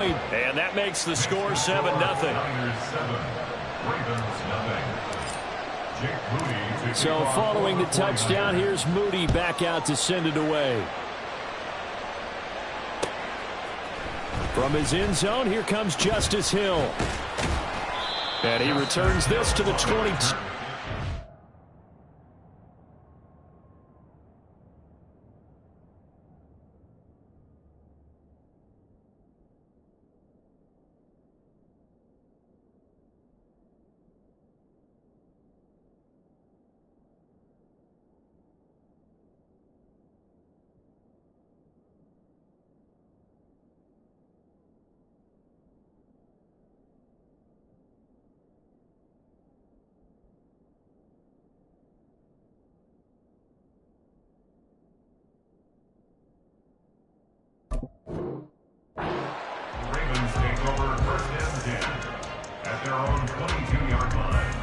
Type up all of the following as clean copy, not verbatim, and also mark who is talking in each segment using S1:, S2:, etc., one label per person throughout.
S1: And that makes the score 7-0. So following the touchdown, here's Moody back out to send it away. From his end zone, here comes Justice Hill. And he returns this to the 22.
S2: Ravens take over first and 10 at their own 22-yard line.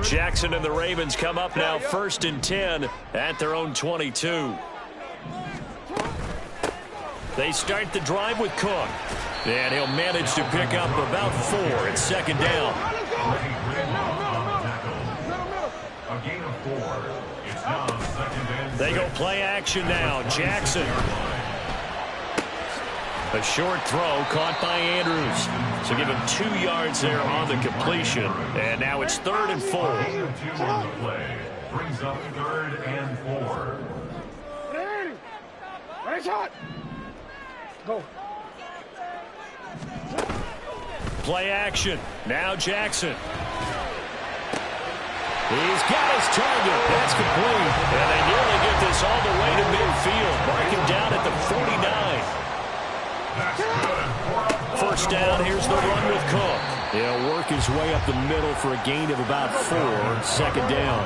S1: Jackson and the Ravens come up now first and 10 at their own 22. They start the drive with Cook. And he'll manage to pick up about 4 at second down.
S2: A gain of 4. It's now second and 6.
S1: They go play action now. Jackson. A short throw caught by Andrews. So give him 2 yards there on the completion. And now it's 3rd and 4.
S2: Gain of 2 on the play. Brings up 3rd and 4.
S3: Ready, shot. Go.
S1: Play action. Now Jackson. He's got his target. That's complete. And they nearly get this all the way to midfield. Mark him down at the 49. First down. Here's the run with Cook. He'll work his way up the middle for a gain of about 4. Second down.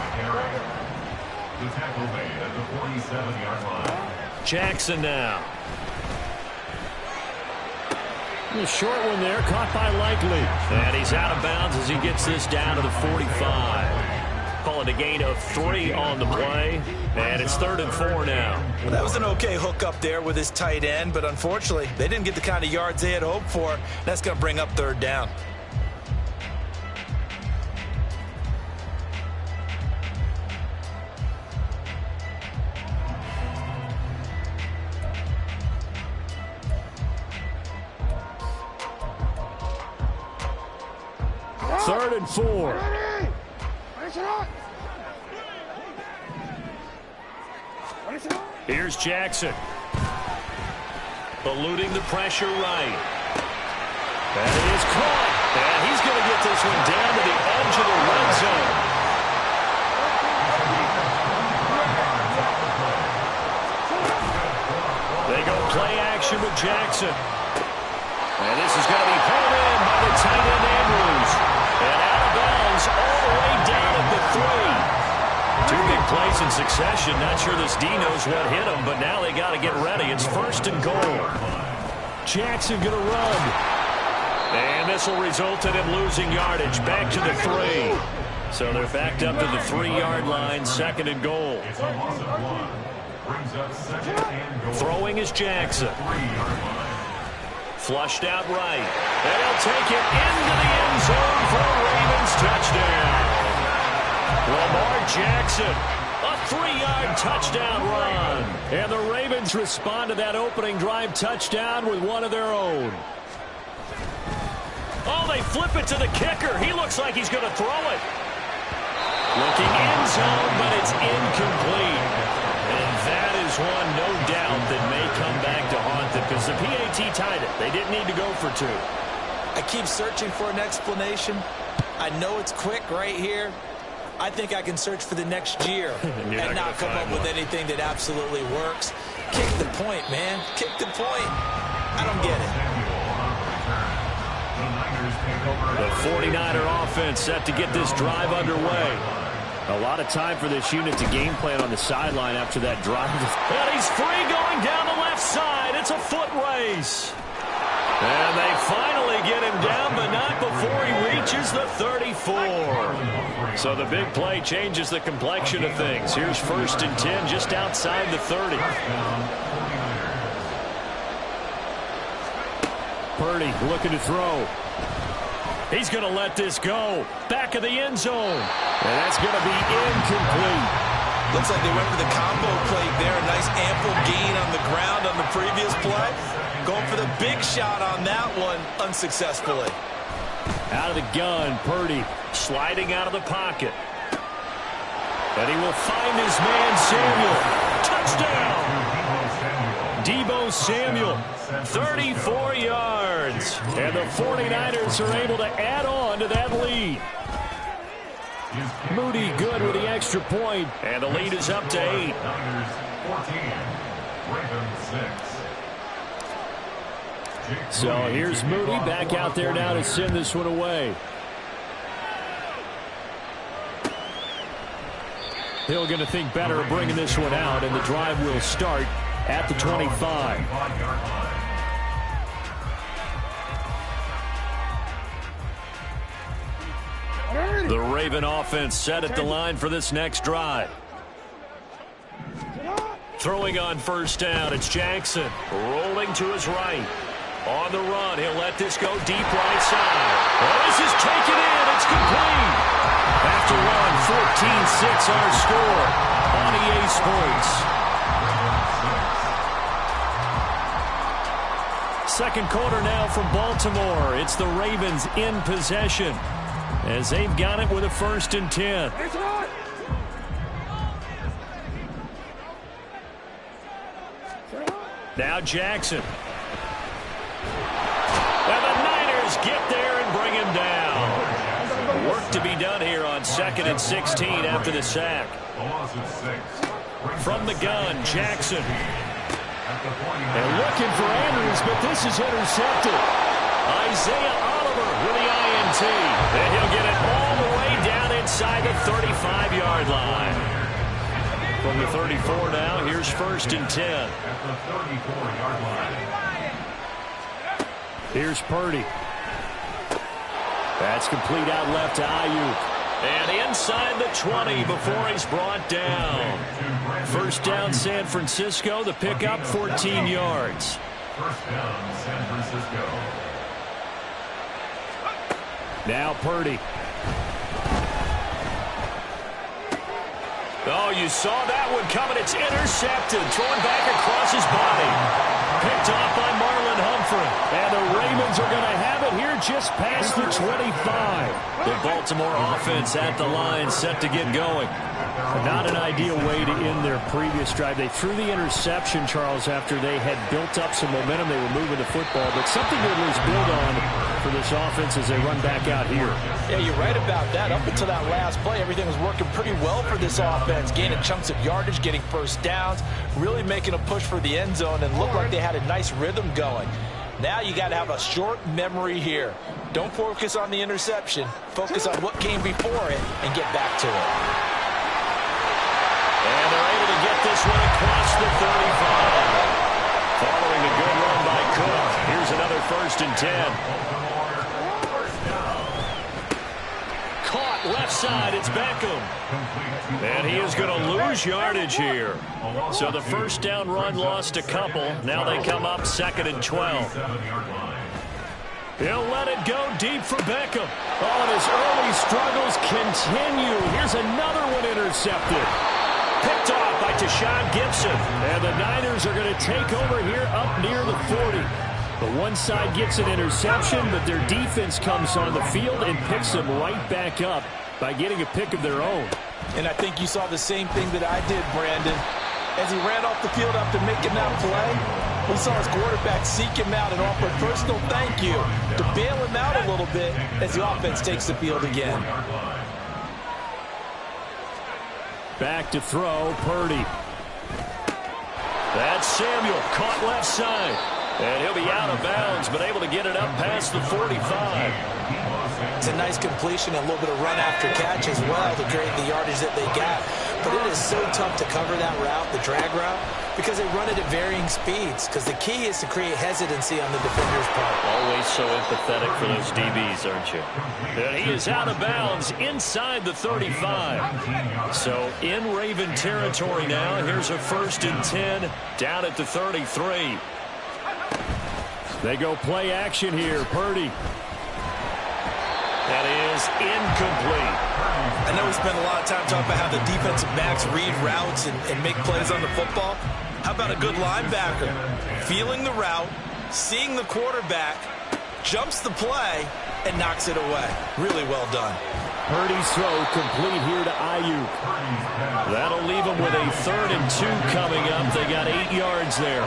S2: The tackle made at the 47-yard line.
S1: Jackson now. A short one there, caught by Likely. And he's out of bounds as he gets this down to the 45. Call it a gain of 3 on the play. And it's 3rd and 4 now.
S4: Well, that was an okay hook up there with his tight end, but unfortunately, they didn't get the kind of yards they had hoped for. That's going to bring up 3rd down.
S1: Third and 4. Here's Jackson. Eluding the pressure right. That is caught. And he's going to get this one down to the edge of the red zone. They go play action with Jackson. And this is going to be pulled in by the tight end Andrews. And out of bounds all the way down at the 3. 2 big plays in succession. Not sure this D knows what hit him, but now they got to get ready. It's 1st and goal. Jackson going to run. And this will result in him losing yardage. Back to the 3. So they're backed up to the 3-yard line. 2nd and goal.
S2: It's a loss of 1. Brings up 2nd and goal.
S1: Throwing is Jackson.
S2: 3-yard line.
S1: Flushed out right. And he'll take it into the end zone for a Ravens touchdown. Lamar Jackson, a 3-yard touchdown run. And the Ravens respond to that opening drive touchdown with one of their own. Oh, they flip it to the kicker. He looks like he's going to throw it. Looking end zone, but it's incomplete. And that is one, no doubt, that may come back to haunt them because the PAT tied it. They didn't need to go for 2.
S4: I keep searching for an explanation. I know it's quick right here. I think I can search for the next year and not come up with anything that absolutely works. Kick the point, man. Kick the point. I don't get it.
S1: The 49er offense set to get this drive underway. A lot of time for this unit to game plan on the sideline after that drive. And he's free going down the left side. It's a foot race. And they finally get him down, but not before he reaches the 34. So the big play changes the complexion of things. Here's 1st and 10 just outside the 30. Purdy looking to throw. He's going to let this go. Back of the end zone. And that's going to be incomplete.
S4: Looks like they went for the combo plate there. A nice ample gain on the ground on the previous play. Going for the big shot on that one unsuccessfully.
S1: Out of the gun, Purdy sliding out of the pocket. And he will find his man Samuel. Touchdown! Deebo Samuel, 34 yards. And the 49ers are able to add on to that lead. Moody good with the extra point. And the lead is up to 8. So here's Moody back out there now to send this one away. Hill going to think better of bringing this one out, and the drive will start at the 25. The Raven offense set at the line for this next drive. Throwing on 1st down, it's Jackson. Rolling to his right. On the run, he'll let this go deep right side. Oh, this is taken in. It's complete. After one, 14-6 our score on EA Sports. Second quarter now from Baltimore. It's the Ravens in possession as they've got it with a 1st and 10. Now Jackson. And the Niners get there and bring him down. Work to be done here on 2nd and 16 after the sack. From the gun, Jackson. And looking for Andrews, but this is intercepted. Isaiah Oliver with the INT. And he'll get it all the way down inside the 35-yard line. From the 34 now, here's 1st and 10. At the 34-yard line. Here's Purdy. That's complete out left to Ayuk. And inside the 20 before he's brought down. 1st down San Francisco. The pickup 14 yards. 1st down San Francisco. Now Purdy. Oh, you saw that one coming. It's intercepted. Thrown back across his body. Picked off by Marlon Humphrey. And the Ravens are going to have it here just past the 25. The Baltimore offense at the line set to get going. Not an ideal way to end their previous drive. They threw the interception, Charles, after they had built up some momentum. They were moving the football, but something to at least build on for this offense as they run back out here.
S4: Yeah, you're right about that. Up until that last play, everything was working pretty well for this offense. Gaining chunks of yardage, getting 1st downs, really making a push for the end zone, and looked like they had a nice rhythm going. Now you got to have a short memory here. Don't focus on the interception. Focus on what came before it and get back to it.
S1: And they're able to get this one across the 35. Following a good run by Cook. Here's another 1st and 10. Caught left side. It's Beckham. And he is going to lose yardage here. So the 1st down run lost a couple. Now they come up 2nd and 12. He'll let it go deep for Beckham. Oh, and his early struggles continue. Here's another one intercepted. Picked off by Tashawn Gibson. And the Niners are going to take over here up near the 40. The one side gets an interception, but their defense comes on the field and picks them right back up by getting a pick of their own.
S4: And I think you saw the same thing that I did, Brandon. As he ran off the field after making that play, we saw his quarterback seek him out and offer a personal thank you to bail him out a little bit as the offense takes the field again.
S1: Back to throw, Purdy. That's Samuel, caught left side. And he'll be out of bounds, but able to get it up past the 45.
S4: It's a nice completion and a little bit of run after catch as well to create the yardage that they got. But it is so tough to cover that route, the drag route, because they run it at varying speeds. Because the key is to create hesitancy on the defender's part.
S1: Always so empathetic for those DBs, aren't you? And he is out of bounds inside the 35. So in Raven territory now. Here's a 1st and 10 down at the 33. They go play action here. Purdy. That is incomplete.
S4: I know we spent a lot of time talking about how the defensive backs read routes and make plays on the football. How about a good linebacker? Feeling the route, seeing the quarterback, jumps the play, and knocks it away. Really well done.
S1: Purdy's throw complete here to Ayuk. That'll leave them with a 3rd and 2 coming up. They got 8 yards there.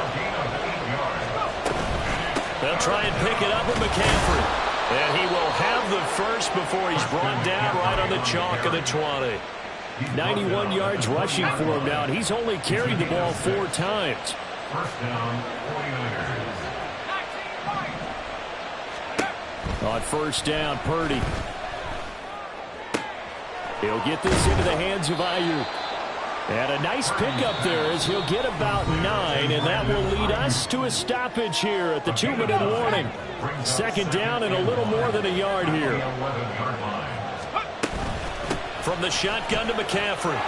S1: They'll try and pick it up with McCaffrey. And he will have the first before he's brought down right on the chalk of the 20. 91 yards rushing for him now, and he's only carried the ball 4 times.
S2: First down, 49ers.
S1: On first down, Purdy. He'll get this into the hands of Ayuk. And a nice pickup there as he'll get about 9, and that will lead us to a stoppage here at the 2-minute warning. 2nd down and a little more than a yard here. From the shotgun to McCaffrey.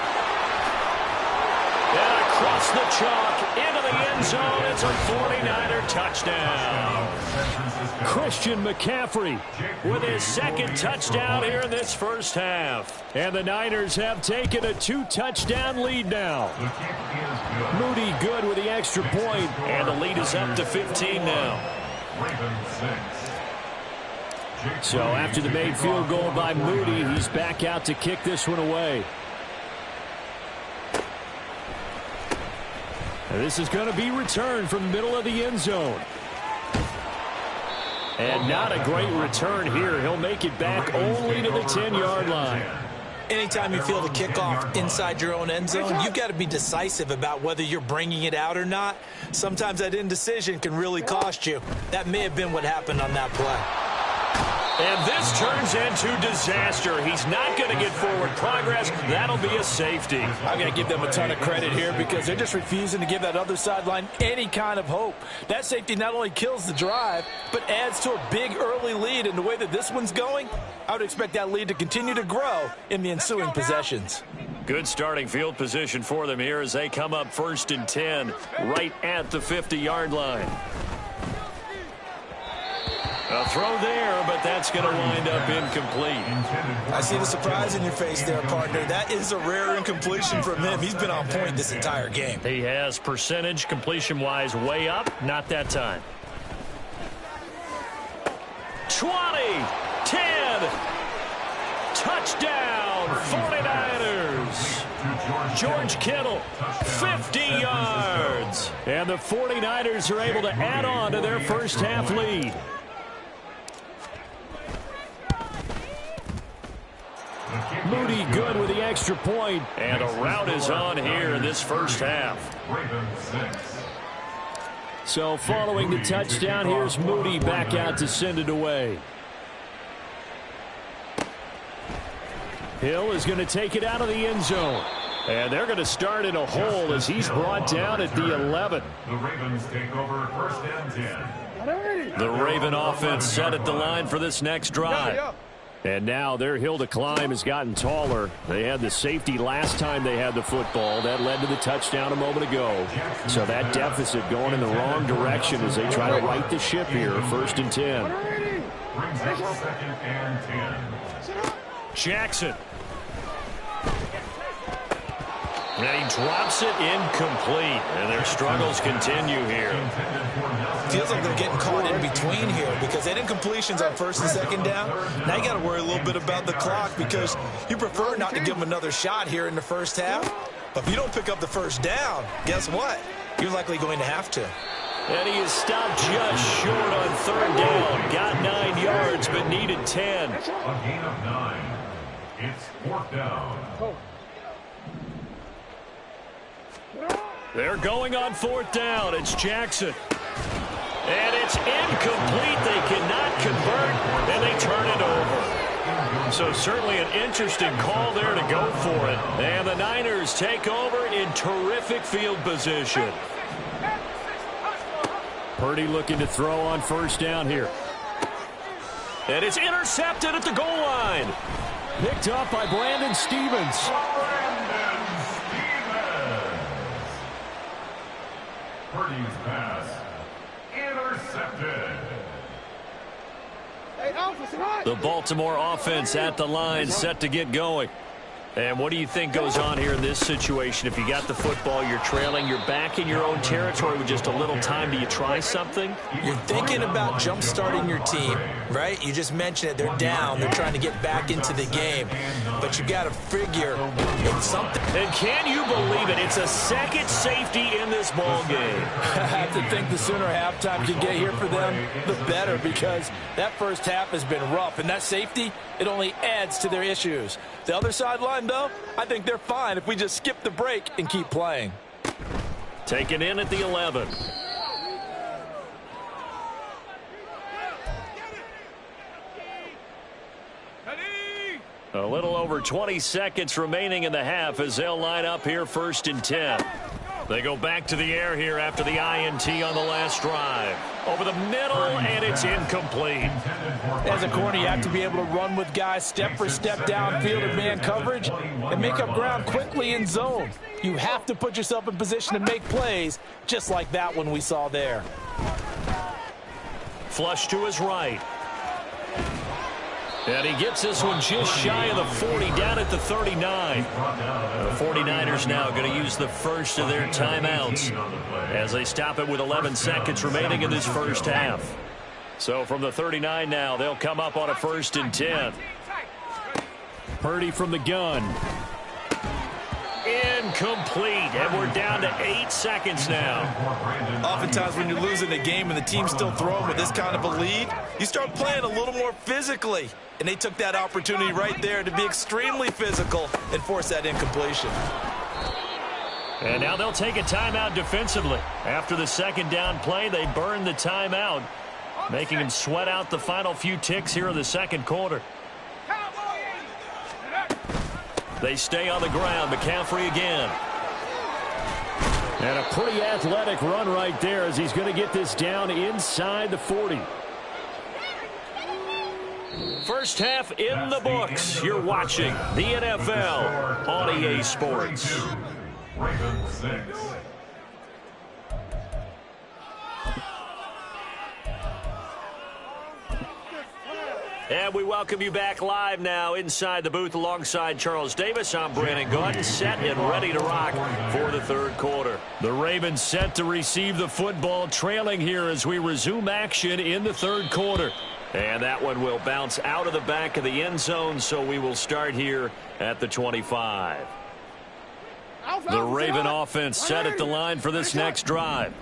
S1: And across the chalk into the end zone. It's a 49er touchdown. Christian McCaffrey with his 2nd touchdown here in this first half. And the Niners have taken a 2-touchdown lead now. Moody good with the extra point, and the lead is up to 15 now. So after the made field goal by Moody, he's back out to kick this one away. And this is going to be returned from the middle of the end zone. And not a great return here. He'll make it back only to the 10-yard line.
S4: Anytime you feel the kickoff inside your own end zone, you've got to be decisive about whether you're bringing it out or not. Sometimes that indecision can really cost you. That may have been what happened on that play.
S1: And this turns into disaster. He's not going to get forward progress. That'll be a safety.
S4: I'm going to give them a ton of credit here because they're just refusing to give that other sideline any kind of hope. That safety not only kills the drive, but adds to a big early lead. And the way that this one's going, I would expect that lead to continue to grow in the ensuing possessions.
S1: Good starting field position for them here as they come up 1st and 10 right at the 50-yard line. A throw there, but that's going to wind up incomplete.
S4: I see the surprise in your face there, partner. That is a rare incompletion from him. He's been on point this entire game.
S1: He has percentage completion-wise way up. Not that time. 20, 10, touchdown, 49ers. George Kittle, 50 yards. And the 49ers are able to add on to their first half lead. Moody good with the extra point, and a rout is on here in this first half. So following the touchdown, here's Moody back out to send it away. Hill is going to take it out of the end zone. And they're going to start in a hole as he's brought down at the 11.
S2: The Ravens take over 1st and 10.
S1: The Raven offense set at the line for this next drive. And now their hill to climb has gotten taller. They had the safety last time they had the football. That led to the touchdown a moment ago. So that deficit going in the wrong direction as they try to right the ship here. 1st and 10.
S2: Brings up 2nd and 10.
S1: Jackson. And he drops it incomplete. And their struggles continue here.
S4: Feels like they're getting caught in between here because they had incompletions on 1st and 2nd down. Now you got to worry a little bit about the clock because you prefer not to give them another shot here in the first half. But if you don't pick up the 1st down, guess what? You're likely going to have to.
S1: And he is stopped just short on 3rd down. Got 9 yards but needed 10.
S2: A gain of 9. It's 4th down.
S1: They're going on 4th down. It's Jackson. And it's incomplete. They cannot convert, and they turn it over. So certainly an interesting call there to go for it. And the Niners take over in terrific field position. Purdy looking to throw on first down here. And it's intercepted at the goal line. Picked up by Brandon Stevens.
S2: Purdy's pass intercepted.
S1: The Baltimore offense at the line, set to get going. And what do you think goes on here in this situation? If you got the football, you're trailing, you're back in your own territory with just a little time. Do you try something?
S4: You're thinking about jump-starting your team, right? You just mentioned it. They're down. They're trying to get back into the game. But you got to figure it's something.
S1: And can you believe it? It's a second safety in this ball game.
S4: I have to think the sooner halftime can get here for them, the better, because that first half has been rough. And that safety, it only adds to their issues. The other sideline, though, I think they're fine if we just skip the break and keep playing.
S1: Taken in at the 11. A little over 20 seconds remaining in the half as they'll line up here 1st and 10. They go back to the air here after the INT on the last drive. Over the middle, and it's incomplete.
S4: As a corner, you have to be able to run with guys step for step downfield in man coverage and make up ground quickly in zone. You have to put yourself in position to make plays just like that one we saw there.
S1: Flush to his right. And he gets this one just shy of the 40, down at the 39. The 49ers now going to use the first of their timeouts as they stop it with 11 seconds remaining in this first half. So from the 39 now, they'll come up on a 1st and 10. Purdy from the gun. Incomplete, and we're down to 8 seconds now.
S4: Oftentimes when you're losing a game and the team's still throwing with this kind of a lead, you start playing a little more physically. And they took that opportunity right there to be extremely physical and force that incompletion.
S1: And now they'll take a timeout defensively. After the second down play, they burn the timeout, making them sweat out the final few ticks here in the second quarter. They stay on the ground. McCaffrey again. And a pretty athletic run right there as he's going to get this down inside the 40. First half in the books. You're watching the NFL on EA Sports.
S2: Ravens 6.
S1: And we welcome you back live now inside the booth alongside Charles Davis. I'm Brandon Gaudin, set and ready to rock for the third quarter. The Ravens set to receive the football, trailing here as we resume action in the third quarter. And that one will bounce out of the back of the end zone, so we will start here at the 25. The Raven offense set at the line for this next drive.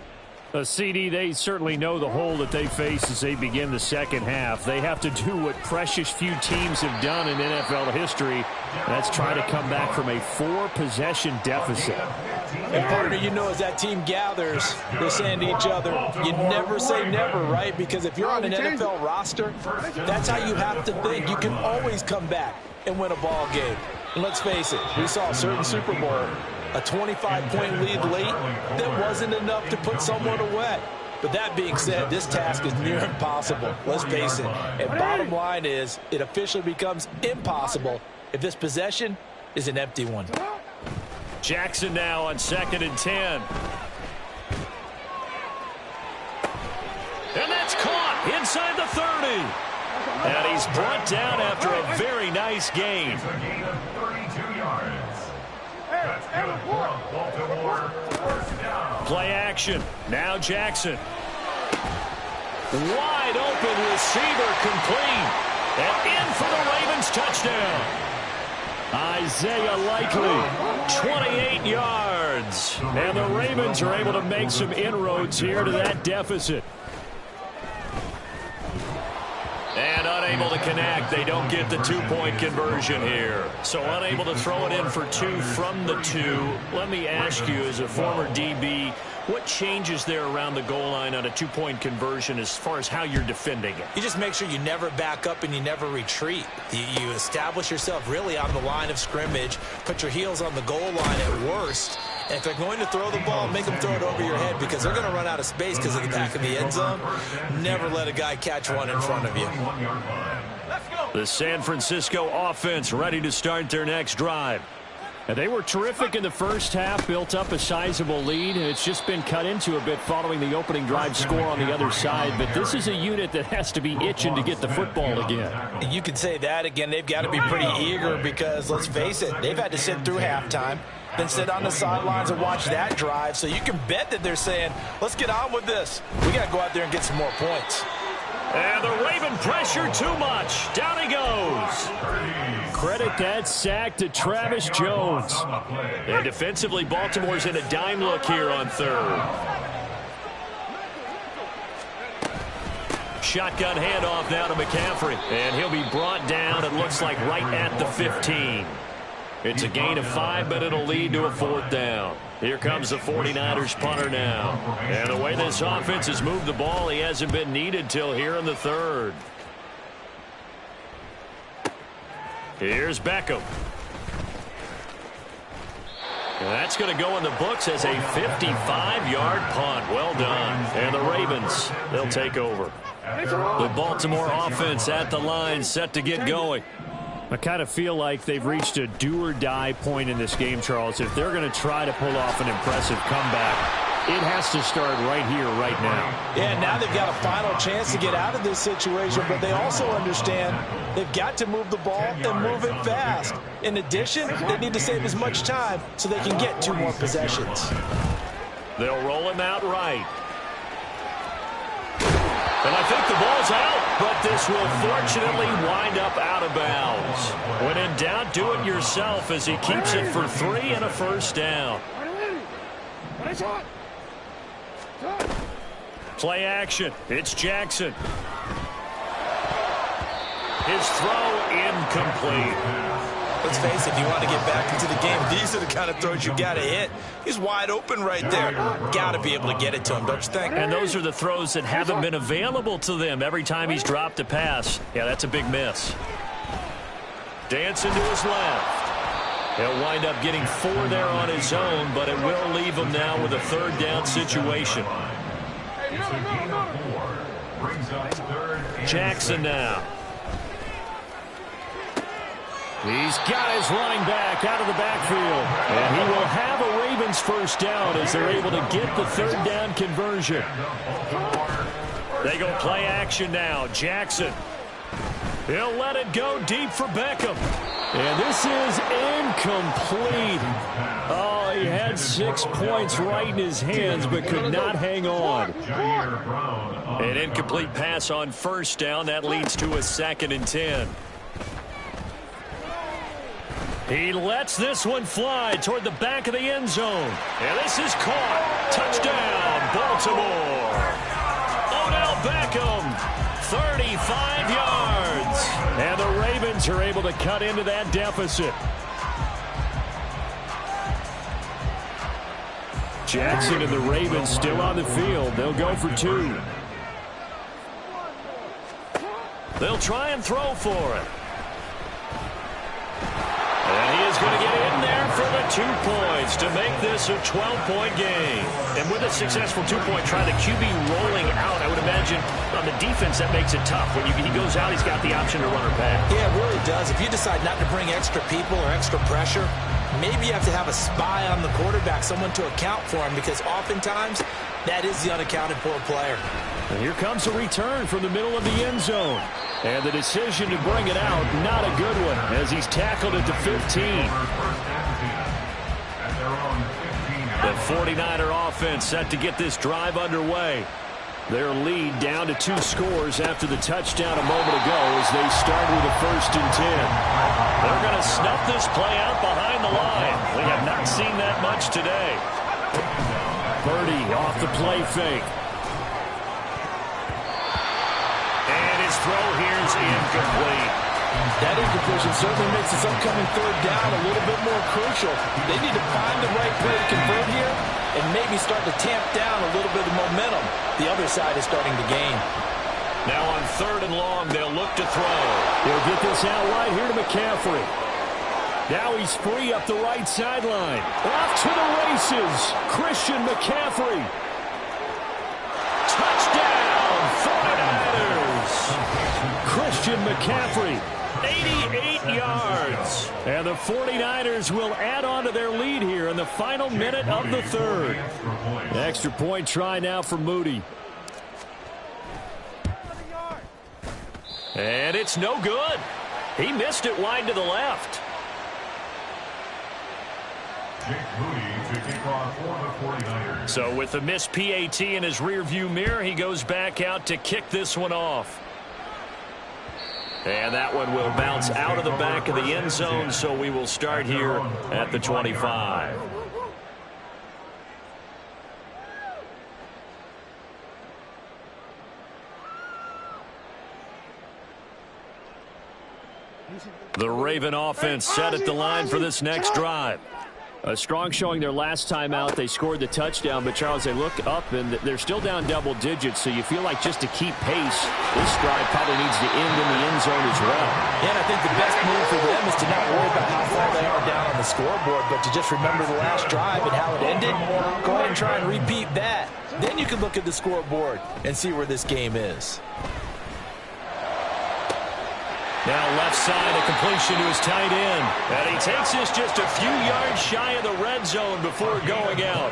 S1: CD, they certainly know the hole that they face as they begin the second half. They have to do what precious few teams have done in NFL history. That's try to come back from a 4-possession deficit.
S4: And partner, you know, as that team gathers, they're saying to each other, you never say never, right? Because if you're on an NFL roster, that's how you have to think. You can always come back and win a ball game. And let's face it, we saw a certain Super Bowl, a 25-point lead late that wasn't enough to put someone away. But that being said, this task is near impossible. Let's face it. And bottom line is, it officially becomes impossible if this possession is an empty one.
S1: Jackson now on 2nd and 10. And that's caught inside the 30. And he's brought down after a very nice gain.
S2: It's a gain of 32 yards. That's good for a Baltimore first down.
S1: Play action. Now Jackson. Wide open receiver complete. And in for the Ravens touchdown. Isaiah Likely, 28 yards. And the Ravens are able to make some inroads here to that deficit. And unable to connect. They don't get the 2-point conversion here. So unable to throw it in for 2 from the 2. Let me ask you, as a former DB, What changes there around the goal line on a two-point conversion as far as how you're defending it?
S4: You just make sure you never back up and you never retreat. You establish yourself really on the line of scrimmage, put your heels on the goal line at worst, and if they're going to throw the ball, make them throw it over your head because they're going to run out of space because of the back of the end zone. Never let a guy catch one in front of you.
S1: The San Francisco offense ready to start their next drive.
S5: And they were terrific in the first half, built up a sizable lead, and it's just been cut into a bit following the opening drive score on the other side. But this is a unit that has to be itching to get the football again.
S4: You can say that again. They've got to be pretty eager because, let's face it, they've had to sit through halftime, then sit on the sidelines and watch that drive. So you can bet that they're saying, let's get on with this. We got to go out there and get some more points.
S1: And the Raven pressure too much. Down he goes.
S5: Credit that sack to Travis Jones.
S1: And defensively, Baltimore's in a dime look here on third. Shotgun handoff now to McCaffrey. And he'll be brought down, it looks like, right at the 15. It's a gain of 5, but it'll lead to a 4th down. Here comes the 49ers punter now. And the way this offense has moved the ball, he hasn't been needed till here in the 3rd. Here's Beckham. And that's going to go in the books as a 55-yard punt. Well done. And the Ravens, they'll take over. The Baltimore offense at the line, set to get going.
S5: I kind of feel like they've reached a do-or-die point in this game, Charles. If they're going to try to pull off an impressive comeback, it has to start right here, right now.
S4: Yeah, now they've got a final chance to get out of this situation, but they also understand they've got to move the ball and move it fast. In addition, they need to save as much time so they can get 2 more possessions.
S1: They'll roll him out right. And I think the ball's out, but this will fortunately wind up out of bounds. When in doubt, do it yourself as he keeps it for 3 and a 1st down. Play action. It's Jackson. His throw incomplete.
S4: Let's face it, if you want to get back into the game, these are the kind of throws you got to hit. He's wide open right there. Got to be able to get it to him, don't you think?
S1: And those are the throws that haven't been available to them every time he's dropped a pass. Yeah, that's a big miss. Dancing to his left. He'll wind up getting 4 there on his own, but it will leave him now with a 3rd down situation. Jackson now.
S5: He's got his running back out of the backfield. And he will have a Ravens 1st down as they're able to get the 3rd down conversion.
S1: They go play action now. Jackson. He'll let it go deep for Beckham.
S5: And this is incomplete. Oh, he had 6 points right in his hands but could not hang on.
S1: An incomplete pass on 1st down. That leads to a 2nd and 10. He lets this one fly toward the back of the end zone. And this is caught. Touchdown, Baltimore. Odell Beckham, 35 yards.
S5: And the Ravens are able to cut into that deficit. Jackson and the Ravens still on the field. They'll go for 2.
S1: They'll try and throw for it. And he is going to get in there for the 2 points to make this a 12-point game. And with a successful 2-point try, the QB rolling out, I would imagine on the defense that makes it tough. When he goes out, he's got the option to run or pass.
S4: Yeah, it really does. If you decide not to bring extra people or extra pressure, maybe you have to have a spy on the quarterback, someone to account for him, because oftentimes that is the unaccounted for player.
S5: And here comes a return from the middle of the end zone. And the decision to bring it out, not a good one, as he's tackled at the 15.
S1: The 49er offense set to get this drive underway.
S5: Their lead down to 2 scores after the touchdown a moment ago as they start with a 1st and 10.
S1: They're going to snuff this play out behind the line. We have not seen that much today.
S5: Purdy off the play fake.
S1: And his throw here is incomplete.
S4: That incompletion certainly makes this upcoming third down a little bit more crucial. They need to find the right play to convert here and maybe start to tamp down a little bit of momentum. The other side is starting to gain.
S1: Now on 3rd and long, they'll look to throw.
S5: He'll get this out wide here to McCaffrey. Now he's free up the right sideline. Off to the races. Christian McCaffrey. Touchdown, 49ers. Christian McCaffrey, 88 yards. And the 49ers will add on to their lead here in the final minute of the third. Extra point try now for Moody.
S1: And it's no good. He missed it wide to the left. So with the missed PAT in his rearview mirror, he goes back out to kick this one off. And that one will bounce out of the back of the end zone, so we will start here at the 25. The Raven offense set at the line for this next drive.
S5: A strong showing their last time out. They scored the touchdown, but Charles, they look up and they're still down double digits, so you feel like just to keep pace, this drive probably needs to end in the end zone as well.
S4: And I think the best move for them is to not worry about how far they are down on the scoreboard, but to just remember the last drive and how it ended. Go ahead and try and repeat that. Then you can look at the scoreboard and see where this game is.
S1: Now left side, a completion to his tight end. And he takes this just a few yards shy of the red zone before going out.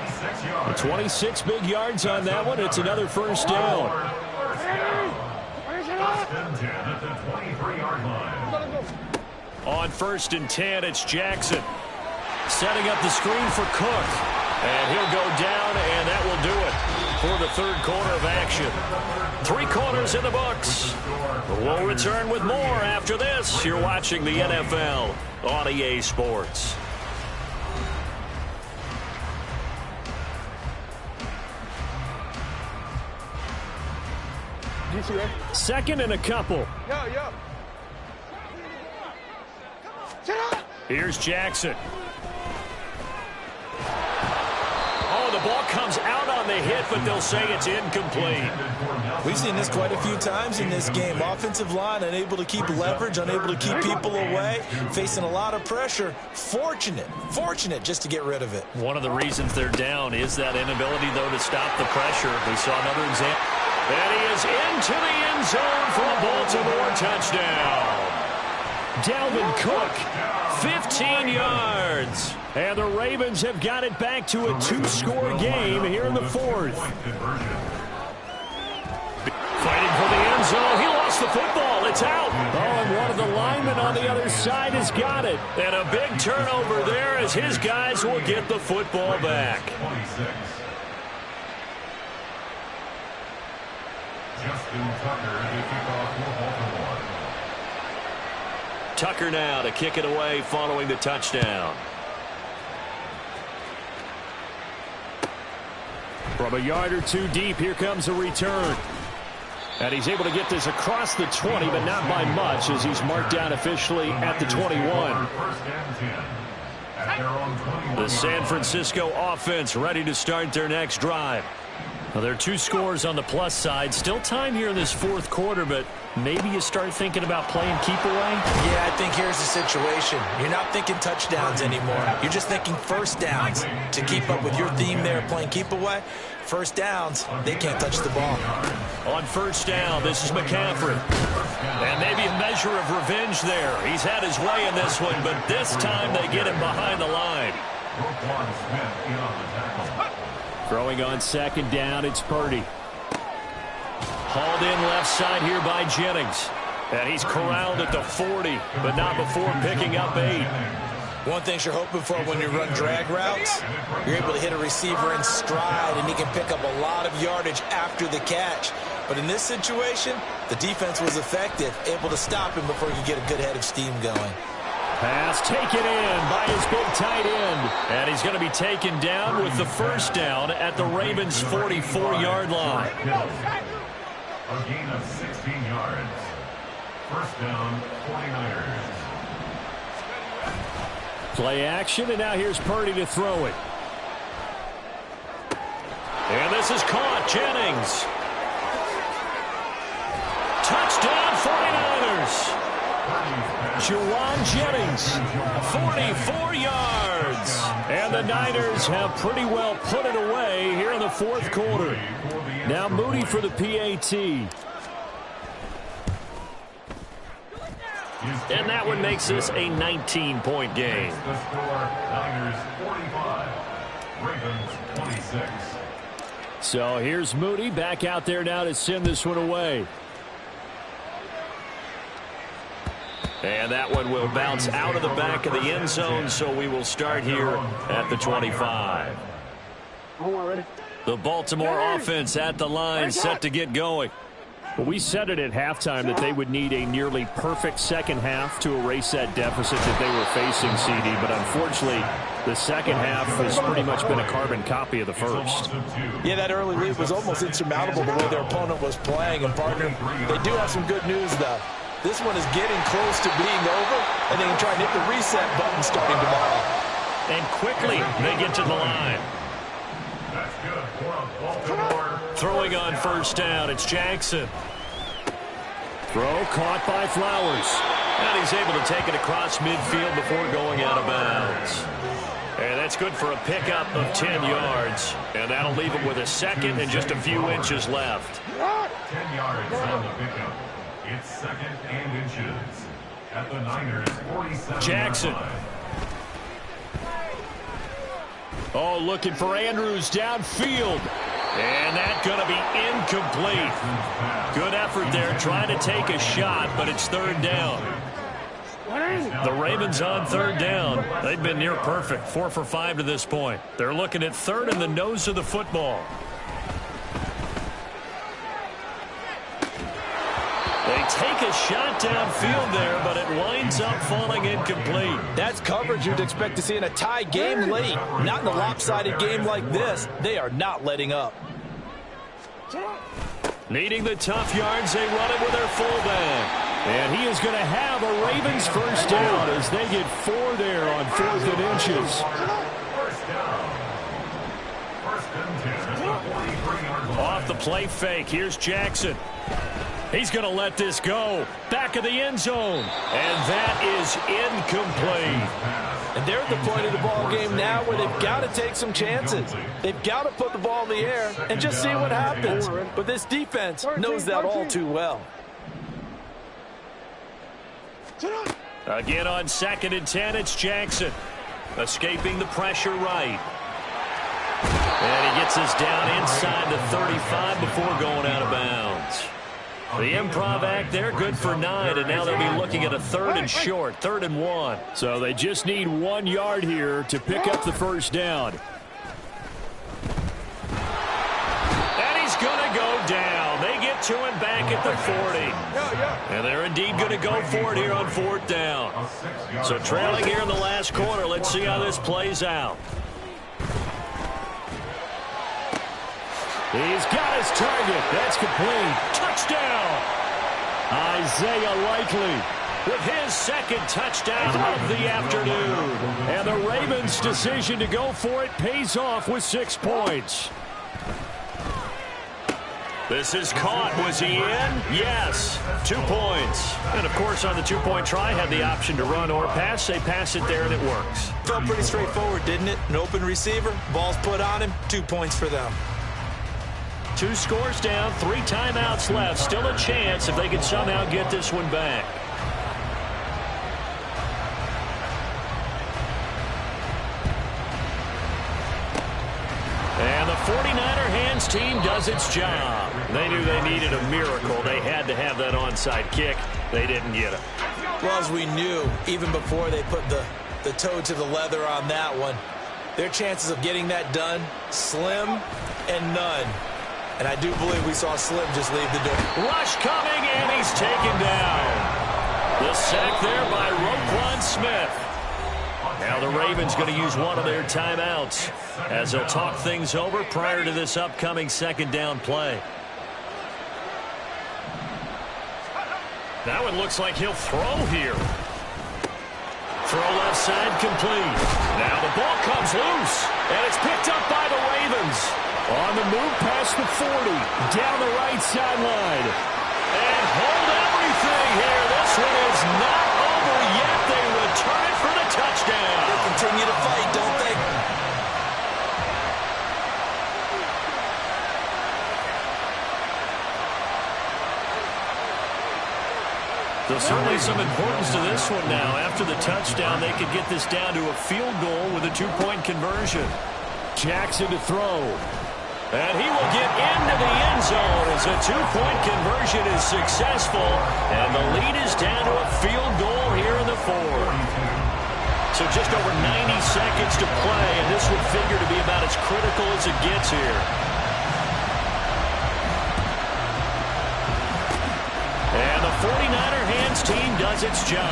S5: 26 big yards on that one. It's another first down. On 1st and 10, it's Jackson. Setting up the screen for Cook. And he'll go down, and that will do it for the third quarter of action. 3 quarters in the books. We'll return with more after this. You're watching the NFL on EA Sports. Second and a couple.
S1: Here's Jackson. Oh, the ball comes out on the hit, but they'll say it's incomplete.
S4: We've seen this quite a few times in this game. Offensive line unable to keep leverage, unable to keep people away, facing a lot of pressure. Fortunate just to get rid of it.
S1: One of the reasons they're down is that inability, though, to stop the pressure. We saw another example. And he is into the end zone for a Baltimore touchdown.
S5: Dalvin Cook, 15 yards. And the Ravens have got it back to a 2-score game here in the fourth.
S1: Fighting for the end zone. He lost the football. It's out.
S5: Oh, and one of the linemen on the other side has got it.
S1: And a big turnover there as his guys will get the football back. Tucker now to kick it away following the touchdown.
S5: From a yard or two deep, here comes a return. And he's able to get this across the 20, but not by much, as he's marked down officially at the 21.
S1: The San Francisco offense ready to start their next drive. Well, there are 2 scores on the plus side. Still time here in this fourth quarter, but maybe you start thinking about playing keep away?
S4: Yeah, I think here's the situation. You're not thinking touchdowns anymore. You're just thinking first downs. To keep up with your theme there, playing keep away, first downs, they can't touch the ball.
S1: On first down, this is McCaffrey. And maybe a measure of revenge there. He's had his way in this one, but this time they get him behind the line.
S5: Throwing on second down, it's Purdy.
S1: Hauled in left side here by Jennings. And he's corralled at the 40, but not before picking up 8.
S4: One thing you're hoping for when you run drag routes, you're able to hit a receiver in stride, and he can pick up a lot of yardage after the catch. But in this situation, the defense was effective, able to stop him before he could get a good head of steam going.
S5: Pass taken in by his big tight end.
S1: And he's going to be taken down with the first down at the Ravens' 44-yard line.
S2: A gain of 16 yards. First down, 49ers.
S5: Play action, and now here's Purdy to throw it. And this is caught. Jennings. Touchdown, 49ers. Juwan Jennings, 44 yards. And the Niners have pretty well put it away here in the fourth quarter. Now Moody for the PAT. And that one makes this a 19-point game.
S2: The score, Niners 45, Ravens 26.
S5: So here's Moody back out there now to send this one away. And that one will bounce out of the back of the end zone, so we will start here at the 25. The Baltimore offense at the line, set to get going. Well, we said it at halftime that they would need a nearly perfect second half to erase that deficit that they were facing, CD. But unfortunately, the second half has pretty much been a carbon copy of the first.
S4: Yeah, that early lead was almost insurmountable the way their opponent was playing. And, partner, they do have some good news, though. This one is getting close to being over, and they can try and hit the reset button starting tomorrow.
S5: And quickly, they get to the line.
S2: That's good for Baltimore.
S5: Throwing on first down, it's Jackson. Throw caught by Flowers. And he's able to take it across midfield before going out of bounds. And that's good for a pickup of 10 yards. And that'll leave him with a second and just a few inches left.
S2: 10 yards on the pickup. It's second and inches at the Niners 47.
S5: Jackson. Oh, looking for Andrews downfield. And that's going to be incomplete. Good effort there trying to take a shot, but it's third down. The Ravens on third down. They've been near perfect, 4 for 5 to this point. They're looking at third in the nose of the football. They take a shot downfield there, but it winds up falling incomplete.
S4: That's coverage you'd expect to see in a tie game late. Not in a lopsided game like this. They are not letting up.
S5: Needing the tough yards, they run it with their fullback. And he is going to have a Ravens first down as they get 4 there on 4th and inches.
S2: First down. First and 10 at the 43-yard line.
S5: Off the play fake, here's Jackson. He's going to let this go. Back of the end zone. And that is incomplete.
S4: And they're at the point of the ball game now where they've got to take some chances. They've got to put the ball in the air and just see what happens. But this defense knows that all too well.
S5: Again on 2nd and 10, it's Jackson. Escaping the pressure right. And he gets us down inside the 35 before going out of bounds. The improv act there, good for 9, and now they'll be looking at a 3rd and short, 3rd and 1. So they just need 1 yard here to pick up the first down. And he's going to go down. They get to him back at the 40. And they're indeed going to go for it here on 4th down. So trailing here in the last quarter, let's see how this plays out. He's got his target. That's complete. Touchdown. Isaiah Likely with his 2nd touchdown of the afternoon. And the Ravens' decision to go for it pays off with 6 points. This is caught. Was he in? Yes. 2 points. And, of course, on the 2-point try, had the option to run or pass. They pass it there, and it works.
S4: Felt pretty straightforward, didn't it? An open receiver, ball's put on him, 2 points for them.
S5: 2 scores down, 3 timeouts left. Still a chance if they can somehow get this one back. And the 49er hands team does its job. They knew they needed a miracle. They had to have that onside kick. They didn't get it.
S4: Well, as we knew, even before they put the toe to the leather on that one, their chances of getting that done, slim and none. And I do believe we saw Slim just leave the door.
S5: Rush coming, and he's taken down. The sack there by Roquan Smith. Now the Ravens going to use one of their timeouts as they'll talk things over prior to this upcoming 2nd down play. That one looks like he'll throw here. Throw left side complete. Now the ball comes loose, and it's picked up by the Ravens. On the move past the 40, down the right sideline. And hold everything here. This one is not over yet. They return it for the touchdown.
S4: They continue to fight, don't they?
S5: There's certainly some importance to this one now. After the touchdown, they could get this down to a field goal with a two-point conversion. Jackson to throw. And he will get into the end zone as a two-point conversion is successful. And the lead is down to a field goal here in the fourth. So just over 90 seconds to play, and this would figure to be about as critical as it gets here. And the 49er hands team does its job.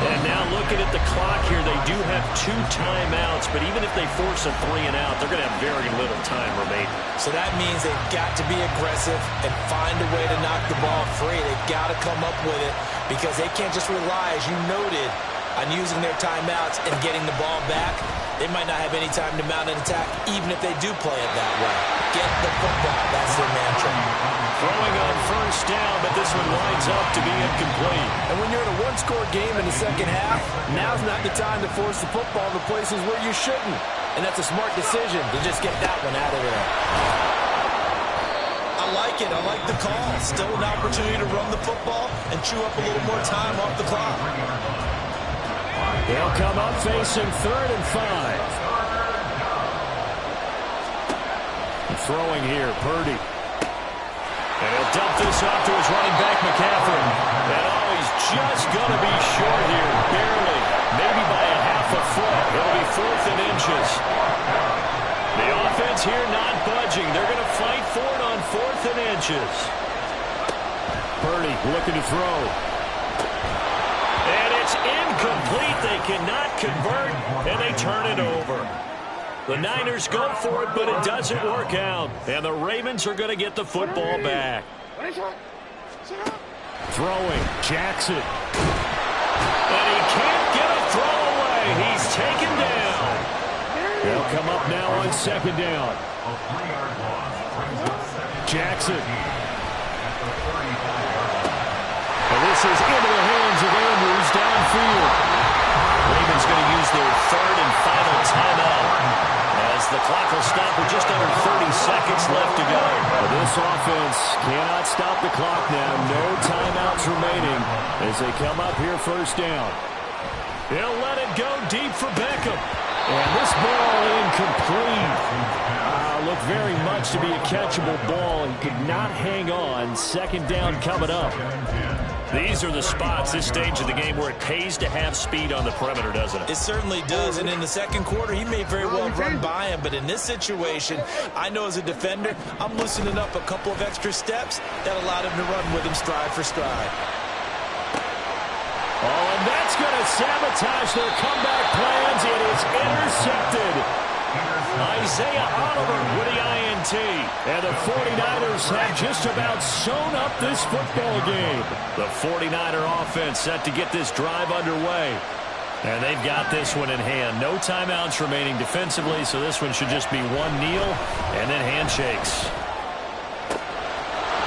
S5: And now looking at the clock here, they do have 2 timeouts, but even if they force a 3 and out, they're going to have very little time remaining.
S4: So that means they've got to be aggressive and find a way to knock the ball free. They've got to come up with it because they can't just rely, as you noted, on using their timeouts and getting the ball back. They might not have any time to mount an attack, even if they do play it that way. Get the football. That's their mantra.
S5: Throwing on first down, but this one winds up to be incomplete.
S6: And when you're in a one-score game in the second half, now's not the time to force the football to places where you shouldn't. And that's a smart decision to just get that one out of there.
S4: I like it. I like the call. Still an opportunity to run the football and chew up a little more time off the clock.
S5: They'll come up facing 3rd and 5. Throwing here, Purdy. And he'll dump this off to his running back, McCaffrey. And he's just going to be short here, barely. Maybe by a half a foot. It'll be 4th and inches. The offense here not budging. They're going to fight for it on 4th and inches. Purdy looking to throw. And it's incomplete. They cannot convert, and they turn it over. The Niners go for it, but it doesn't work out. And the Ravens are going to get the football back. Throwing, Jackson. And he can't get a throw away. He's taken down. They'll come up now on 2nd down. Jackson. And this is into the hands of Andrews downfield. Ravens going to use their 3rd and final timeout as the clock will stop with just under 30 seconds left to go. This offense cannot stop the clock now. No timeouts remaining as they come up here 1st down. He'll let it go deep for Beckham. And this ball incomplete. Looked very much to be a catchable ball. He could not hang on. 2nd down coming up. These are the spots, this stage of the game, where it pays to have speed on the perimeter, doesn't it?
S4: It certainly does, and in the second quarter, he may very well run by him, but in this situation, I know as a defender, I'm loosening up a couple of extra steps that allowed him to run with him stride for stride.
S5: Oh, and that's going to sabotage their comeback plans. It is intercepted. Isaiah Oliver with the INT. And the 49ers have just about sewn up this football game. The 49er offense set to get this drive underway. And they've got this one in hand. No timeouts remaining defensively, so this one should just be one kneel and then handshakes.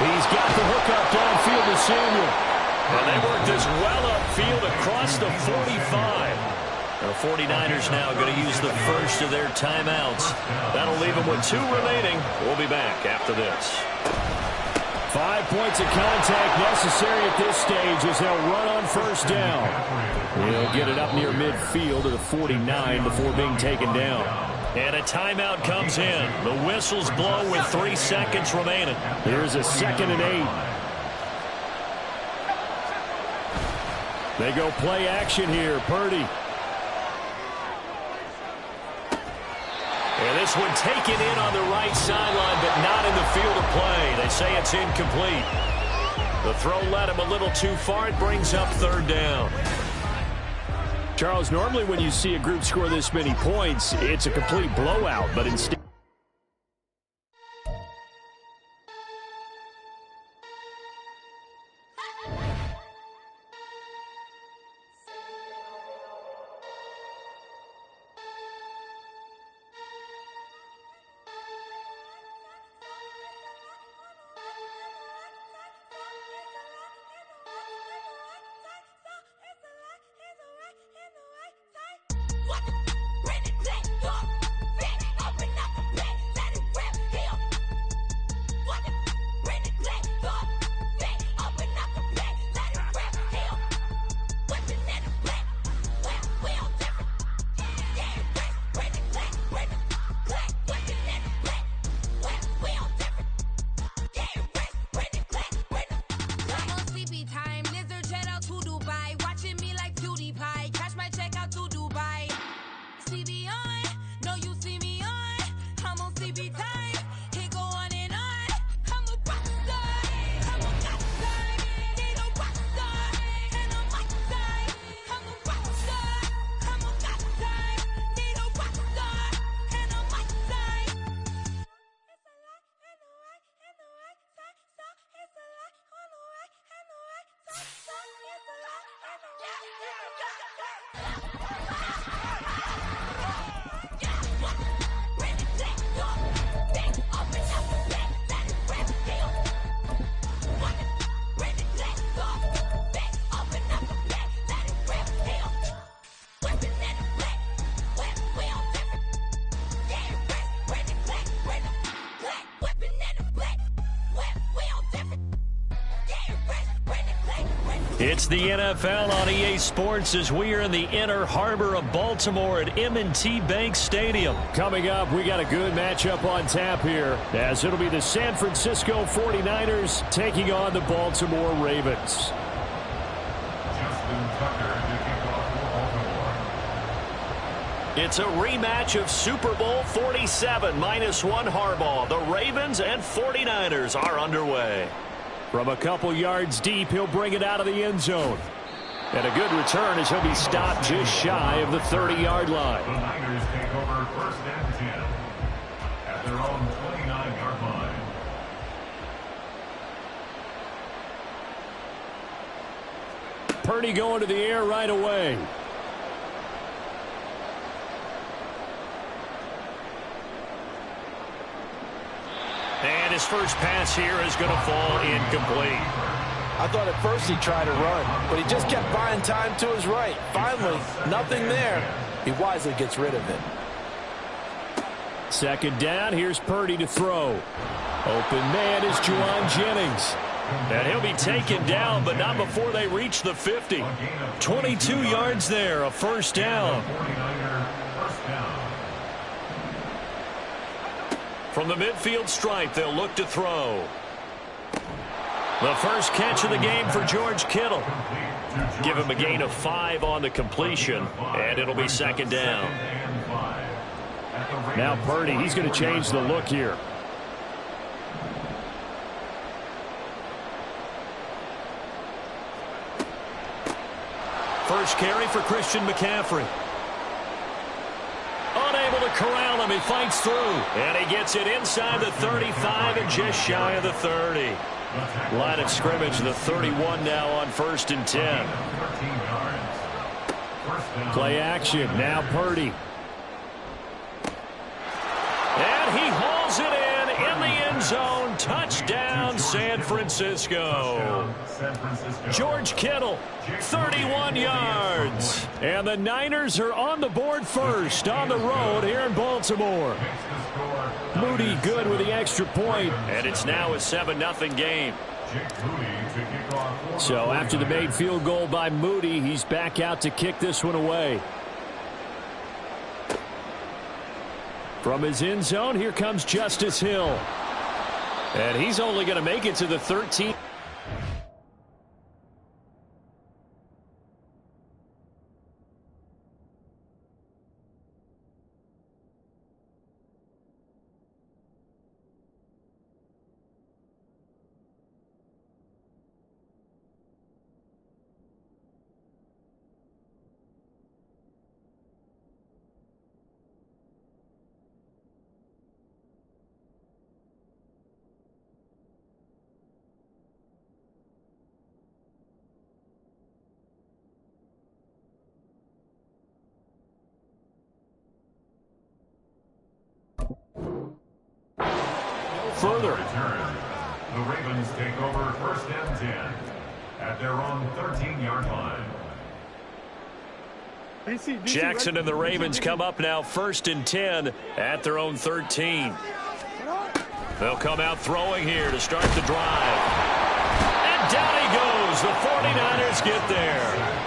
S5: He's got the hook up downfield to Samuel. And they work this well upfield across the 45. The 49ers now going to use the first of their timeouts. That'll leave them with 2 remaining. We'll be back after this. 5 points of contact necessary at this stage as they'll run on 1st down. He'll get it up near midfield to the 49 before being taken down. And a timeout comes in. The whistles blow with 3 seconds remaining. Here's a 2nd and 8. They go play action here. Purdy. And this one taken in on the right sideline, but not in the field of play. They say it's incomplete. The throw led him a little too far. It brings up 3rd down. Charles, normally when you see a group score this many points, it's a complete blowout, but instead... It's the NFL on EA Sports as we are in the inner harbor of Baltimore at M&T Bank Stadium. Coming up, we got a good matchup on tap here, as it'll be the San Francisco 49ers taking on the Baltimore Ravens. It's a rematch of Super Bowl 47 -1 Harbaugh. The Ravens and 49ers are underway. From a couple yards deep, he'll bring it out of the end zone. And a good return as he'll be stopped just shy of the 30-yard line.
S2: The Niners take over 1st and 10 at their own 29-yard line.
S5: Purdy going to the air right away. And his first pass here is going to fall incomplete.
S6: I thought at first he tried to run, but he just kept buying time to his right. Finally, nothing there. He wisely gets rid of it.
S5: Second down, here's Purdy to throw. Open man is Juwan Jennings. And he'll be taken down, but not before they reach the 50. 22 yards there, a first down. From the midfield stripe, they'll look to throw. The first catch of the game for George Kittle. Give him a gain of 5 on the completion, and it'll be second down. Now Purdy, he's going to change the look here. First carry for Christian McCaffrey. Unable to corral him. He fights through. And he gets it inside the 35 and just shy of the 30. Line of scrimmage, the 31 now on 1st and 10. Play action. Now Purdy. And he hauls it in the end zone. Touchdown, San Francisco. George Kittle, 31 yards. And the Niners are on the board first on the road here in Baltimore. Moody good with the extra point, and it's now a 7-0 game. So after the made field goal by Moody, he's back out to kick this one away. From his end zone, here comes Justice Hill. And he's only going to make it to the 13. Further.
S2: The Ravens take over 1st and 10 at their own 13-yard line.
S5: Jackson and the Ravens come up now 1st and 10 at their own 13. They'll come out throwing here to start the drive. And down he goes. The 49ers get there.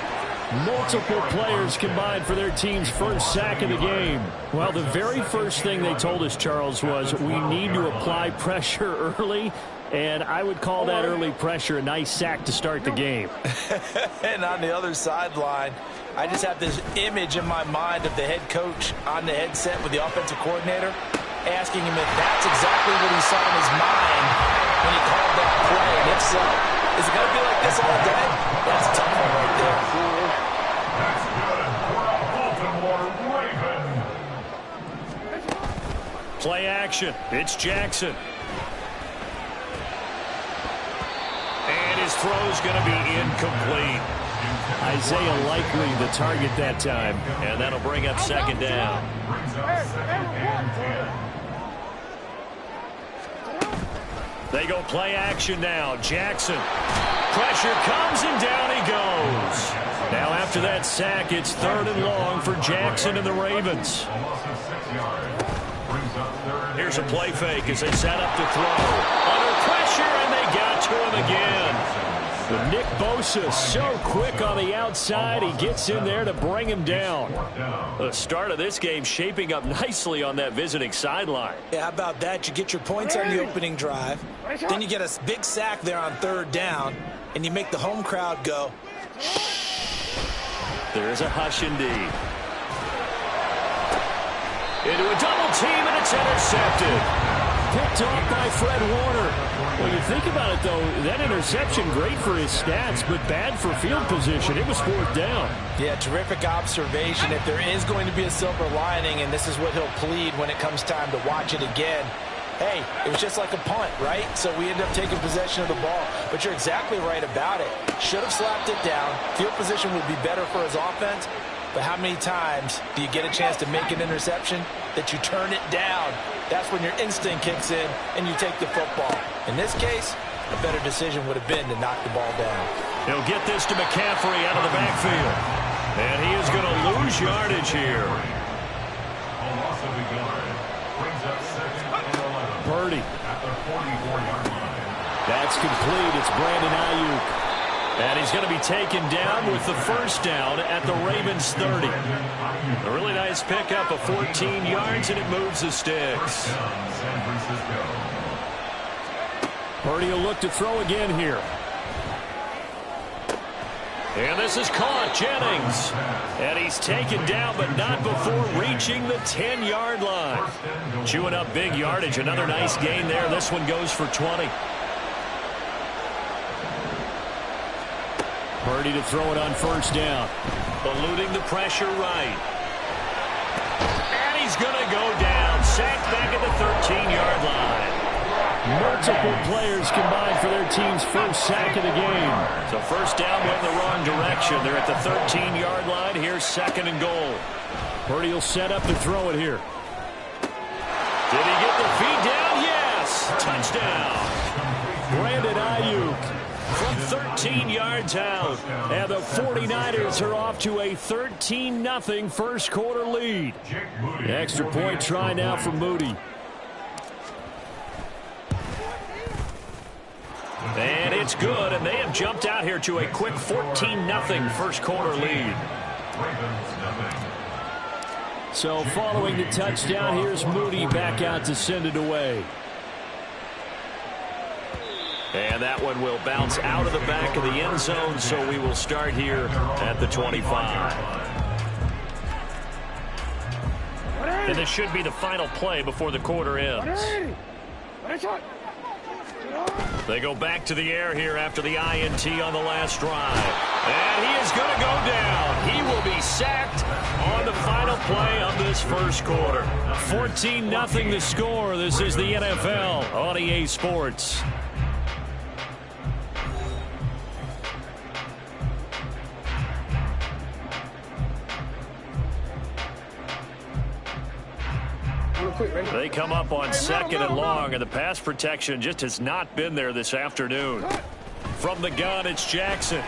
S5: Multiple players combined for their team's first sack of the game. Well, the very first thing they told us, Charles, was we need to apply pressure early, and I would call that early pressure a nice sack to start the game.
S6: And on the other sideline, I just have this image in my mind of the head coach on the headset with the offensive coordinator asking him if that's exactly what he saw in his mind when he called that play. And if so, is it going to be like this all day? That's a tough one right there.
S2: That's good for a Baltimore Raven.
S5: Play action. It's Jackson. And his throw's going to be incomplete. Isaiah Likely the target that time. And that'll bring up second down.
S2: Brings up 2nd and 10.
S5: They go play action now. Jackson. Pressure comes and down he goes. Now after that sack, it's 3rd and long for Jackson and the Ravens.
S2: A loss of 6 yards. Brings up 3rd.
S5: Here's a play fake as they set up to throw. Under pressure, and they got to him again. The Nick Bosa, so quick on the outside. He gets in there to bring him down. The start of this game shaping up nicely on that visiting sideline.
S4: Yeah, how about that? You get your points on the opening drive. Then you get a big sack there on third down, and you make the home crowd go.
S5: There's a hush indeed. Into a double team, and it's intercepted. Picked off by Fred Warner. Well, you think about it, though, that interception, great for his stats, but bad for field position. It was fourth down.
S6: Yeah, terrific observation. If there is going to be a silver lining, and this is what he'll plead when it comes time to watch it again, hey, it was just like a punt, right? So we end up taking possession of the ball. But you're exactly right about it. Should have slapped it down. Field position would be better for his offense. But how many times do you get a chance to make an interception that you turn it down? That's when your instinct kicks in and you take the football. In this case, a better decision would have been to knock the ball down.
S5: He'll get this to McCaffrey out of the backfield. And he is going to lose yardage here. Purdy. That's complete. It's Brandon Ayuk. And he's going to be taken down with the first down at the Ravens 30. A really nice pickup of 14 yards, and it moves the sticks. Purdy will look to throw again here. And this is caught, Jennings. And he's taken down, but not before reaching the 10-yard line. Chewing up big yardage. Another nice gain there. This one goes for 20. Purdy to throw it on first down. Eluding the pressure right. And he's going to go down. Sacked back at the 13-yard line. Multiple players combined for their team's first sack of the game. So first down went in the wrong direction. They're at the 13-yard line. Here's second and goal. Purdy will set up to throw it here. Did he get the feet down? Yes. Touchdown. Brandon Ayuk. From 13 yards out. And the 49ers are off to a 13-0 first quarter lead. The extra point try now for Moody. And it's good, and they have jumped out here to a quick 14-0 first quarter lead. So following the touchdown, here's Moody back out to send it away. And that one will bounce out of the back of the end zone, so we will start here at the 25. And this should be the final play before the quarter ends. They go back to the air here after the INT on the last drive. And he is going to go down. He will be sacked on the final play of this first quarter. 14-0 the score. This is the NFL on EA Sports. They come up on second and long, and the pass protection just has not been there this afternoon. From the gun, it's Jackson.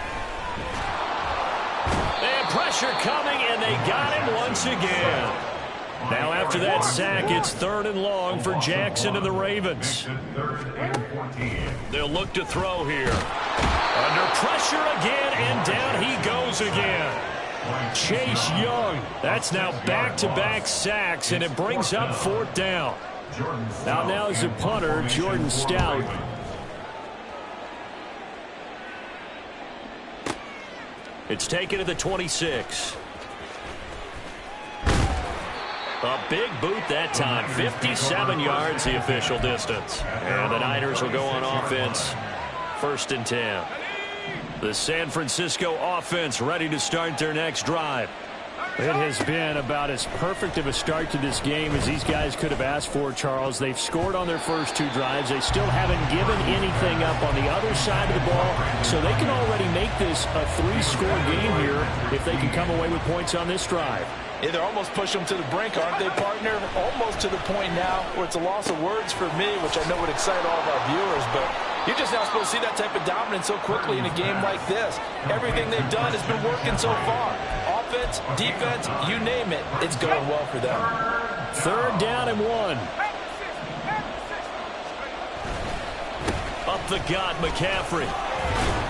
S5: And pressure coming, and they got him once again. Now after that sack, it's third and long for Jackson and the Ravens. They'll look to throw here. Under pressure again, and down he goes again. Chase Young. That's now back-to-back sacks, and it brings up fourth down. Now is the punter, Jordan Stout. It's taken to the 26. A big boot that time. 57 yards the official distance. And the Niners will go on offense. First and 10. The San Francisco offense ready to start their next drive. It has been about as perfect of a start to this game as these guys could have asked for, Charles. They've scored on their first two drives. They still haven't given anything up on the other side of the ball, so they can already make this a three-score game here if they can come away with points on this drive.
S6: Yeah, they're almost pushing them to the brink, aren't they, partner? Almost to the point now where it's a loss of words for me, which I know would excite all of our viewers, but you're just not supposed to see that type of dominance so quickly in a game like this. Everything they've done has been working so far. Offense, defense, you name it, it's going well for them.
S5: Third down and 1. Up the gut, McCaffrey.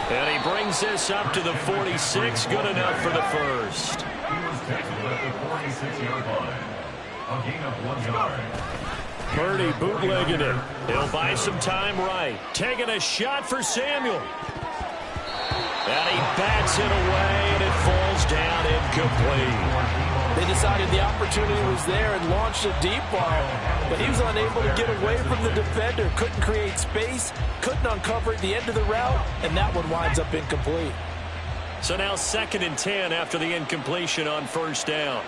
S5: And he brings this up to the 46. Good enough for the first.
S2: He was tackled at the 46-yard line. A gain of 1 yard.
S5: Purdy bootlegging it. He'll buy some time right. Taking a shot for Samuel. And he bats it away, and it falls down incomplete.
S6: They decided the opportunity was there and launched a deep ball, but he was unable to get away from the defender, couldn't create space, couldn't uncover at the end of the route, and that one winds up incomplete.
S5: So now 2nd and 10 after the incompletion on first down.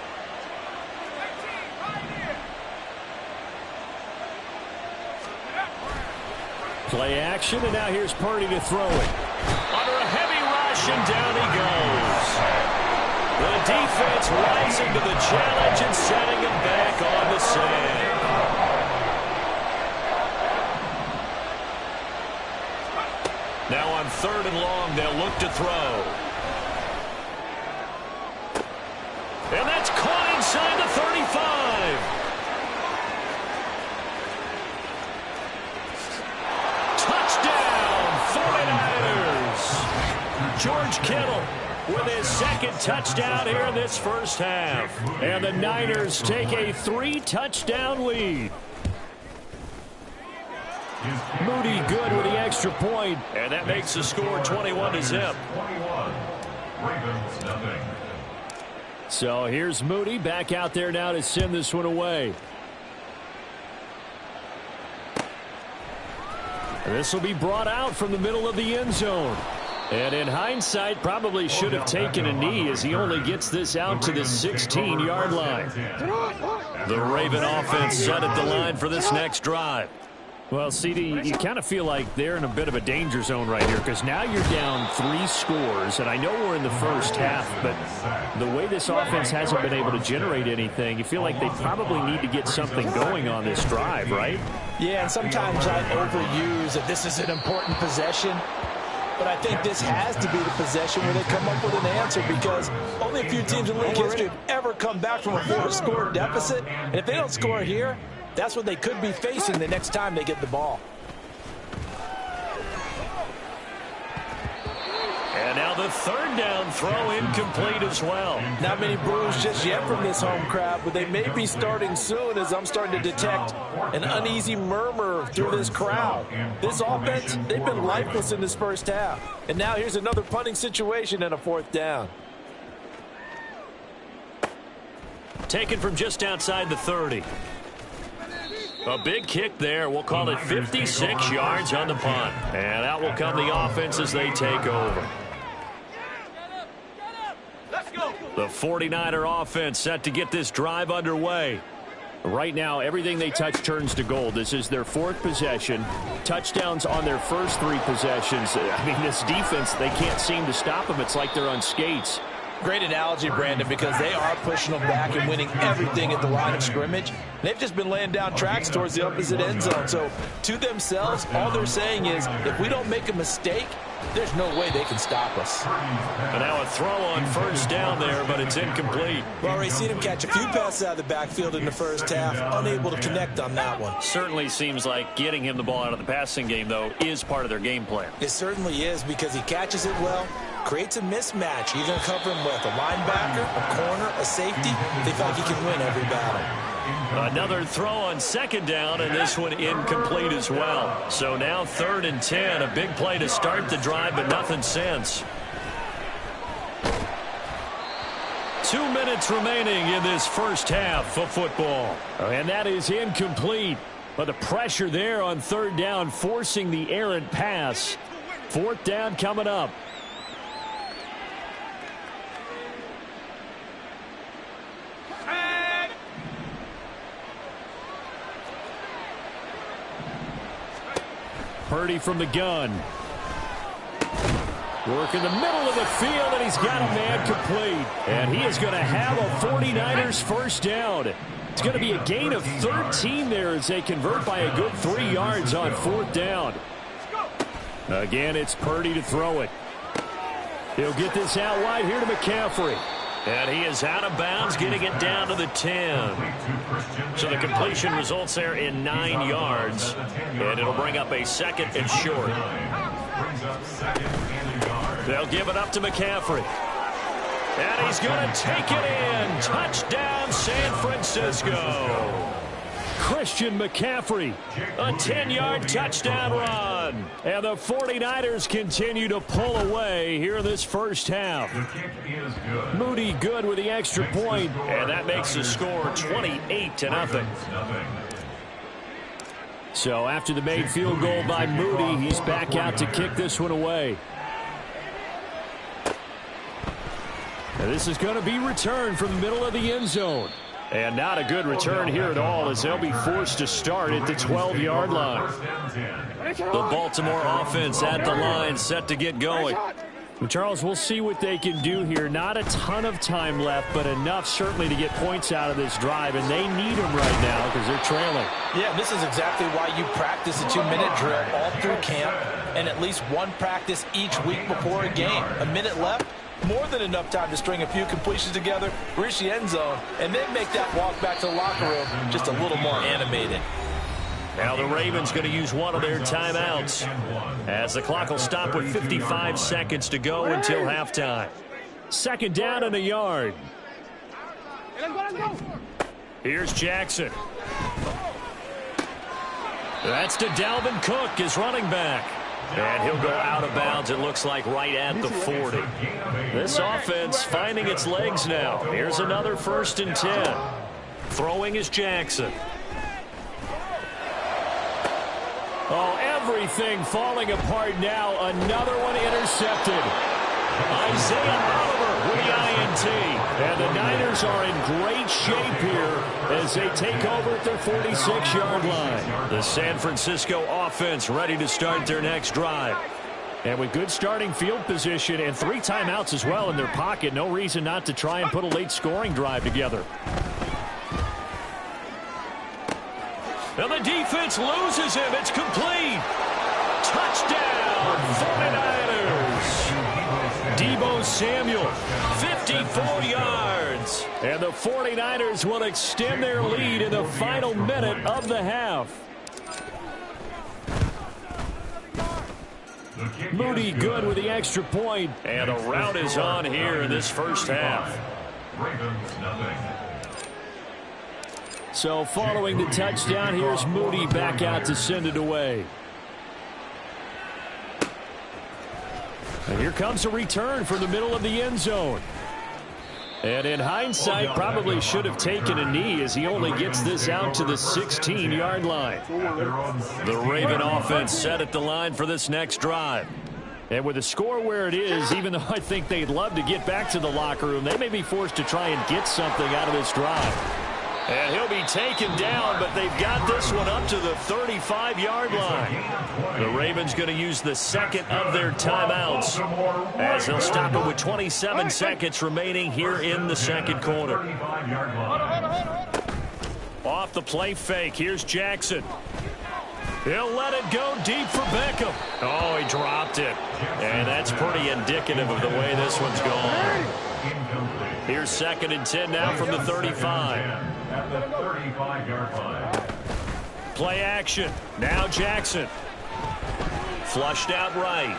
S5: Play action, and now here's Purdy to throw it. Under a heavy rush, and down he goes. The defense rising to the challenge and setting him back on the sand. Now on 3rd and long, they'll look to throw. And that's caught inside the 35. George Kittle with his 2nd touchdown here in this first half. And the Niners take a 3-touchdown lead. Moody good with the extra point, and that makes the score 21-0. So here's Moody back out there now to send this one away. This will be brought out from the middle of the end zone. And in hindsight, probably should have taken a knee as he only gets this out to the 16-yard line. The Raven offense set at the line for this next drive. Well, CD, you kind of feel like they're in a bit of a danger zone right here because now you're down 3 scores, and I know we're in the first half, but the way this offense hasn't been able to generate anything, you feel like they probably need to get something going on this drive, right?
S6: Yeah, and sometimes I overuse that this is an important possession. But I think this has to be the possession where they come up with an answer because only a few teams in league history have ever come back from a 4-score deficit. And if they don't score here, that's what they could be facing the next time they get the ball.
S5: And now the 3rd down throw incomplete as well.
S6: Not many Bruins just yet from this home crowd, but they may be starting soon as I'm starting to detect an uneasy murmur through this crowd. This offense, they've been lifeless in this first half. And now here's another punting situation and a 4th down.
S5: Taken from just outside the 30. A big kick there. We'll call it 56 yards on the punt. And out will come the offense as they take over. The 49er offense set to get this drive underway. Right now, everything they touch turns to gold. This is their 4th possession. Touchdowns on their first 3 possessions. I mean, this defense, they can't seem to stop them. It's like they're on skates.
S6: Great analogy, Brandon, because they are pushing them back and winning everything at the line of scrimmage. They've just been laying down tracks towards the opposite end zone. So, to themselves, all they're saying is, if we don't make a mistake, there's no way they can stop us.
S5: And now a throw on first down there, but it's incomplete.
S4: Well, already seen him catch a few passes out of the backfield in the first half, unable to connect on that one.
S5: Certainly seems like getting him the ball out of the passing game, though, is part of their game plan.
S4: It certainly is because he catches it well, creates a mismatch. You're going to cover him with a linebacker, a corner, a safety. They feel like he can win every battle.
S5: Another throw on 2nd down, and this one incomplete as well. So now 3rd and 10, a big play to start the drive, but nothing since. 2 minutes remaining in this first half of football. And that is incomplete. But the pressure there on 3rd down, forcing the errant pass. 4th down coming up. Purdy from the gun. Work in the middle of the field, and he's got a man complete. And he is going to have a 49ers first down. It's going to be a gain of 13 there as they convert by a good 3 yards on 4th down. Again, it's Purdy to throw it. He'll get this out wide here to McCaffrey. And he is out of bounds, getting it down to the 10. So the completion results there in 9 yards. And it'll bring up a 2nd and short.
S2: Brings up 2nd and
S5: They'll give it up to McCaffrey. And he's going to take it in. Touchdown, San Francisco. Christian McCaffrey, a 10-yard touchdown run. And the 49ers continue to pull away here in this first half. Moody good with the extra point, and that makes the score 28-0. So after the made field goal by Moody, he's back out to kick this one away. And this is going to be returned from the middle of the end zone. And not a good return here at all, as they'll be forced to start at the 12-yard line. The Baltimore offense at the line, set to get going. Well, Charles, we'll see what they can do here. Not a ton of time left, but enough certainly to get points out of this drive, and they need them right now because they're trailing.
S6: Yeah, this is exactly why you practice a 2-minute drill all through camp and at least one practice each week before a game. A minute left. More than enough time to string a few completions together, reach the end zone, and then make that walk back to the locker room just a little more animated.
S5: Now the Ravens going to use one of their timeouts as the clock will stop with 55 seconds to go until halftime. Second down and a yard. Here's Jackson. That's to Dalvin Cook, his running back. And he'll go out of bounds, it looks like, right at the 40. This offense finding its legs now. Here's another 1st and 10. Throwing is Jackson. Oh, everything falling apart now. Another one intercepted. Isaiah Oliver with the INT. And the Niners are in great shape here as they take over at their 46-yard line. The San Francisco offense ready to start their next drive. And with good starting field position and 3 timeouts as well in their pocket, no reason not to try and put a late scoring drive together. And the defense loses him. It's complete. Touchdown, 49ers. Deebo Samuel, 54 yards. And the 49ers will extend their lead in the final minute of the half. Moody good with the extra point. And the rout is on here in this first half. So following the touchdown, here's Moody back out to send it away. And here comes a return from the middle of the end zone. And in hindsight, probably should have taken a knee as he only gets this out to the 16-yard line. The Raven offense set at the line for this next drive. And with the score where it is, even though I think they'd love to get back to the locker room, they may be forced to try and get something out of this drive. And he'll be taken down, but they've got this one up to the 35-yard line. The Ravens going to use the second of their timeouts as they'll stop it with 27 seconds remaining here in the second quarter. Off the play fake, here's Jackson. He'll let it go deep for Beckham. Oh, he dropped it. And that's pretty indicative of the way this one's gone. Here's 2nd and 10 now from the 35.
S2: At the 35-yard line.
S5: Play action. Now Jackson. Flushed out right.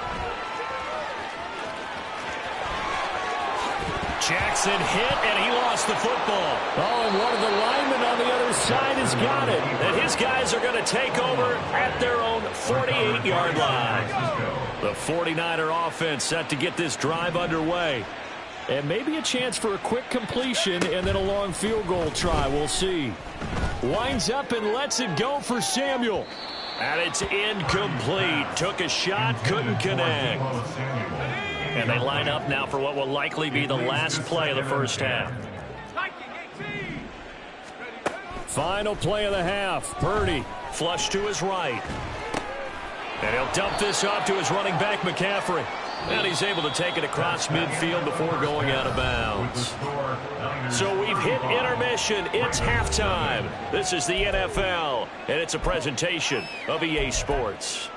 S5: Jackson hit, and he lost the football. Oh, and one of the linemen on the other side has got it. And his guys are going to take over at their own 48-yard line. The 49er offense set to get this drive underway. And maybe a chance for a quick completion and then a long field goal try. We'll see. Winds up and lets it go for Samuel. And it's incomplete. Took a shot, couldn't connect. And they line up now for what will likely be the last play of the first half. Final play of the half. Purdy flush to his right. And he'll dump this off to his running back, McCaffrey. And he's able to take it across midfield before going out of bounds. So we've hit intermission. It's halftime. This is the NFL, and it's a presentation of EA Sports.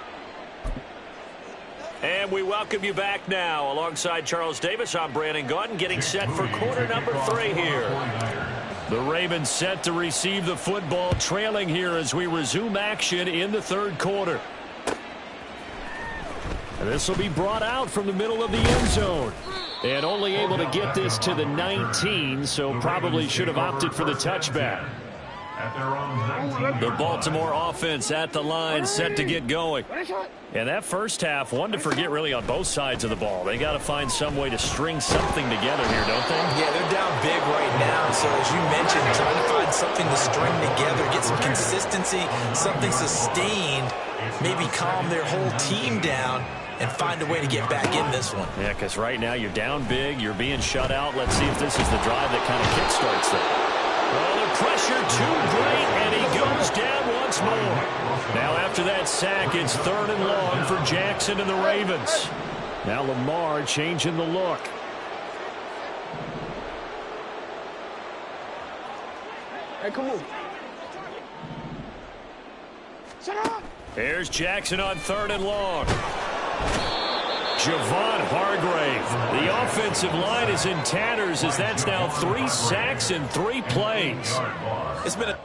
S5: And we welcome you back now. Alongside Charles Davis, I'm Brandon Gaudin, getting set for quarter number 3 here. The Ravens set to receive the football, trailing here as we resume action in the third quarter. And this will be brought out from the middle of the end zone. And only able to get this to the 19, so probably should have opted for the touchback. The Baltimore offense at the line, set to get going. And that first half, one to forget really on both sides of the ball. They got to find some way to string something together here, don't they?
S6: Yeah, they're down big right now. So as you mentioned, trying to find something to string together, get some consistency, something sustained, maybe calm their whole team down and find a way to get back in this one.
S5: Yeah, because right now you're down big, you're being shut out. Let's see if this is the drive that kind of kickstarts them. Well, the pressure too great, and he goes down once more. Now after that sack, it's 3rd and long for Jackson and the Ravens. Now Lamar changing the look.
S3: Hey, come on.
S5: Here's Jackson on 3rd and long. Javon Hargrave. The offensive line is in tatters as that's now 3 sacks in 3 plays.
S6: It's been a...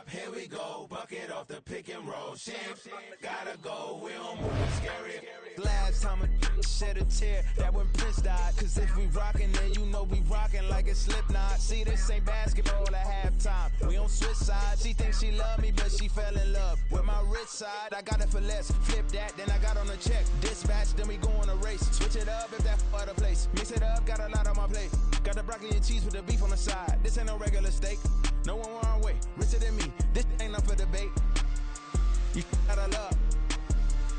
S7: Here we go, bucket off the pick and roll. Champs, gotta go, we don't move scary.
S8: Last time a shed a tear, that when Prince died. Cause if we rockin', then you know we rockin' like a Slipknot. See, this ain't basketball at halftime. We on switch sides. She thinks she love me, but she fell in love with my rich side. I got it for less. Flip that, then I got on a check. Dispatch, then we go on a race. Switch it up if that other place. Mix it up, got a lot on my plate. Got the broccoli and cheese with the beef on the side. This ain't no regular steak. No one wrong way, richer than me. This ain't up for debate. You gotta love.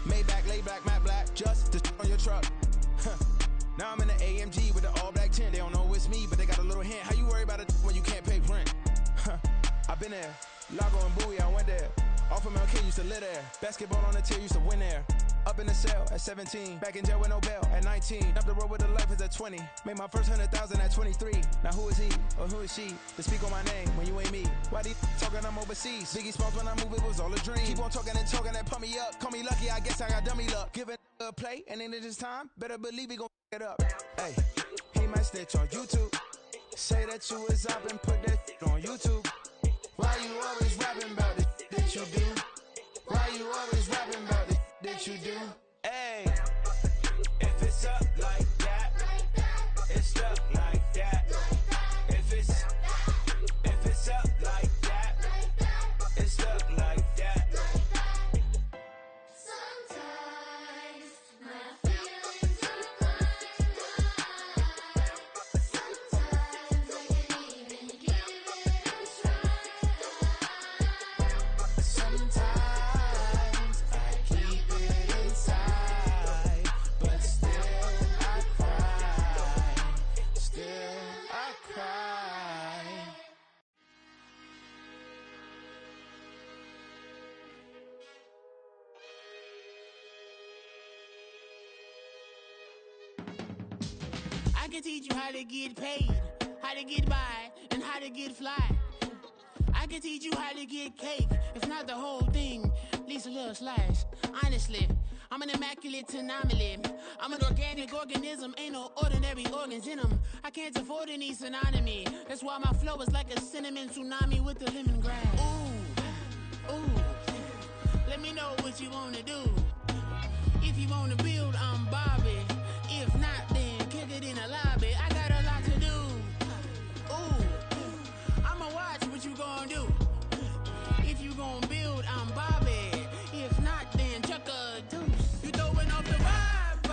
S8: Maybach, laid back, matte black, just to on your truck. Now I'm in the AMG with the all black tint. They don't know it's me, but they got a little hint. How you worry about it when you can't pay rent? I've been there. Lago and Bowie, I went there. Off of MLK, used to live there. Basketball on the tier, used to win there. Up in the cell at 17. Back in jail with no bail at 19. Up the road with the life is at 20. Made my first 100,000 at 23. Now who is he or who is she to speak on my name when you ain't me? Why these talking I'm overseas? Biggie Smalls when I move, it was all a dream. Keep on talking and talking and pump me up. Call me lucky, I guess I got dummy luck. Give it a play and then it's time. Better believe he gon' it up. Hey, he might snitch on YouTube. Say that you was up and put that on YouTube. Why you always rapping about it that you do? Why you always rapping about it that you do? Hey, if it's up like that, it's up like that. If it's up like that, it's up like that.
S9: Sometimes my feelings are blind. Sometimes I can't even give it a try.
S8: Sometimes I keep it inside, but still I cry. Still I cry.
S10: I can teach you how to get paid, how to get by, and how to get fly. I can teach you how to get cake, if not the whole thing, at least a little slice. Honestly, I'm an immaculate anomaly. I'm an organic organism, ain't no ordinary organs in them. I can't afford any synonymy. That's why my flow is like a cinnamon tsunami with the lemongrass. Ooh, ooh, let me know what you wanna do. If you wanna build, I'm Bobby. If not, then kick it in the lobby. I got a lot to do. Ooh, I'ma watch what you gon' do. If you gon' build, I'm Bobby. If not, then chuck a deuce. You throwing off the vibe,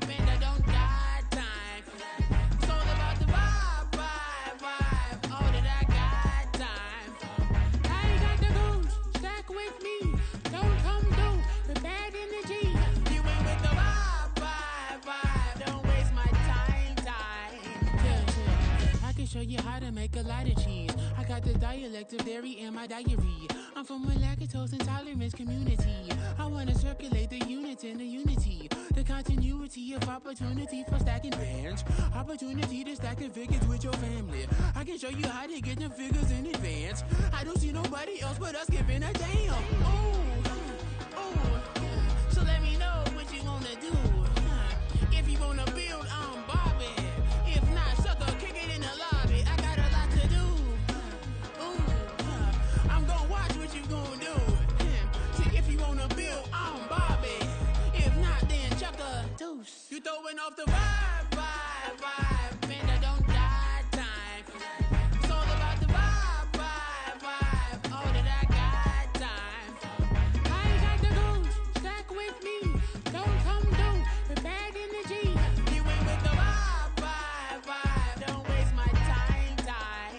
S10: man, I don't got time for that. It's all about the vibe, all that I got time for. I ain't got the goose, stack with me. Don't come through with bad energy. You ain't with the vibe, don't waste my time. Yeah. I can show you how to make a lot of cheese. I got the dialect of dairy in my diary. I'm from a lactose intolerance community. I wanna circulate the units in the unity. The continuity of opportunity for stacking bands. Opportunity to stack the figures with your family. I can show you how to get the figures in advance. I don't see nobody else but us giving a damn. Ooh. So let me know what you wanna do. If you wanna build, I'm throwing off the vibe, vibe, vibe. Man, I don't die time. It's all about the vibe, vibe, vibe. All that I got time. I ain't got the goons, stack with me. Don't come through with bad energy. You ain't with the vibe, vibe, vibe. Don't waste my time, time.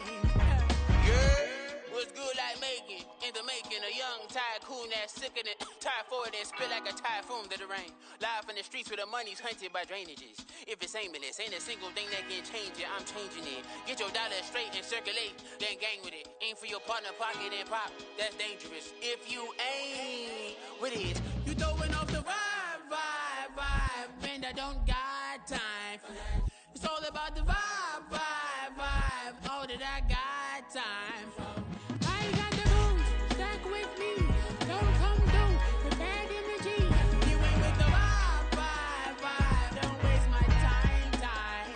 S10: Yeah, what's good like making? In the making, a young tycoon that's sickening. Tie forward and spit like a typhoon to the rain. Live in the streets where the money's hunted by drainages. If it's aimless, ain't a single thing that can change it. I'm changing it. Get your dollar straight and circulate, then gang with it. Aim for your partner, pocket and pop. That's dangerous. If you ain't with it, you throwing off the vibe, vibe, vibe. Man, I don't got time for that. It's all about the vibe, vibe, vibe. All that I got time for. I ain't got the rules, stack with me. Don't come through with bad energy. You ain't with the vibe, vibe, vibe. Don't waste my time, time.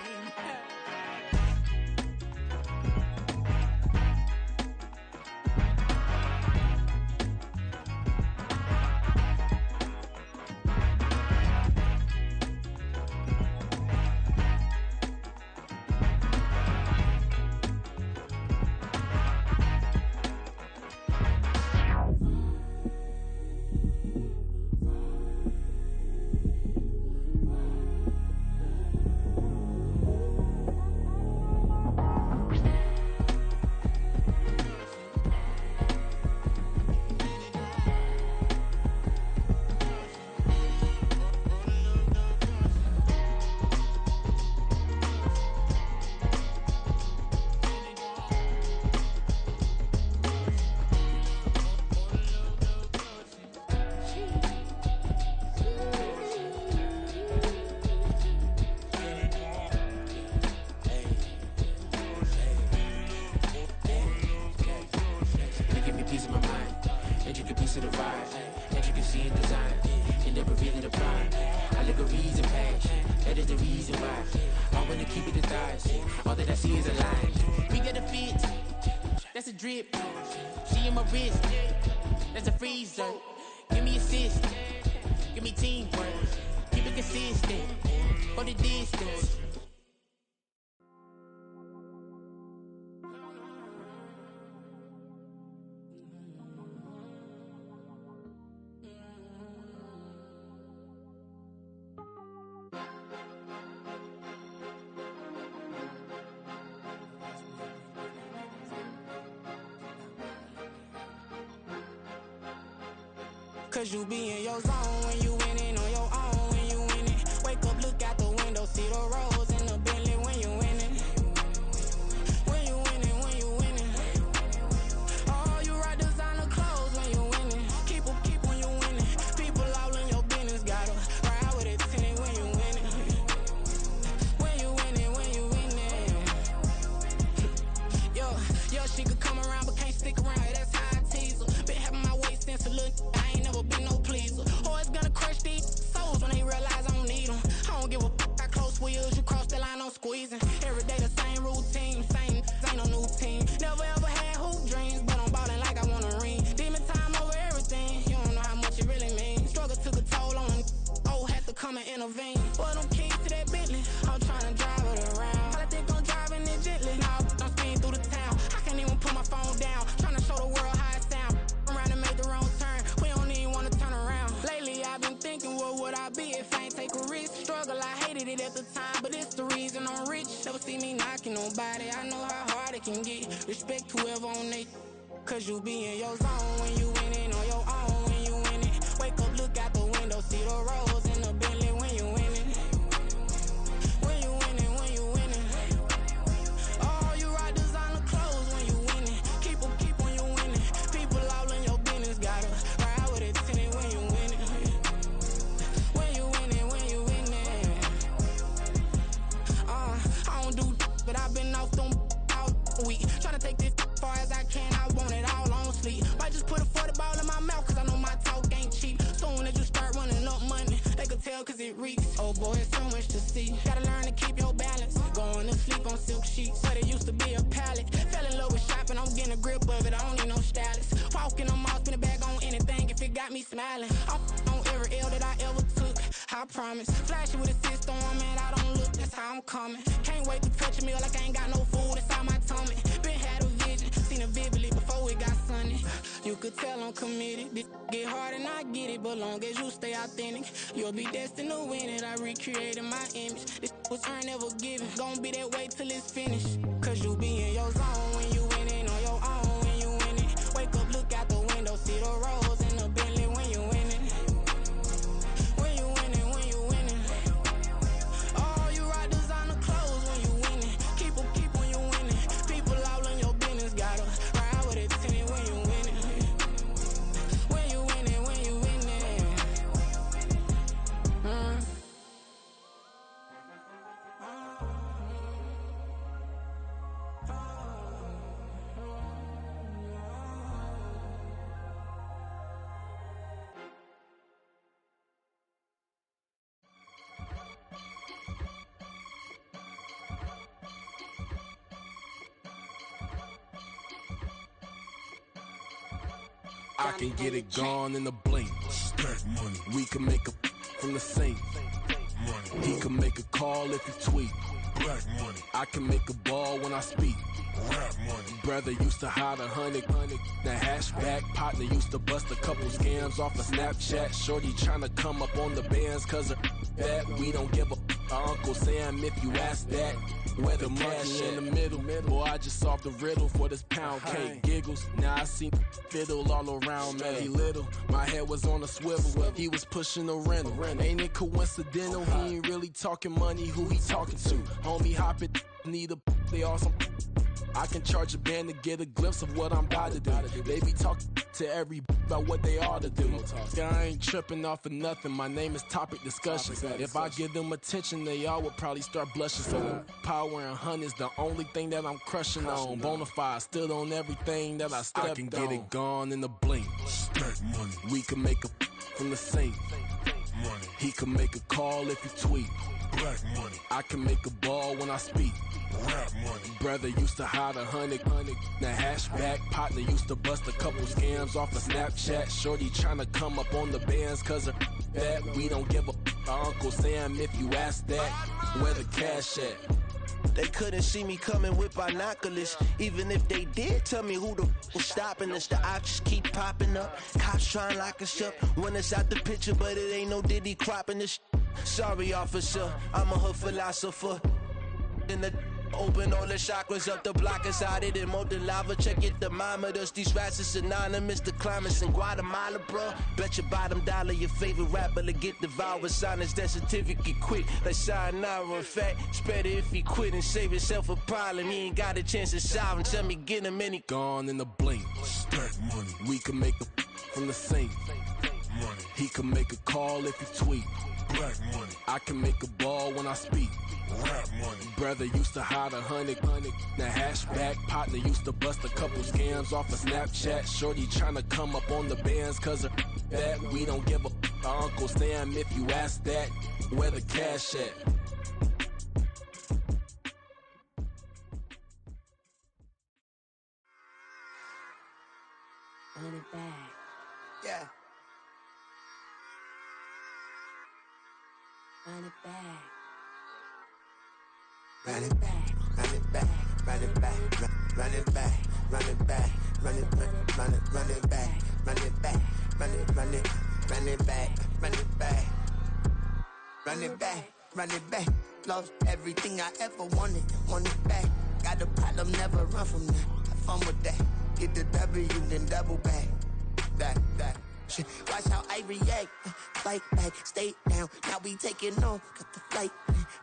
S10: That's a drip. She in my wrist. That's a freezer. Give me assist. Give me teamwork. Keep it consistent. For the distance. Cause you be in your zone when you winning on your own when you winning. Wake up, look out the window, see the rose in the Bentley when you winning. When you winning, when you winning. Oh, you rock designer clothes when you winning. Keep when you winning. People all in your business, gotta ride with it tinted when you winning. When you winning, when you winning. Yo, she could come around but can't stick around, that's how I tease her. Been having my waist since a little, I ain't never been no pleaser. Always gonna crush these souls when they realize I don't need them. I don't give a f***, I close wheels, you cross the line, I'm squeezing. Every day the same routine, same, ain't no new team. Never ever had hoop dreams, but I'm ballin' like I want a ring. Demon time over everything, you don't know how much it really means. Struggle took a toll on them, had to come and intervene. Boy, them keys to that Bentley, I'm tryna drive it around. I think I'm driving it gently, now I'm speeding through the town. I can't even put my phone down, tryna show the world how it sound. Around and make the wrong turn, we don't even wanna turn around. Lately I've been thinking, what would I be if I ain't take a risk? Struggle, I hated it at the time, but it's the reason I'm rich. Never see me knocking nobody, I know how hard it can get. Respect whoever on they, cause you be in your zone when you winning on your own when you winning. Wake up, look out the window, see the rose in the Bentley when you winning. When you winning, when you winning. Oh, you rock designer clothes when you winning. Keep when you winning. People all in your business, gotta ride with it tinted when you winning. When you winning, when you winning. I don't do but I've been off them all week. Tryna take this far as I can, I want it all on sleep. Might just put a 40 ball in my mouth, cause I know my talk ain't cheap. Soon as you start running up money, they can tell cause it reeks. Oh boy, it's so much to see. Gotta learn to keep your balance. Going to sleep on silk sheets, but it used to be a pallet. Fell in love with shopping, I'm getting a grip of it, I don't need no stylist. Walking on mall, spin a bag on anything if it got me smiling. I'm on every L that I ever took. I promise. Flashy with a system, man, I don't look, that's how I'm coming. Can't wait to touch a meal like I ain't got no food inside my tummy. Been had a vision, seen it vividly before it got sunny. You could tell I'm committed. This get hard and I get it, but long as you stay authentic, you'll be destined to win it. I recreated my image. This was earned, never given. Gonna be that way till it's finished. Cause you be in your zone when you winning on your own when you winning. Wake up, look out the window, see the rose in the Bentley when you winning. When you winning, when you winning. Oh, you rock designer clothes when you winning. Keep when you winning. People all in your business, gotta ride with it tinted when you winning. When you winning, when you winning.
S11: I can get it gone in a blink. Stack money. We can make a from the sink. Money. He can make a call if he tweet. Black money. I can make a ball when I speak. Rap money. Brother used to hide 100. The hashback partner used to bust a couple scams off of Snapchat. Shorty tryna come up on the bands cause of that. We don't give a Uncle Sam if you ask that. Where the money in the middle. Boy, I just solved the riddle for this pound cake. Giggles, now I see fiddle all around me. He little, my head was on a swivel. He was pushing a rental. Ain't it coincidental? He ain't really talking money. Who he talking to? Homie, hop it, need a they awesome. I can charge a band to get a glimpse of what I'm about to do. They be talking to every about what they ought to do. I ain't tripping off of nothing. My name is Topic Discussion. If I give them attention, they all would probably start blushing. So power and hunt is the only thing that I'm crushing on. Bonafide stood on everything that I stepped on. I can get it gone in a blink. Stack money. We can make a from the sink. Money. He can make a call if he tweet. Black money. I can make a ball when I speak. Rap money. Brother used to hide 100. The hashback partner used to bust a couple scams off of Snapchat. Shorty tryna come up on the bands cause of that. We don't give a Uncle Sam if you ask that. Where the cash at?
S12: They couldn't see me coming with binoculars. Even if they did, tell me who the was stopping us. The options keep popping up. Cops trying to lock us up. When it's out the picture, but it ain't no Diddy cropping this. Sorry, officer, I'm a hood philosopher. In the open all the chakras up the block inside it and molten lava. Check it, thermometers. These rats is synonymous. The climates in Guatemala, bro. Bet your bottom dollar your favorite rapper to get devoured. Sign his death certificate quick. Like sayonara. In fact, it's better if he quit and save himself a problem. He ain't got a chance to solve him. Tell me get him any
S11: gone in a blink. Stack money. We can make a from the sink. Money. He can make a call if he tweet. Black money. I can make a ball when I speak. Rap money. Brother used to hide 100. The hashback partner used to bust a couple scams off of Snapchat. Shorty tryna come up on the bands cause of that. We don't give a Uncle Sam if you ask that. Where the cash at?
S13: Run it back.
S12: Yeah.
S13: Run it back.
S12: Run it back, run it back, run it back, run it back, run it back, run it back, run it back, run it back, run it back, run it back, run it back, run it back. Lost everything I ever wanted it back. Got a problem, never run from that. Have fun with that. Get the W, then double back. That. Shit. Watch how I react. Fight back, stay down. Now we taking off, got the flight.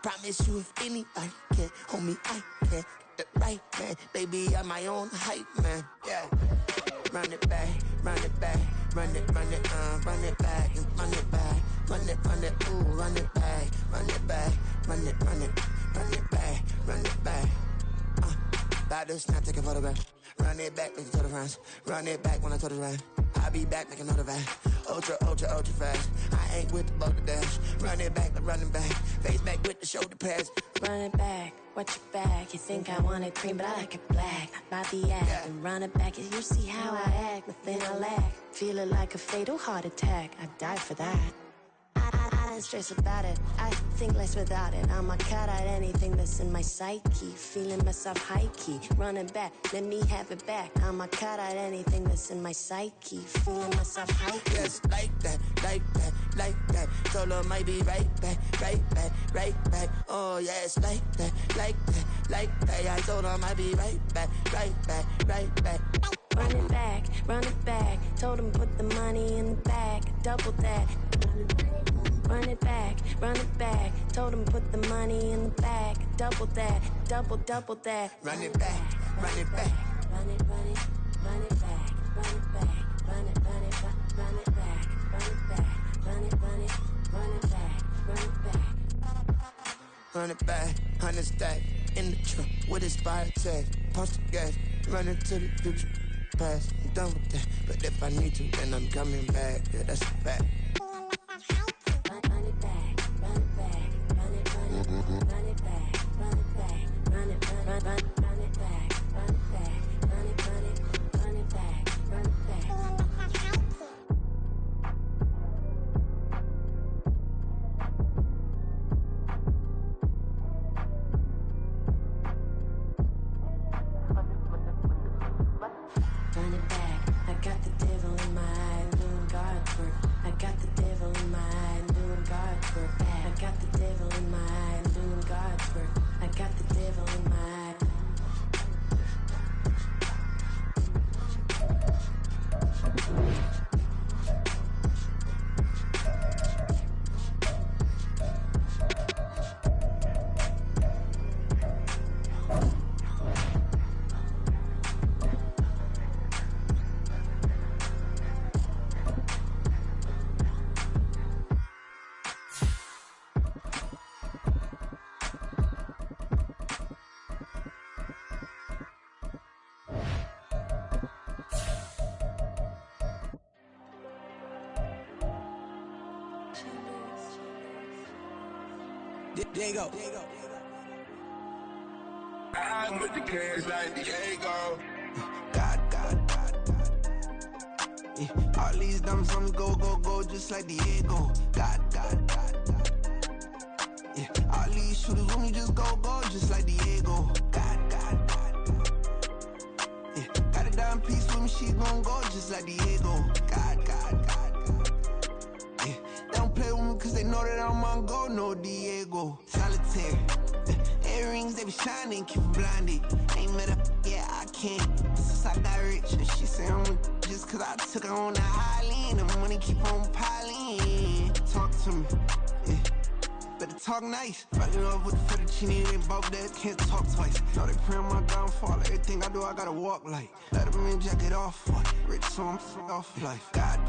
S12: Promise you if anybody can, homie, I can. Get the right man, baby, I'm my own hype man. Yeah. Run it back, run it back, run it back, run it back, run it, ooh, run it back, run it back, run it back, run it back. About to snap, take a photograph. Run it back, make it to the friends. Run it back when I told it right. I'll be back, make another back. Ultra fast. I ain't with the boulder dash. Run it back, running back. Face back with the shoulder pads.
S13: Run it back, watch your back. You think I want it cream, but I like it black. Not by the act.
S12: Yeah.
S13: And run it back, you see how I act. Nothing I lack. Feel it like a fatal heart attack. I'd die for that. I don't stress about it. I think less without it. I'ma cut out anything that's in my psyche. Feeling myself high-key, running back, let me have it back. I'ma cut out anything that's in my psyche. Feeling myself high-key.
S12: Yes, like that, like that, like that. Solo might be right back, right back, right back. Oh yes, like that, like that, like that. I told him I'd be right back, right back, right back.
S13: Run it back, run it back. Told him put the money in the bag, double that. Run it back, run it back. Told him put the money in the bag, double that, double that.
S12: Run it back, run it back.
S13: Run it, run it, run it back, run it back, run it, run it, run it back, run it back, run it, run it, run it back, run it back.
S12: Run it back, 100 stack in the trunk with his fire tag. Post the gas, running to the future. Past, I'm done with that. But if I need to, then I'm coming back. Yeah, that's a fact.
S13: Run it back, run it back, run it, run it, run it back, run it back, run it, run it back, run it back, run it, run it, run it back, run it back. Run it back, I got the devil in my eye, doing God's work. I got the devil in my eye, doing God's work. I got the devil in my eye, doing God's work. I got the devil in my eye.
S12: Diego.
S7: I'm with the cash like Diego.
S8: God. Yeah, all these dumps on me go, just like Diego. God. Yeah, all these shooters with me just go, just like Diego. God. Yeah, got a dime piece with me, she gon' go just like Diego. God. Yeah, they don't play with me cause they know that I'm on go, no Diego. Solitaire. Earrings, they be shining, keep them blinded. Ain't met up, yeah, I can't. Since I got rich, and she say I'm just cause I took her on the island. The money keep on piling. Talk to me, yeah. Better talk nice. Fucking up with the fettuccine, they both dead, can't talk twice. Know they pray on my downfall, everything I do, I gotta walk like. Let them in, jacket off, rich, so I'm off life. God.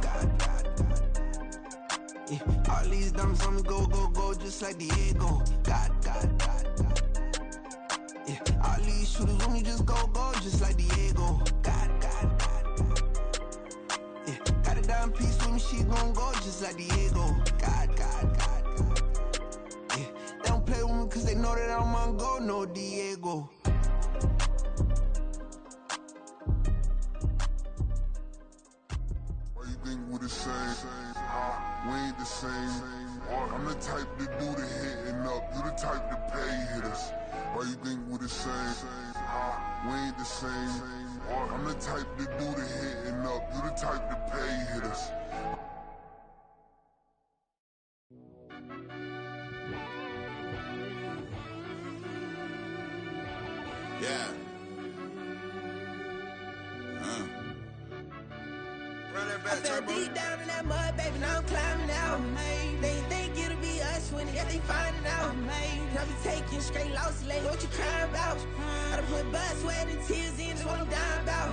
S8: Yeah, all these dumps on me go, just like Diego. God. Yeah, all these shooters with me just go, just like Diego. God. Yeah, got a dime piece with me, she gon' go just like Diego. God. Yeah, they don't play with me cause they know that I'm on go, no Diego.
S14: Why you think we the same? We ain't the same. I'm the type to do the hitting up. You the type to pay hitters. Why you think we the same? We ain't the same. I'm the type to do the hitting up. You the type to pay hitters.
S7: Yeah.
S8: I fell deep down in that mud, baby, now I'm climbing out. They think it'll be us when they finding out. I be taking straight losses, like what you crying about? I done put blood, sweat, and tears in, that's what I'm dying about.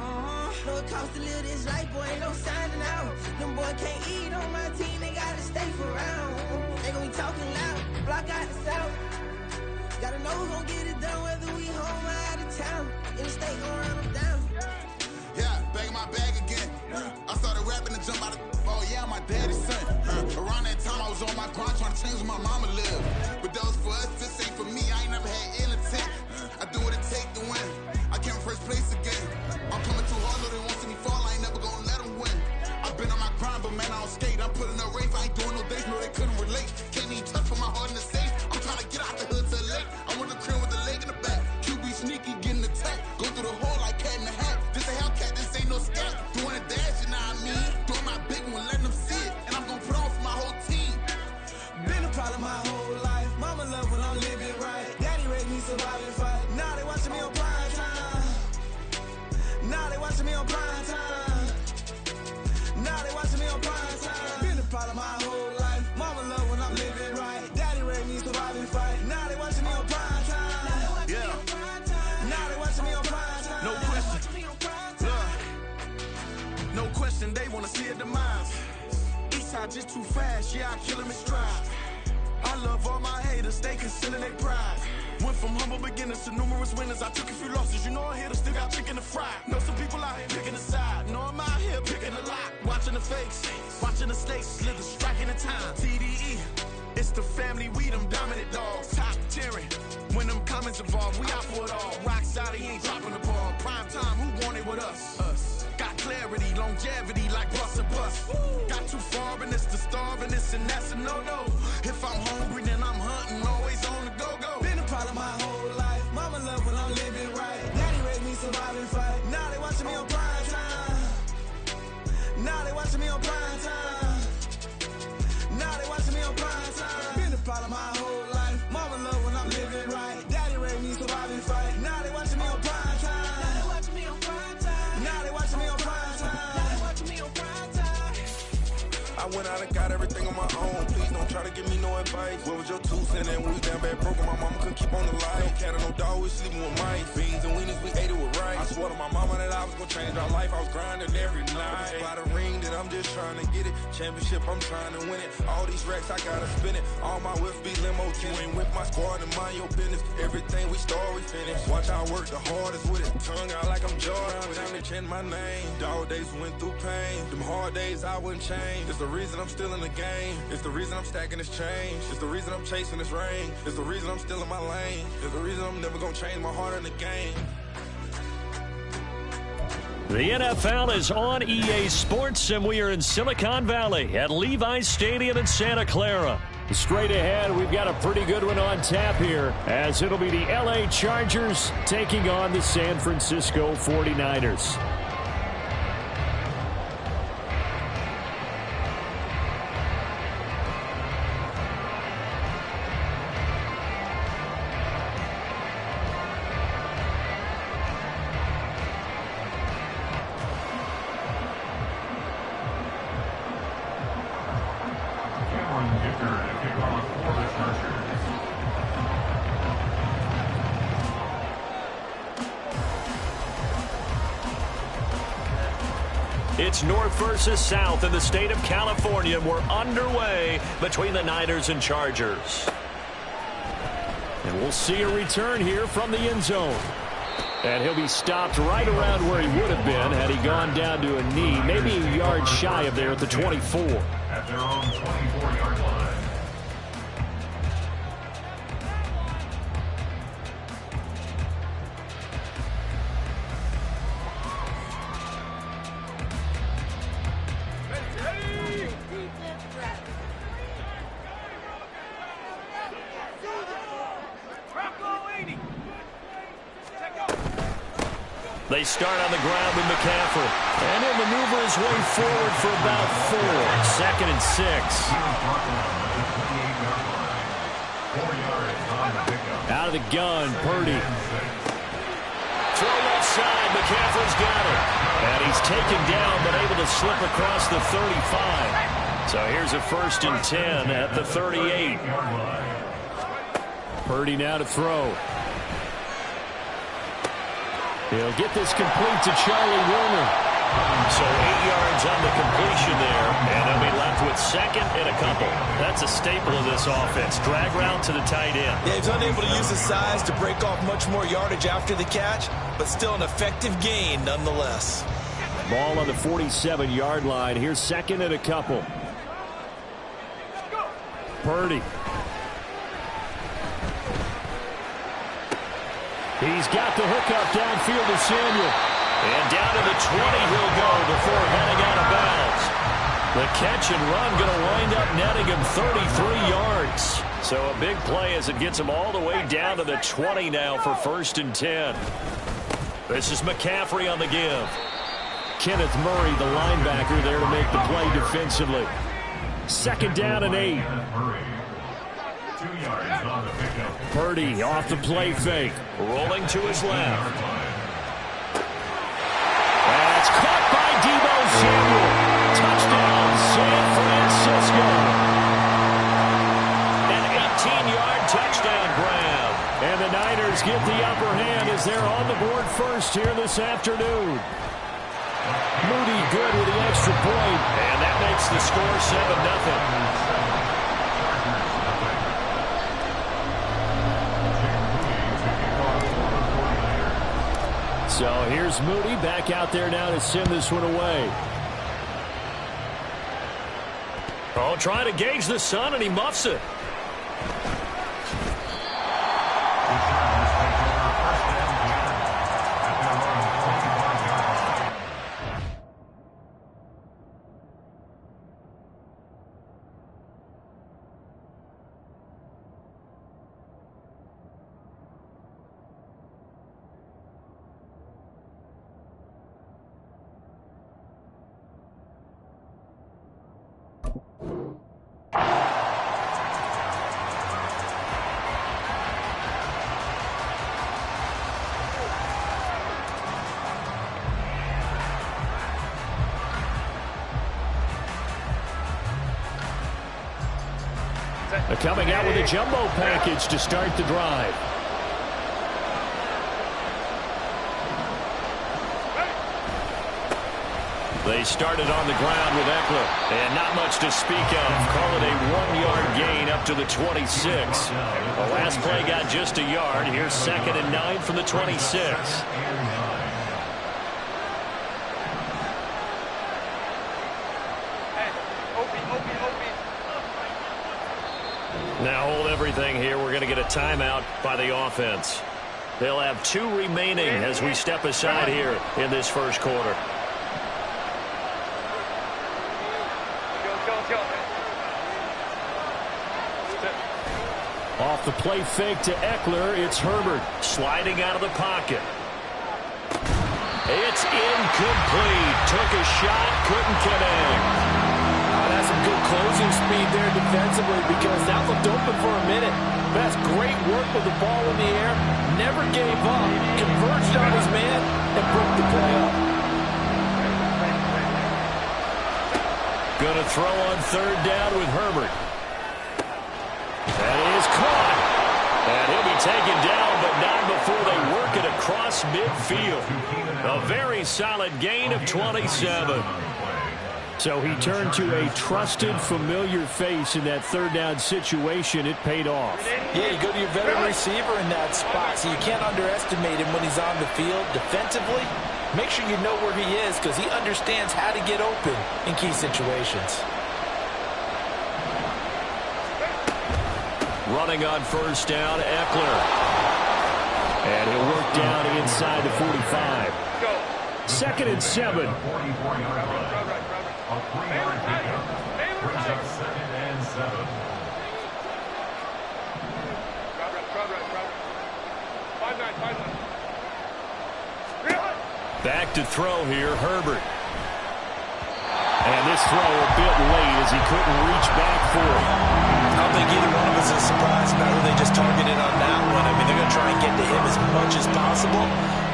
S8: Know it costs to live this life, boy, ain't no signing out. Them boy can't eat on my team, they gotta stay for round. They gon' be talking loud, block out the south. Gotta know who gon' get it done, whether we home or out of town. In the state, gon' run them down.
S7: Yeah, back in my bag again. I started rapping to jump out of. Oh yeah, my daddy's son. Around that time I was on my grind trying to change where my mama lived. But that was for us, this ain't for me. I ain't never had ill intent. I do what it take to win. I came first place again. I'm coming too hard, though they won't see me fall. I ain't never gonna let them win. I've been on my grind, but man, I don't skate. I'm putting up race. I ain't doing no days, no, they couldn't relate. Can't
S8: just too fast, yeah, I kill him in stride. I love all my haters, they concealing their pride. Went from humble beginners to numerous winners. I took a few losses, you know I hit still got chicken to fry. Know some people out here picking a side. Know I'm out here picking a lot. Watching the fakes, watching the snakes slither, striking the time. TDE, it's the family, we them dominant dogs. Top tiering, when them comments involved, we out for it all. Rock solid, he ain't dropping the ball. Prime time, who want it with us? Us. Got clarity, longevity like bust and bust. Got too far and it's the starving, this and that's a no-no. If I'm hungry, then I'm hunting, always on the go-go. Been a problem my whole life. Mama love when I'm living right. Daddy raised me survive and fight. Now they watching me on prime time. Now they watching me on prime time. Now they watching me on prime time. Been a problem my whole life. Mama love when I'm living right. Daddy raised me survive and fight. Now they watching me on prime time. Now they watching me on prime time. Now they watching me on prime time. Now they watching me on prime time.
S11: I went out and got everything on my own. Please don't try to give me no advice. What was your 2 cents? And we was down bad broke, and my mama couldn't keep on the line. No cat or no dog, we sleeping with mice. Beans and weenies, we ate it with rice. I swore to my mama that I was gonna change our life. I was grinding every night. By the ring that I'm just trying to get it. Championship, I'm trying to win it. All these racks, I gotta spin it. All my whips be limo. You ain't with my squad and mind your business. Everything we start, we finish. Watch I work the hardest with it. Tongue out like I'm Jordan. Without me change my name. Dog days went through pain. Them hard days I wouldn't change. It's the reason I'm still in the game. It's the reason I'm stacking this change. It's the reason I'm chasing this rain. It's the reason I'm still in my lane. It's the reason I'm never gonna change my heart in the game.
S5: The NFL is on EA Sports, and we are in Silicon Valley at Levi's Stadium in Santa Clara. Straight ahead, we've got a pretty good one on tap here, as it'll be the LA Chargers taking on the San Francisco 49ers. It's North versus South in the state of California. We're underway between the Niners and Chargers. And we'll see a return here from the end zone. And he'll be stopped right around where he would have been had he gone down to a knee, maybe a yard shy of there at the 24.
S2: At their own 24-yard line.
S5: They start on the ground with McCaffrey. And he'll maneuver his way forward for about 4. 2nd and 6. Out of the gun, Purdy. Throw left side, McCaffrey's got it. And he's taken down, but able to slip across the 35. So here's a 1st and 10 at the 38. Purdy now to throw. He'll get this complete to Charlie Warner. So 8 yards on the completion there, and they'll be left with 2nd and a couple. That's a staple of this offense. Drag route to the tight end.
S6: Yeah, he's unable to use his size to break off much more yardage after the catch, but still an effective gain nonetheless.
S5: Ball on the 47-yard line. Here's 2nd and a couple. Purdy. He's got the hookup downfield to Samuel. And down to the 20 he'll go before heading out of bounds. The catch and run going to wind up netting him 33 yards. So a big play as it gets him all the way down to the 20 now for 1st and 10. This is McCaffrey on the give. Kenneth Murray, the linebacker, there to make the play defensively. 2nd down and 8.
S2: 2 yards on the pickup.
S5: Purdy off the play fake. Rolling to his left. That's caught by Deebo Samuel. Touchdown, San Francisco. An 18-yard touchdown grab. And the Niners get the upper hand as they're on the board first here this afternoon. Moody good with the extra point, and that makes the score 7-0. So here's Moody back out there now to send this one away. Oh, trying to gauge the sun, and he muffs it. They're coming out with a jumbo package to start the drive. They started on the ground with Eckler, and not much to speak of. Call it a 1-yard gain up to the 26. The last play got just a yard. Here's 2nd and 9 from the 26. Now hold everything here. We're going to get a timeout by the offense. They'll have 2 remaining as we step aside here in this first quarter. Off the play fake to Eckler, it's Herbert sliding out of the pocket. It's incomplete. Took a shot, couldn't connect.
S6: That's some good closing speed there defensively because that looked open for a minute. That's great work with the ball in the air. Never gave up. Converged on his man and broke the play up.
S5: Gonna throw on 3rd down with Herbert. That is caught. And he'll be taken down, but not before they work it across midfield. A very solid gain of 27. So he turned to a trusted, familiar face in that 3rd down situation. It paid off.
S6: Yeah, you go to your veteran receiver in that spot, so you can't underestimate him when he's on the field. Defensively, make sure you know where he is because he understands how to get open in key situations.
S5: Running on 1st down, Eckler. And he'll work down inside the 45. 2nd and 7.
S2: A 3-yard pickup brings up 2nd and 7.
S5: Back to throw here, Herbert. And this throw a bit late as he couldn't reach back for it.
S6: I don't think either one of us is surprised about who they just targeted on that one. I mean, they're going to try and get to him as much as possible.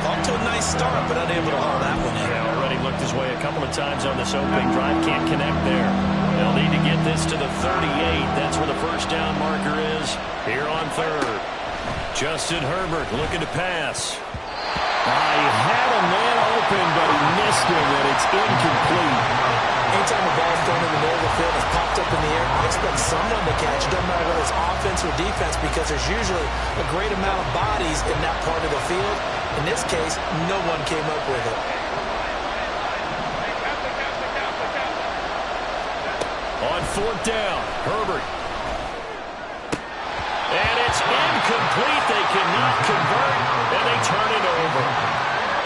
S6: Off to a nice start, but unable to haul that one in.
S5: Yeah, already looked his way a couple of times on this opening drive. Can't connect there. They'll need to get this to the 38. That's where the 1st down marker is here on 3rd. Justin Herbert looking to pass. He had a man open, but he missed him, and it's incomplete.
S6: Anytime the ball's thrown in the middle of the field, it's popped up in the air, expect someone to catch. It doesn't matter whether it's offense or defense because there's usually a great amount of bodies in that part of the field. In this case, no one came up with it.
S5: On 4th down, Herbert. And it's incomplete. They cannot convert, and they turn it over.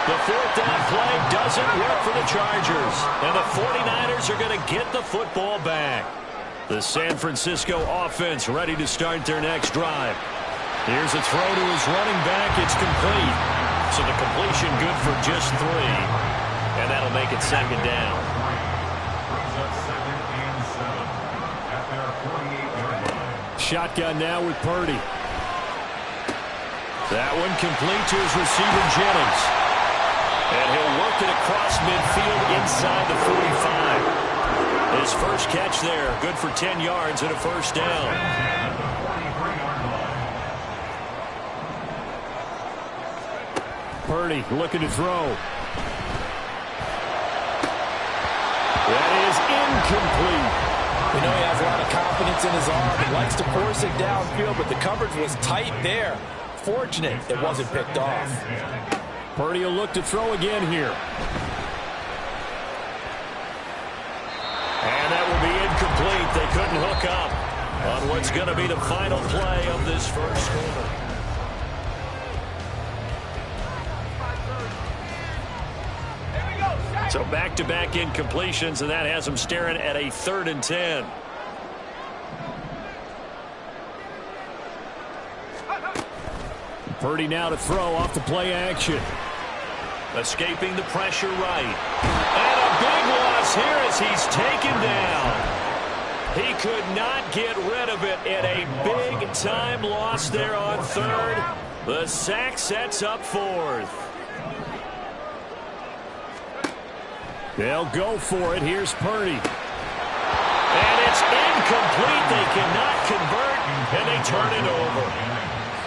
S5: The 4th down play doesn't work for the Chargers, and the 49ers are going to get the football back. The San Francisco offense ready to start their next drive. Here's a throw to his running back. It's complete. So the completion good for just 3, and that'll make it 2nd down.
S2: Brings up 2nd and 7 at their 48-yard line.
S5: Shotgun now with Purdy. That one complete to his receiver, Jennings. And he'll work it across midfield inside the 45. His first catch there, good for 10 yards and a 1st down. Purdy looking to throw. That is incomplete.
S6: We know he has a lot of confidence in his arm. He likes to force it downfield, but the coverage was tight there. Fortunate it wasn't picked off.
S5: Purdy will look to throw again here. And that will be incomplete. They couldn't hook up on what's going to be the final play of this first quarter. So back-to-back incompletions, and that has them staring at a 3rd and 10. Purdy now to throw off the play action. Escaping the pressure right. And a big loss here as he's taken down. He could not get rid of it, and a big-time loss there on 3rd. The sack sets up 4th. They'll go for it. Here's Purdy. And it's incomplete. They cannot convert, and they turn it over.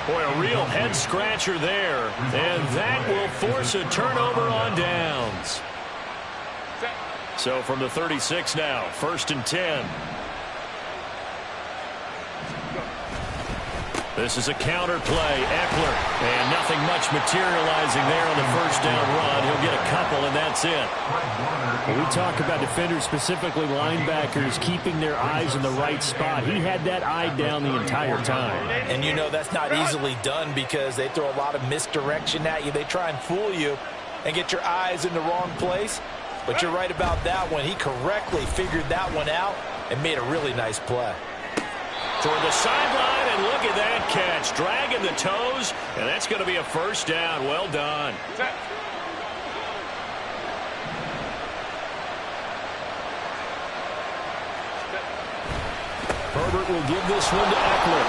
S5: Boy, a real head-scratcher there. And that will force a turnover on downs. So from the 36 now, 1st and 10. This is a counter play. Eckler. And nothing much materializing there on the first down run. He'll get a couple, and that's it.
S15: When we talk about defenders, specifically linebackers, keeping their eyes in the right spot, he had that eye down the entire time.
S6: And you know that's not easily done because they throw a lot of misdirection at you. They try and fool you and get your eyes in the wrong place. But you're right about that one. He correctly figured that one out and made a really nice play.
S5: Toward the sideline, and look at that catch. Dragging the toes, and that's going to be a first down. Well done.
S15: Herbert will give this one to Eckler.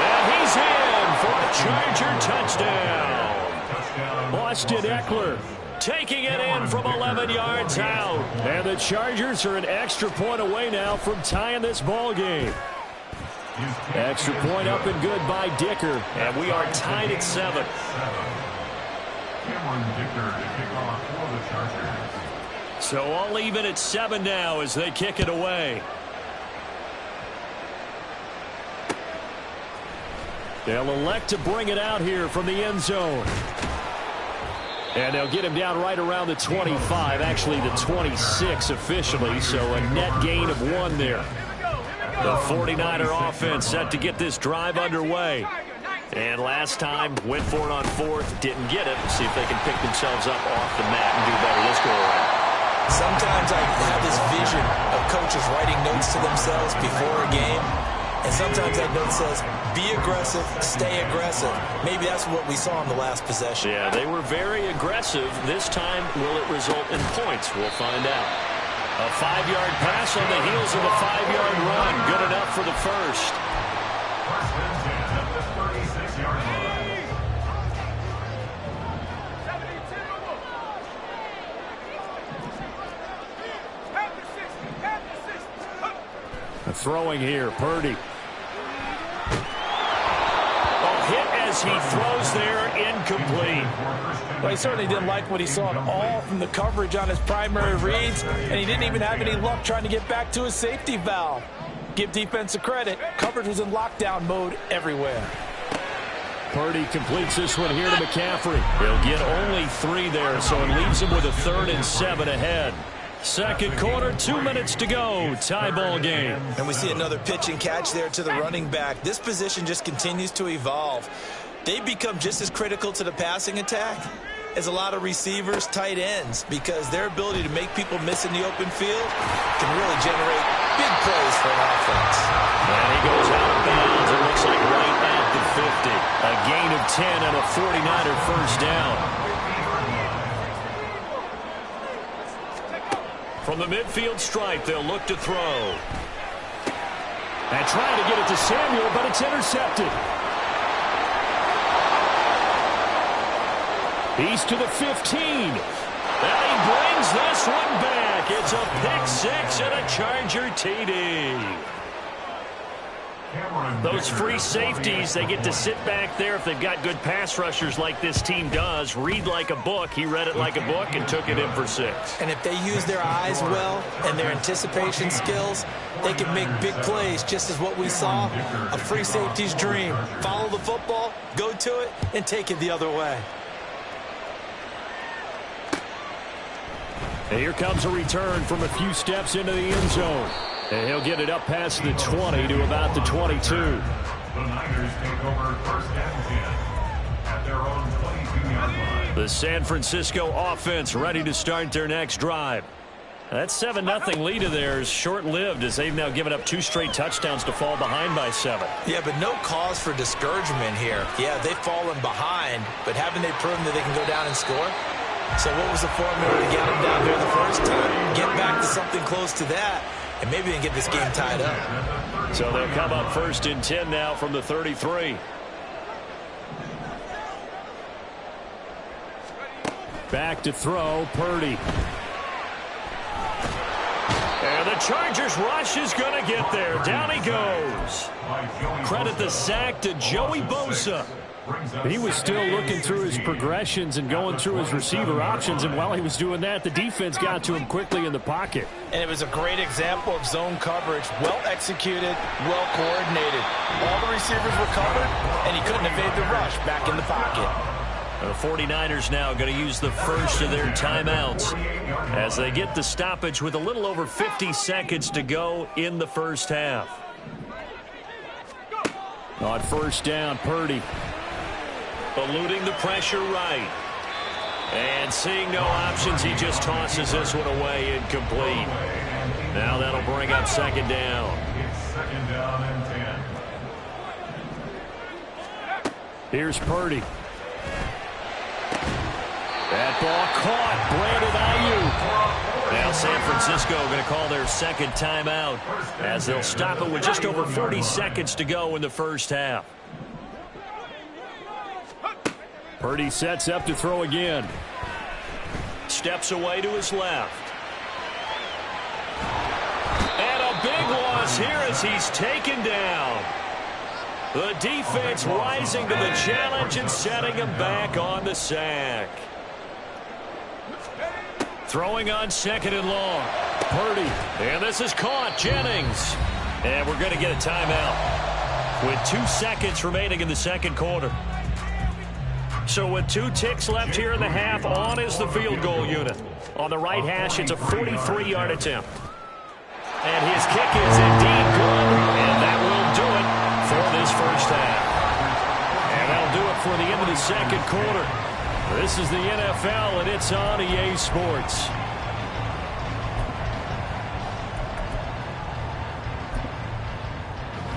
S5: And he's in for a Charger touchdown.
S15: Austin Eckler
S5: taking it in from 11 yards out.
S15: And the Chargers are an extra point away now from tying this ball game. Extra point up and good by Dicker.
S5: And we are tied at 7. So all even at 7 now as they kick it away.
S15: They'll elect to bring it out here from the end zone. And they'll get him down right around the 25, actually the 26 officially, so a net gain of 1 there.
S5: The 49er offense set to get this drive underway. And last time, went for it on 4th, didn't get it. See if they can pick themselves up off the mat and do better this go around.
S4: Sometimes I have this vision of coaches writing notes to themselves before a game. And sometimes that note says, be aggressive, stay aggressive. Maybe that's what we saw in the last possession.
S5: Yeah, they were very aggressive. This time, will it result in points? We'll find out. A 5-yard pass on the heels of a 5-yard run. Good enough for the first.
S15: Throwing here, Purdy.
S5: Hit as he throws there, incomplete.
S6: Well, he certainly didn't like what he saw at all from the coverage on his primary reads, and he didn't even have any luck trying to get back to his safety valve. Give defense a credit. Coverage was in lockdown mode everywhere.
S15: Purdy completes this one here to McCaffrey.
S5: He'll get only 3 there, so it leaves him with a 3rd and 7 ahead. Second quarter, 2 minutes to go. Tie ball game.
S4: And we see another pitch and catch there to the running back. This position just continues to evolve. They become just as critical to the passing attack as a lot of receivers, tight ends, because their ability to make people miss in the open field can really generate big plays for an offense.
S5: And he goes out of bounds. It looks like right at the 50. A gain of 10 and a 49er first down. From the midfield stripe, they'll look to throw.
S15: And trying to get it to Samuel, but it's intercepted. He's to the 15.
S5: And he brings this one back. It's a pick 6 and a Charger TD.
S15: Those free safeties, they get to sit back there if they've got good pass rushers like this team does. Read like a book. He read it like a book and took it in for 6.
S4: And if they use their eyes well and their anticipation skills, they can make big plays, just as what we saw, a free safety's dream. Follow the football, go to it, and take it the other way.
S15: And here comes a return from a few steps into the end zone. And he'll get it up past the 20 to about the 22.
S2: The Niners take over 1st and 10 at their own 22-yard line.
S15: The San Francisco offense ready to start their next drive. That 7-0 lead of theirs short-lived as they've now given up 2 straight touchdowns to fall behind by 7.
S4: Yeah, but no cause for discouragement here. Yeah, they've fallen behind, but haven't they proven that they can go down and score? So what was the formula to get them down there the first time? Get back to something close to that, and maybe they can get this game tied up.
S15: So they'll come up 1st and 10 now from the 33. Back to throw, Purdy. And the Chargers rush is going to get there. Down he goes. Credit the sack to Joey Bosa. He was still looking through his progressions and going through his receiver options, and while he was doing that, the defense got to him quickly in the pocket.
S6: And it was a great example of zone coverage. Well executed, well coordinated. All the receivers were covered, and he couldn't evade the rush back in the pocket.
S15: The 49ers now going to use the first of their timeouts as they get the stoppage with a little over 50 seconds to go in the first half. On 1st down, Purdy. Eluding the pressure right. And seeing no options, he just tosses this one away incomplete. Now that'll bring up 2nd down.
S2: It's 2nd down and 10.
S15: Here's Purdy. That ball caught. Brandon Ayuk. Now San Francisco going to call their 2nd timeout as they'll stop it with just over 40 seconds to go in the first half. Purdy sets up to throw again. Steps away to his left. And a big loss here as he's taken down. The defense rising to the challenge and setting him back on the sack. Throwing on 2nd and long. Purdy. And this is caught. Jennings. And we're going to get a timeout with 2 seconds remaining in the 2nd quarter. So with 2 ticks left here in the half, on is the field goal unit. On the right hash, it's a 43-yard attempt. And his kick is indeed good, and that will do it for this first half. And that'll do it for the end of the 2nd quarter. This is the NFL, and it's on EA Sports.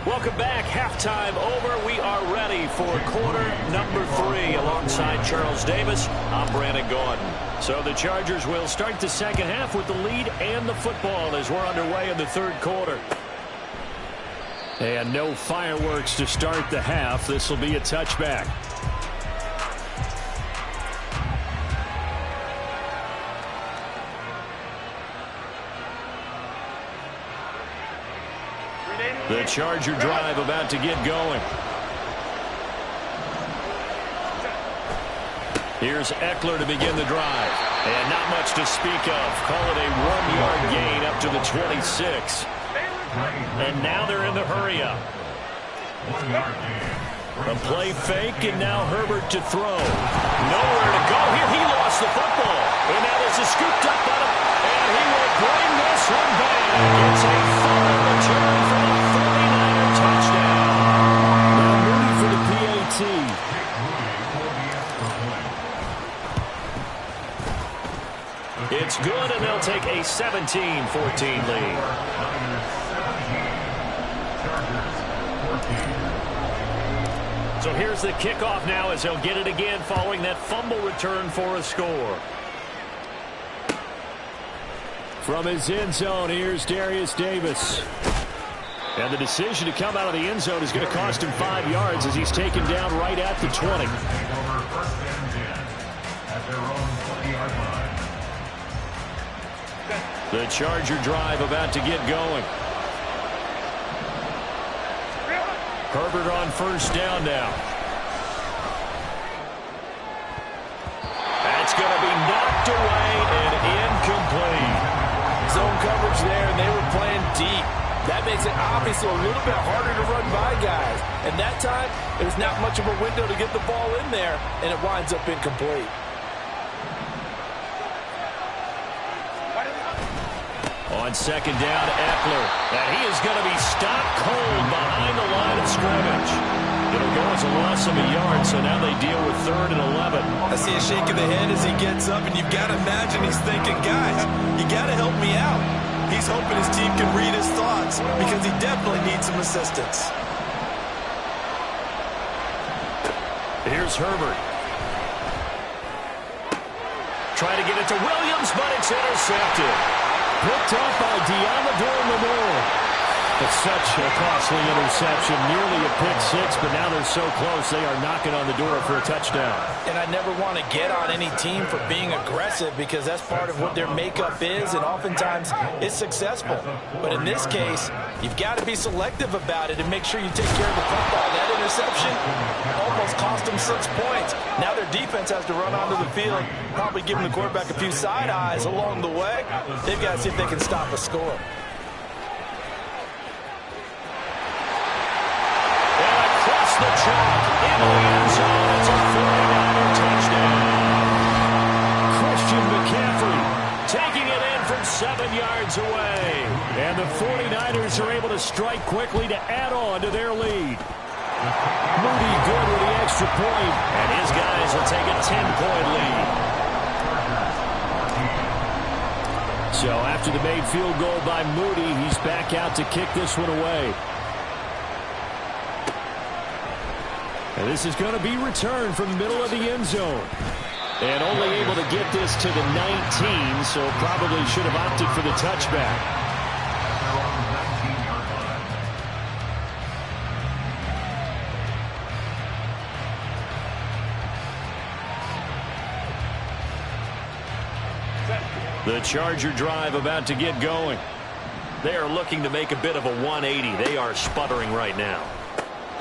S15: Welcome back. Halftime over. We are ready for quarter number 3. Alongside Charles Davis, I'm Brandon Gordon. So the Chargers will start the 2nd half with the lead and the football as we're underway in the 3rd quarter. And no fireworks to start the half. This will be a touchback. The Charger drive about to get going. Here's Eckler to begin the drive. And not much to speak of. Call it a 1-yard gain up to the 26. And now they're in the hurry-up. A play fake, and now Herbert to throw. Nowhere to go here. He lost the football. And now this is scooped up on him. And he will bring this one back. It's a fumble return for a 49er touchdown. Now Moody for the PAT. It's good, and they'll take a 17-14 lead. So here's the kickoff now as they'll get it again following that fumble return for a score. From his end zone, here's Darius Davis. And the decision to come out of the end zone is going to cost him 5 yards as he's taken down right at the 20. The Charger drive about to get going.
S5: Herbert on first down now. That's going to be knocked away and incomplete.
S6: Zone coverage there, and they were playing deep. That makes it obviously a little bit harder to run by guys. And that time, there's not much of a window to get the ball in there, and it winds up incomplete.
S5: On second down, Eckler. And he is going to be stopped cold behind the line of scrimmage. It'll go as a loss of a yard, so now they deal with 3rd and 11.
S6: I see a shake of the head as he gets up, and you've got to imagine he's thinking, guys, you got to help me out. He's hoping his team can read his thoughts because he definitely needs some assistance.
S5: Here's Herbert. Trying to get it to Williams, but it's intercepted. Picked up by Deommodore Lenoir. It's such a costly interception, nearly a pick six, but now they're so close they are knocking on the door for a touchdown.
S6: And I never want to get on any team for being aggressive because that's part of what their makeup is, and oftentimes it's successful. But in this case, you've got to be selective about it and make sure you take care of the football. That interception almost cost them 6 points. Now their defense has to run onto the field, probably giving the quarterback a few side eyes along the way. They've got to see if they can stop a score.
S5: The track into the end zone. It's a 49er touchdown. Christian McCaffrey taking it in from 7 yards away. And the 49ers are able to strike quickly to add on to their lead. Moody good with the extra point, and his guys will take a 10-point lead. So after the made field goal by Moody, he's back out to kick this one away. And this is going to be returned from the middle of the end zone. And only able to get this to the 19, so probably should have opted for the touchback. The Charger drive about to get going. They are looking to make a bit of a 180. They are sputtering right now.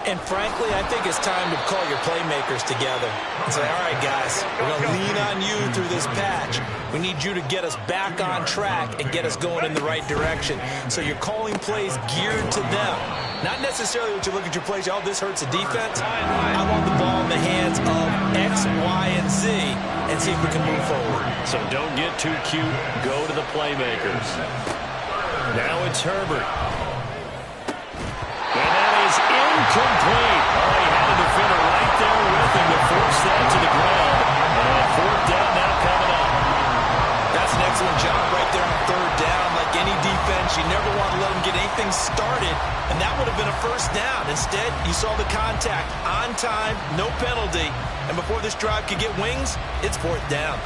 S6: And frankly, I think it's time to call your playmakers together and say, all right, guys, we're going to lean on you through this patch. We need you to get us back on track and get us going in the right direction. So you're calling plays geared to them. Not necessarily what you look at your plays, oh, this hurts the defense. I want the ball in the hands of X, Y, and Z and see if we can move forward.
S5: So don't get too cute. Go to the playmakers. Now it's Herbert. And that is incomplete. Oh, he had a defender right there with him to force that to the ground. And 4th down now coming up.
S6: That's an excellent job right there on 3rd down. Like any defense, you never want to let them get anything started, and that would have been a 1st down. Instead, you saw the contact on time, no penalty, and before this drive could get wings, it's 4th down.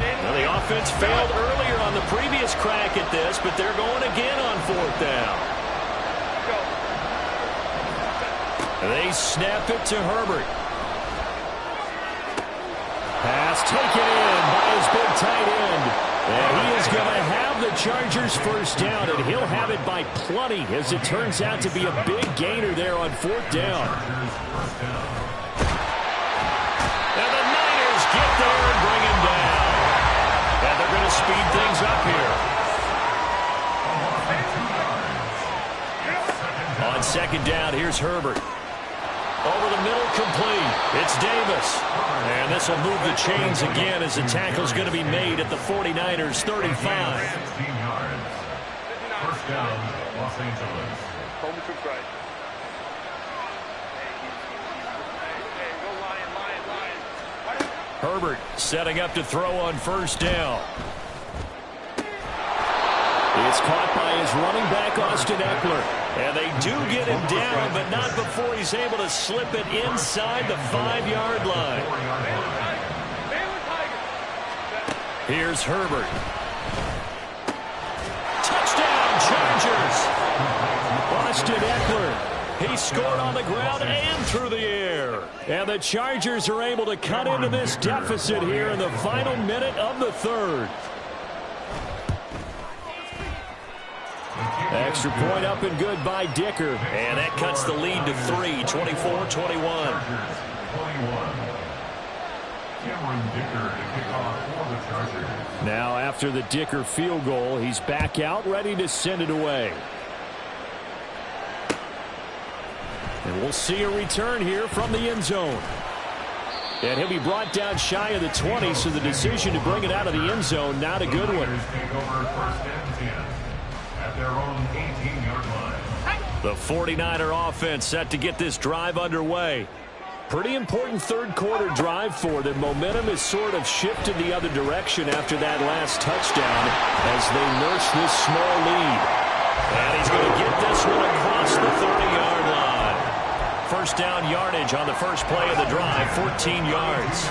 S5: Well, the offense failed earlier on the previous crack at this, but they're going again on 4th down. They snap it to Herbert. Pass taken in by his big tight end. And he is going to have the Chargers 1st down, and he'll have it by plenty, as it turns out to be a big gainer there on 4th down. And the Niners get there and bring him down. And they're going to speed things up here. On 2nd down, here's Herbert. Over the middle, complete. It's Davis. And this will move the chains again as the tackle's going to be made at the 49ers' 35.
S2: 15 yards. 1st down, Los Angeles.
S5: Herbert setting up to throw on 1st down. It's caught by his running back, Austin Eckler. And they do get him down, but not before he's able to slip it inside the 5-yard line. Here's Herbert. Touchdown, Chargers! Austin Eckler. He scored on the ground and through the air. And the Chargers are able to cut into this deficit here in the final minute of the 3rd.
S15: Extra point up and good by Dicker.
S5: And that cuts the lead to 3, 24-21.
S15: Now after the Dicker field goal, he's back out, ready to send it away. And we'll see a return here from the end zone. And he'll be brought down shy of the 20, so the decision to bring it out of the end zone, not a good one.
S5: The 49er offense set to get this drive underway.
S15: Pretty important third quarter drive for them. Momentum has sort of shifted the other direction after that last touchdown as they nurse this small lead.
S5: And he's going to get this one across the 30-yard line. First down yardage on the first play of the drive, 14 yards.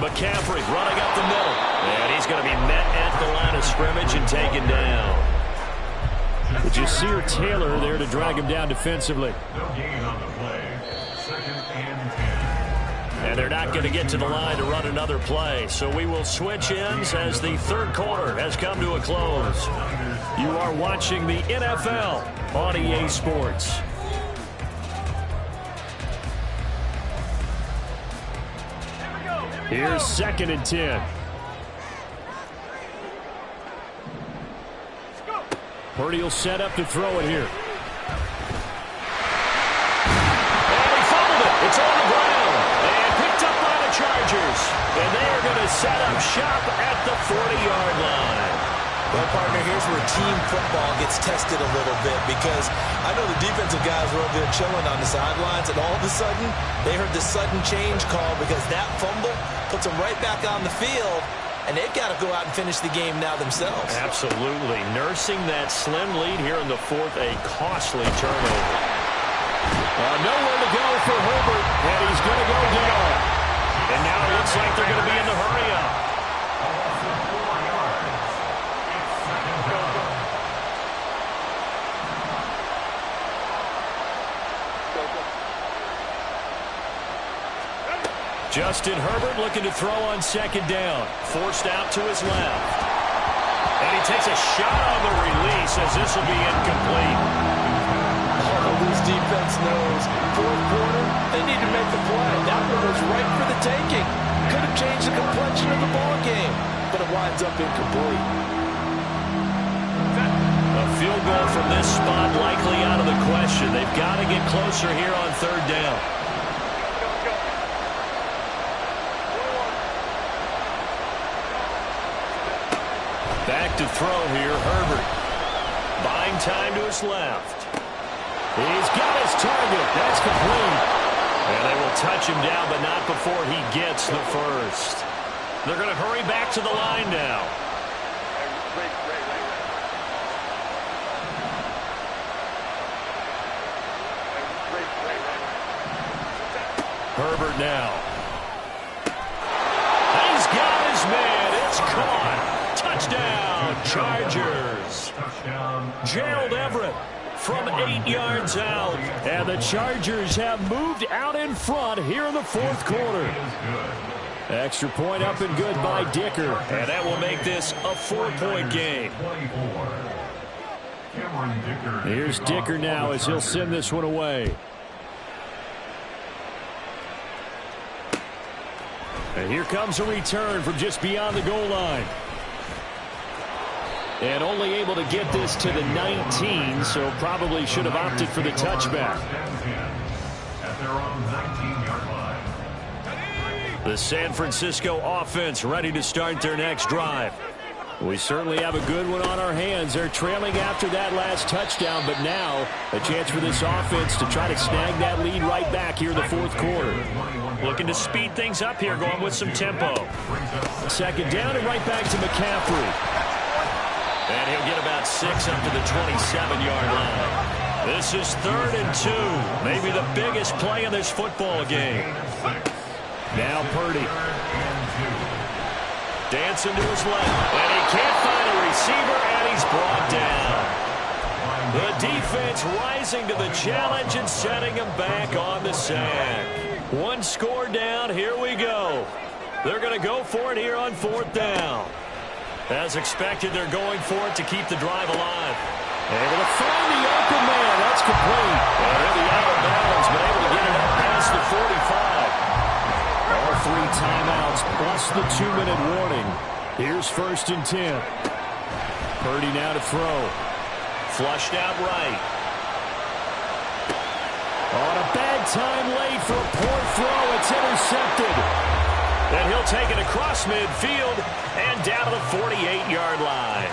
S5: McCaffrey running up the middle. And he's going to be met at the line of scrimmage and taken down.
S15: Jasir Taylor there to drag him down defensively.
S5: And they're not going to get to the line to run another play. So we will switch ends as the third quarter has come to a close.
S15: You are watching the NFL on EA Sports. Here's 2nd and 10. Purdy will set up to throw it here.
S5: And he fumbled it. It's on the ground. And picked up by the Chargers. And they are going to set up shop at the 40-yard line.
S4: Well, partner, here's where team football gets tested a little bit, because I know the defensive guys were over there chilling on the sidelines, and all of a sudden, they heard the sudden change call because that fumble puts them right back on the field, and they've got to go out and finish the game now themselves.
S5: Absolutely. Nursing that slim lead here in the fourth, a costly turnover.
S15: Nowhere to go for Herbert, and he's going to go down.
S5: And now it looks like they're going to be in the hurry-up.
S15: Justin Herbert looking to throw on 2nd down. Forced out to his left.
S5: And he takes a shot on the release as this will be incomplete.
S4: Oh, this defense knows. Fourth quarter, they need to make the play. That one was right for the taking. Could have changed the complexion of the ball game, but it winds up incomplete.
S5: A field goal from this spot likely out of the question. They've got to get closer here on 3rd down.
S15: Back to throw here, Herbert. Buying time to his left. He's got his target. That's complete.
S5: And they will touch him down, but not before he gets the first. They're going to hurry back to the line now.
S15: Herbert now.
S5: He's got his man. It's caught. Touchdown, Chargers.
S15: Gerald Everett from 8 yards out. And the Chargers have moved out in front here in the fourth quarter. Extra point up and good by Dicker.
S5: And that will make this a 4-point game.
S15: Here's Dicker now as he'll send this one away. And here comes a return from just beyond the goal line. And only able to get this to the 19, so probably should have opted for the touchback.
S5: The San Francisco offense ready to start their next drive.
S15: We certainly have a good one on our hands. They're trailing after that last touchdown, but now a chance for this offense to try to snag that lead right back here in the fourth quarter.
S5: Looking to speed things up here, going with some tempo.
S15: 2nd down and right back to McCaffrey.
S5: And he'll get about 6 up to the 27-yard line. This is 3rd and 2. Maybe the biggest play in this football game.
S15: Now Purdy.
S5: Dancing to his left. And he can't find a receiver, and he's brought down. The defense rising to the challenge and setting him back on the sack. One score down. Here we go. They're going to go for it here on 4th down. As expected, they're going for it to keep the drive alive. Able to find the open man. That's complete. And he'll be out of bounds, but able to get it up past the 45. All 3 timeouts plus the 2-minute warning. Here's 1st and 10. Purdy now to throw. Flushed out right. On a bad time late for a poor throw. It's intercepted. And he'll take it across midfield and down to the 48-yard line.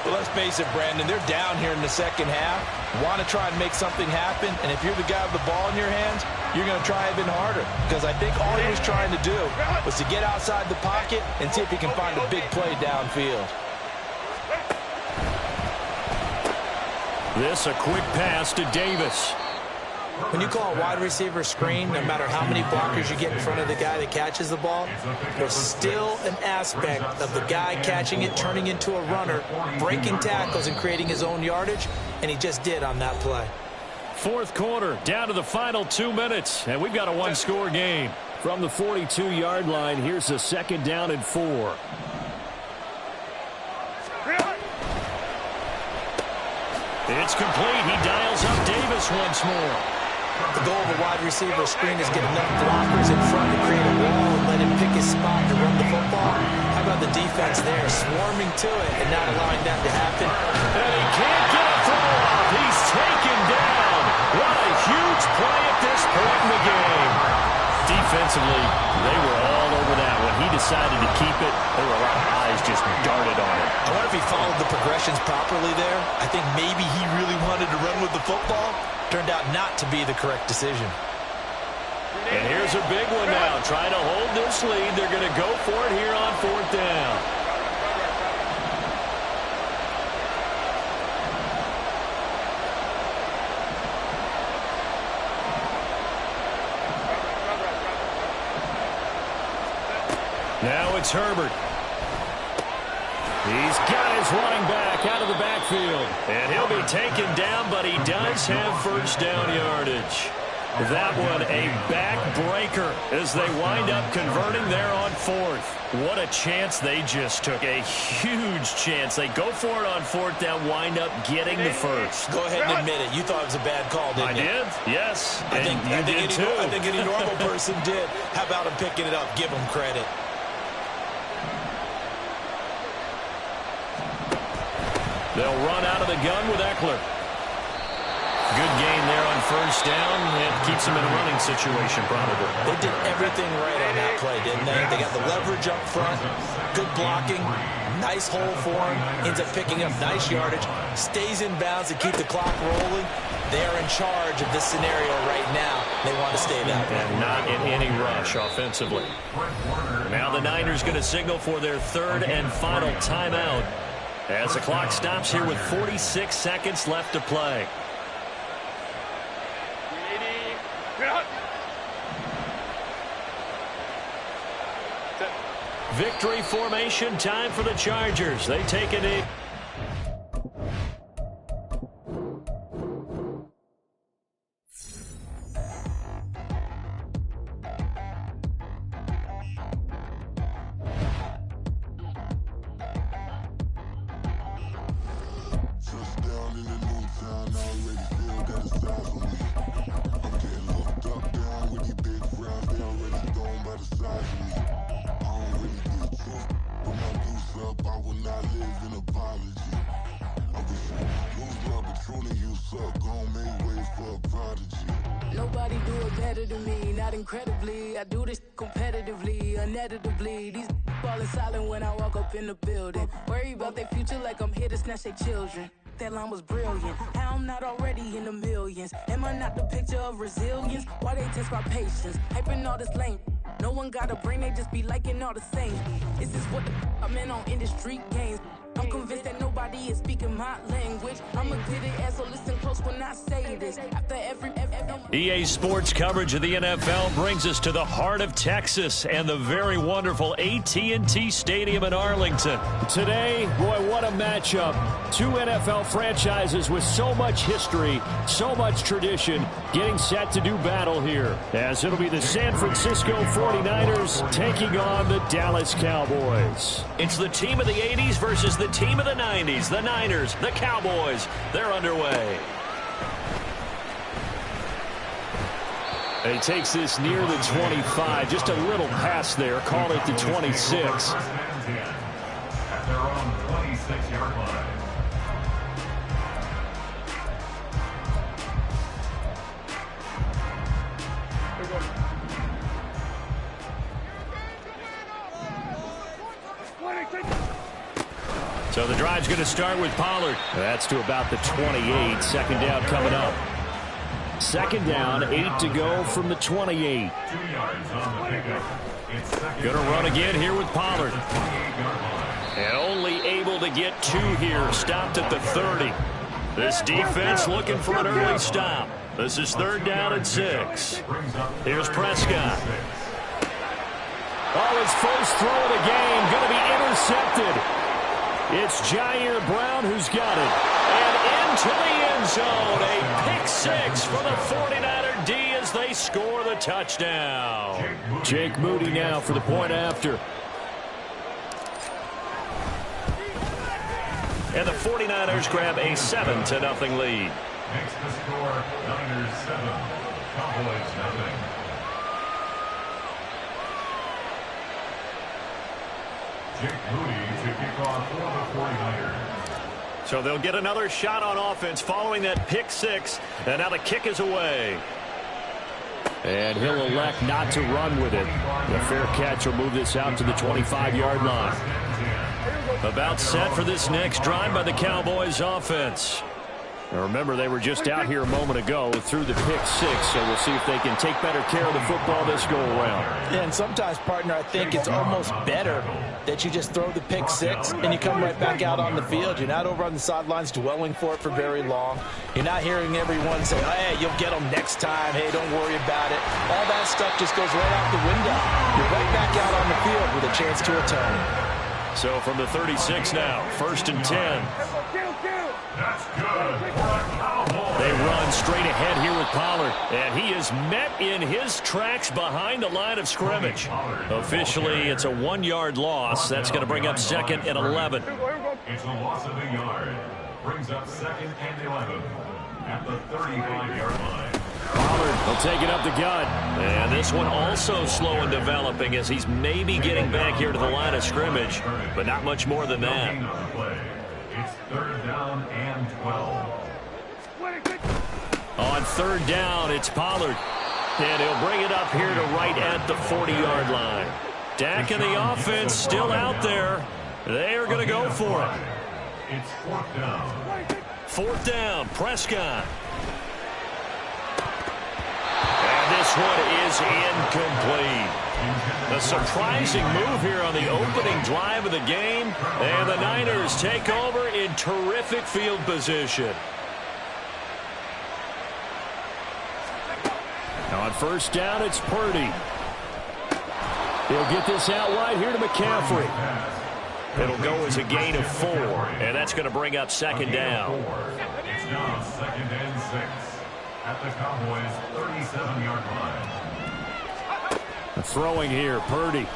S6: Well, let's face it, Brandon, they're down here in the second half. Want to try and make something happen, and if you're the guy with the ball in your hands, you're going to try even harder. Because I think all he was trying to do was to get outside the pocket and see if he can find a big play downfield.
S5: This a quick pass to Davis.
S4: When you call a wide receiver screen, no matter how many blockers you get in front of the guy that catches the ball, there's still an aspect of the guy catching it, turning into a runner, breaking tackles and creating his own yardage, and he just did on that play.
S5: 4th quarter, down to the final 2 minutes, and we've got a 1-score game. From the 42-yard line, here's a 2nd down and 4. It's complete. He dials up Davis once more.
S4: The goal of a wide receiver screen is get enough blockers in front to create a wall and let him pick his spot to run the football. How about the defense there, swarming to it and not allowing that to happen?
S5: And he can't get a throw off. He's taken down. What a huge play at this point in the game. Defensively, they were all over that. When he decided to keep it, there were a lot of eyes just darted on it.
S4: I wonder if he followed the progressions properly there. I think maybe he really wanted to run with the football. Turned out not to be the correct decision.
S5: And here's a big one now. Trying to hold this lead. They're going to go for it here on 4th down. Now it's Herbert. He's got his running back out of the backfield. And he'll be taken down, but he does have 1st down yardage. That one a backbreaker as they wind up converting there on 4th. What a chance they just took. A huge chance. They go for it on 4th down, wind up getting the 1st.
S4: Go ahead and admit it. You thought it was a bad call, didn't you?
S5: I did, yes.
S4: I think any normal person did. How about him picking it up? Give him credit.
S5: They'll run out of the gun with Eckler. Good gain there on 1st down. It keeps them in a running situation, probably.
S4: They did everything right on that play, didn't they? They got the leverage up front, good blocking, nice hole for him, ends up picking up nice yardage, stays in bounds to keep the clock rolling. They're in charge of this scenario right now. They want to stay that way.
S5: And not in any rush offensively. Now the Niners going to signal for their 3rd and final timeout as the clock stops here with 46 seconds left to play. Victory formation, time for the Chargers. They take a knee.
S16: Nobody do it better than me, not incredibly. I do this competitively, uneditably. These falling silent when I walk up in the building. Worry about their future like I'm here to snatch their children. That line was brilliant. How I'm not already in the millions. Am I not the picture of resilience? Why they test my patience? Hyping all this lame. No one got a brain, they just be liking all the same. Is this what the I'm in on industry games? I'm convinced that nobody is speaking my language. I'm a good ass, so listen close. toast when I say this. After every
S15: EA Sports coverage of the NFL brings us to the heart of Texas and the very wonderful AT&T Stadium in Arlington. Today, boy, what a matchup. Two NFL franchises with so much history, so much tradition, getting set to do battle here. As it'll be the San Francisco 49ers taking on the Dallas Cowboys. It's the team of the 80s versus the team of the 90s. The Niners, the Cowboys, they're underway. He takes this near the 25, just a little pass there, call it the 26.
S2: At their own 26-yard line.
S15: So the drive's going to start with Pollard. That's to about the 28. Second down coming up. Second down, 8 to go from the 28.
S2: 2 yards on the pickup.
S15: Going to run again here with Pollard. And only able to get 2 here. Stopped at the 30. This defense looking for an early stop. This is third down and 6. Here's Prescott. Oh, his first throw of the game going to be intercepted. It's Jair Brown who's got it. And into the end zone. A pick 6 for the 49er D as they score the touchdown. Jake Moody now for the point after. And the 49ers grab a 7-0 lead.
S2: Makes the score Niners 7, Cowboys 0. Jake Moody to kick off for the 49ers.
S15: So they'll get another shot on offense following that pick 6. And now the kick is away. And he'll elect not to run with it. The fair catch will move this out to the 25-yard line. About set for this next drive by the Cowboys offense. Now remember, they were just out here a moment ago through the pick 6, so we'll see if they can take better care of the football this go-around.
S6: Yeah, and sometimes, partner, I think it's almost better that you just throw the pick 6 and you come right back out on the field. You're not over on the sidelines dwelling for it for very long. You're not hearing everyone say, hey, you'll get them next time. Hey, don't worry about it. All that stuff just goes right out the window. You're right back out on the field with a chance to atone.
S15: So from the 36 now, 1st and 10.
S2: That's good for a Cowboy.
S15: They run straight ahead here with Pollard. And he is met in his tracks behind the line of scrimmage. Officially, it's a 1-yard loss. That's going to bring up 2nd and 11.
S2: It's a loss of a yard. Brings up 2nd and 11 at the 35-yard line.
S15: Pollard will take it up the gut. And this one also slow and developing as he's maybe getting back here to the line of scrimmage, but not much more than that.
S2: It's 3rd down and 12.
S15: On 3rd down, it's Pollard. And he'll bring it up here to right at the 40-yard line. Dak and the offense still out there. They are going to go for it.
S2: It's 4th down.
S15: 4th down, Prescott. And this one is incomplete. A surprising move here on the opening drive of the game. And the Niners take over in terrific field position. Now on 1st down, it's Purdy. He'll get this out wide here to McCaffrey. It'll go as a gain of 4, and that's going to bring up 2nd down.
S2: It's now 2nd and 6 at the Cowboys' 37-yard line.
S15: Throwing here, Purdy.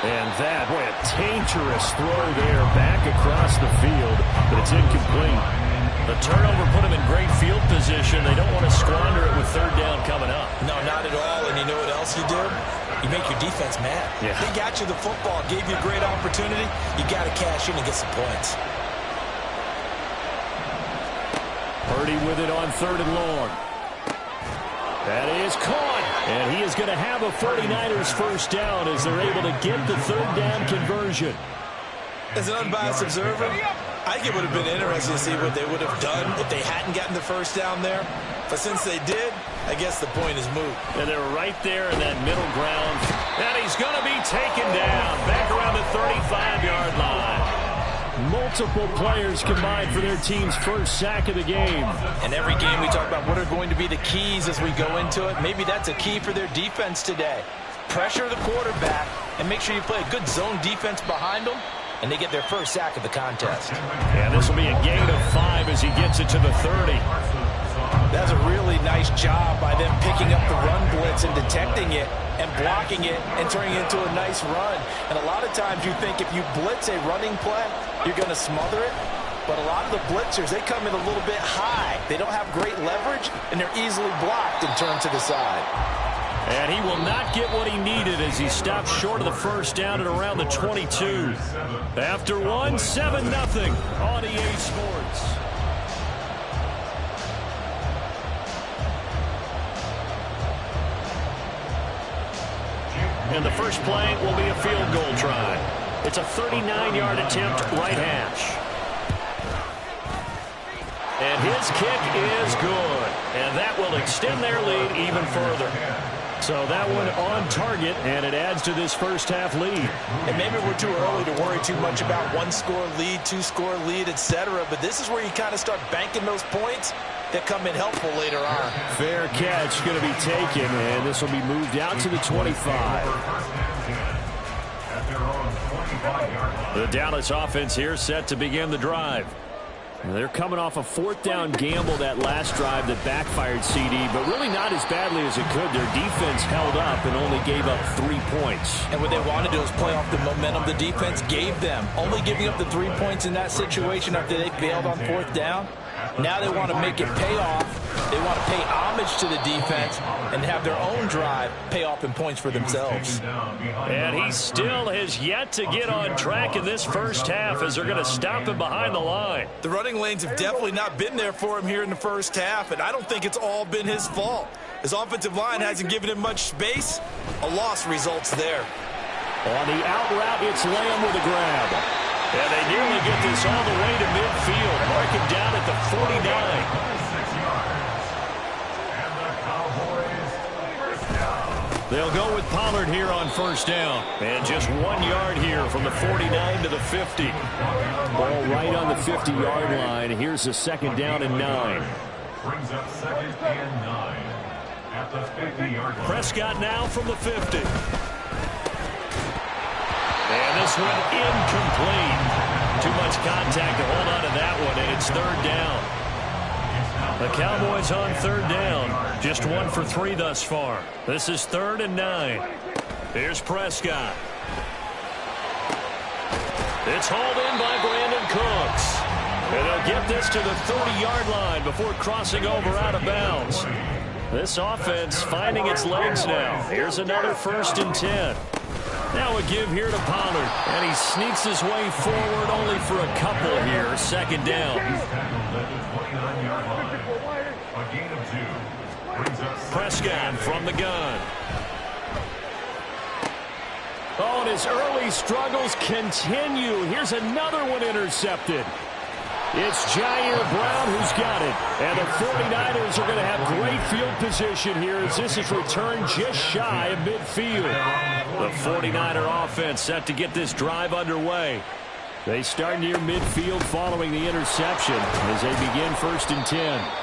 S15: And that, boy, a dangerous throw there back across the field, but it's incomplete. The turnover put him in great field position. They don't want to squander it with 3rd down coming up.
S6: No, not at all. And you know what else you do? You make your defense mad.
S15: Yeah.
S6: They got you the football, gave you a great opportunity. You got to cash in and get some points.
S15: Purdy with it on 3rd and long. That is caught. And he is going to have a 49ers 1st down as they're able to get the 3rd down conversion.
S6: As an unbiased observer, I think it would have been interesting to see what they would have done if they hadn't gotten the 1st down there. But since they did, I guess the point is moot.
S15: And they're right there in that middle ground. And he's going to be taken down back around the 35-yard line. Multiple players combined for their team's first sack of the game.
S6: In every game we talk about what are going to be the keys as we go into it. Maybe that's a key for their defense today. Pressure the quarterback and make sure you play a good zone defense behind them, and they get their first sack of the contest.
S15: And this will be a gain of 5 as he gets it to the 30.
S6: That's a really nice job by them picking up the run blitz and detecting it and blocking it and turning it into a nice run. And a lot of times you think if you blitz a running play, you're going to smother it. But a lot of the blitzers, they come in a little bit high. They don't have great leverage, and they're easily blocked and turned to the side.
S15: And he will not get what he needed as he stopped short of the first down at around the 22. After one, 7-0 on EA Sports. And the first play will be a field goal try. It's a 39-yard attempt, right hash. And his kick is good. And that will extend their lead even further. So that one on target, and it adds to this first half lead.
S6: And maybe we're too early to worry too much about one-score lead, two-score lead, etc. But this is where you kind of start banking those points that come in helpful later on.
S15: Fair catch going to be taken, and this will be moved out to the 25. The Dallas offense here set to begin the drive. They're coming off a 4th down gamble that last drive that backfired CD, but really not as badly as it could. Their defense held up and only gave up 3 points.
S6: And what they want to do is play off the momentum the defense gave them. Only giving up the 3 points in that situation after they failed on 4th down. Now they want to make it pay off. They want to pay homage to the defense and have their own drive pay off in points for themselves.
S15: And he still has yet to get on track in this first half as they're going to stop him behind the line.
S6: The running lanes have definitely not been there for him here in the first half, and I don't think it's all been his fault. His offensive line hasn't given him much space. A loss results there.
S15: On the out route, it's Lamb with a grab. And they nearly get this all the way to midfield. Mark him down at the 49. They'll go with Pollard here on first down. And just 1 yard here from the 49 to the 50. Ball right on the 50-yard line. Here's the 2nd down and 9.
S2: Brings up 2nd and 9 at the 50-yard line.
S15: Prescott now from the 50. And this one incomplete. Too much contact to hold on to that one, and it's 3rd down. The Cowboys on 3rd down. Just 1 for 3 thus far. This is 3rd and 9. Here's Prescott. It's hauled in by Brandon Cooks. And they'll get this to the 30-yard line before crossing over out of bounds. This offense finding its legs now. Here's another 1st and 10. Now a give here to Pollard, and he sneaks his way forward only for a couple here. 2nd down. Prescott from the gun. Oh, and his early struggles continue. Here's another one intercepted. It's Jair Brown who's got it. And the 49ers are going to have great field position here as this is returned just shy of midfield. The 49er offense set to get this drive underway. They start near midfield following the interception as they begin 1st and 10.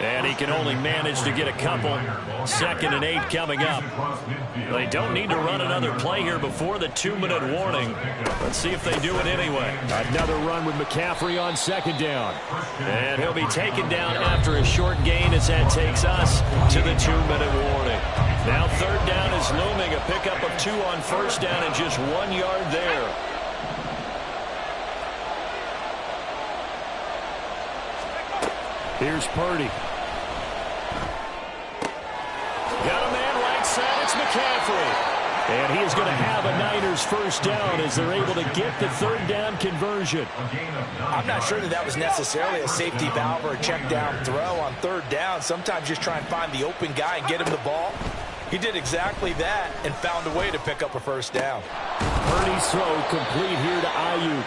S15: And he can only manage to get a couple. 2nd and 8 coming up. They don't need to run another play here before the 2-minute warning. Let's see if they do it anyway. Another run with McCaffrey on 2nd down. And he'll be taken down after a short gain as that takes us to the 2-minute warning. Now 3rd down is looming. A pickup of 2 on 1st down and just 1 yard there. Here's Purdy. Got a man right side. It's McCaffrey. And he is going to have a Niners first down as they're able to get the 3rd down conversion.
S6: I'm not sure that was necessarily a safety valve or a check down throw on 3rd down. Sometimes just try and find the open guy and get him the ball. He did exactly that and found a way to pick up a first down.
S15: Purdy's throw complete here to Ayuk.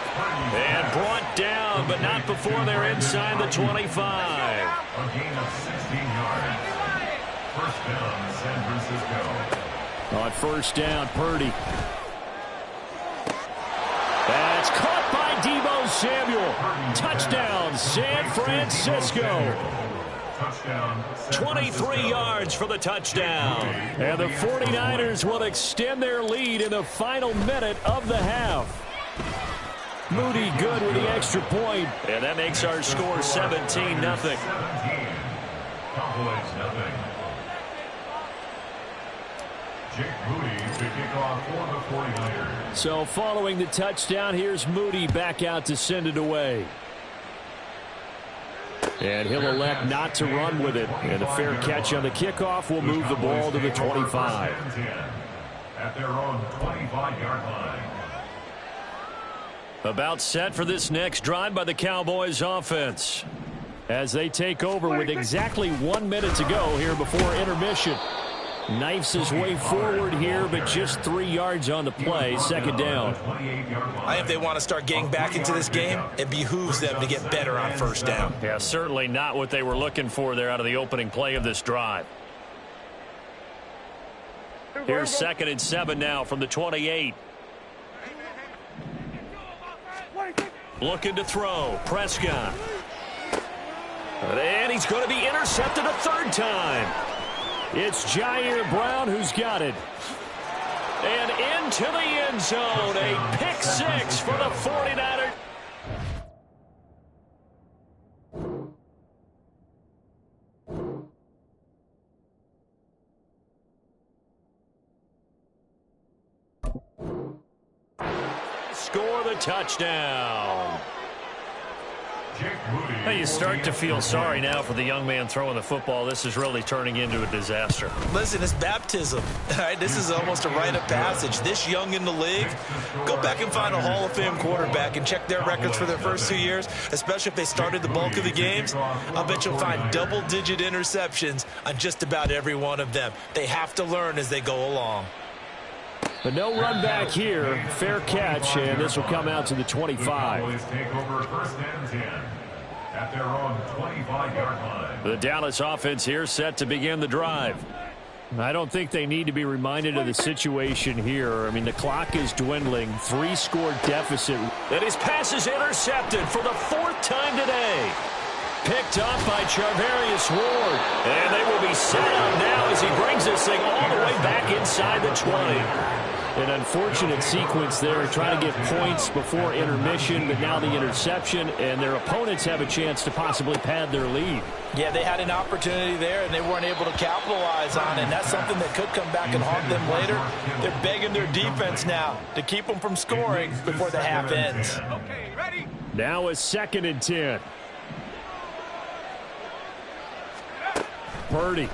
S15: And brought down, but not before they're inside the 25.
S2: A gain of 16 yards. First down, San Francisco.
S15: On 1st down, Purdy. That's caught by Deebo Samuel. Touchdown, San Francisco. 23 yards for the touchdown. And the 49ers will extend their lead in the final minute of the half. Moody good with the extra point.
S5: And that makes our score 17-0.
S2: Cowboys nothing. Jake Moody to kick off for the 49ers.
S15: So following the touchdown, here's Moody back out to send it away. And he'll elect not to run with it. And a fair catch on the kickoff will move the ball to the 25.
S2: At their own 25-yard line.
S15: About set for this next drive by the Cowboys offense. As they take over with exactly 1 minute to go here before intermission. Knifes his way forward here, but just 3 yards on the play. Second down.
S6: I think they want to start getting back into this game. It behooves them to get better on first down.
S5: Yeah, certainly not what they were looking for there out of the opening play of this drive.
S15: Here's 2nd and 7 now from the 28. Looking to throw. Prescott. And he's going to be intercepted a third time. It's Jair Brown who's got it. And into the end zone. A pick six for the 49ers. Score the touchdown.
S5: Hey, you start to feel sorry now for the young man throwing the football. This is really turning into a disaster.
S6: Listen, it's baptism. All right, this is almost a rite of passage. This young in the league, go back and find a Hall of Fame quarterback and check their records for their first 2 years, especially if they started the bulk of the games. I'll bet you'll find double-digit interceptions on just about every one of them. They have to learn as they go along.
S15: But no run back here. Fair catch, and this will come out to the 25.
S2: Take over 1st and 10 at their own 25-yard line.
S15: The Dallas offense here set to begin the drive. I don't think they need to be reminded of the situation here. I mean, the clock is dwindling. 3-score deficit. And his pass is intercepted for the 4th time today. Picked up by Charvarius Ward. And they will be set up now as he brings this thing all the way back inside the 20. An unfortunate sequence there, trying to get points before intermission, but now the interception, and their opponents have a chance to possibly pad their lead.
S6: Yeah, they had an opportunity there, and they weren't able to capitalize on it, and that's something that could come back and haunt them later. They're begging their defense now to keep them from scoring before the half ends.
S2: Okay, ready?
S15: Now a 2nd and 10. Purdy.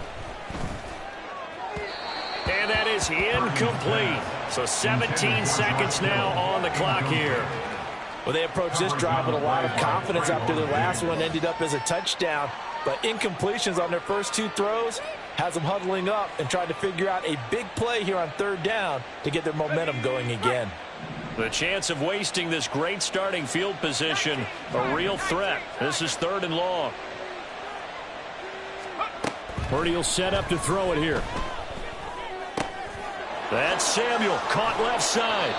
S15: And that is incomplete. So 17 seconds now on the clock here.
S6: Well, they approached this drive with a lot of confidence after the last one ended up as a touchdown. But incompletions on their first 2 throws has them huddling up and trying to figure out a big play here on 3rd down to get their momentum going again.
S15: The chance of wasting this great starting field position, a real threat. This is 3rd and long. Purdy will set up to throw it here. That's Samuel, caught left side.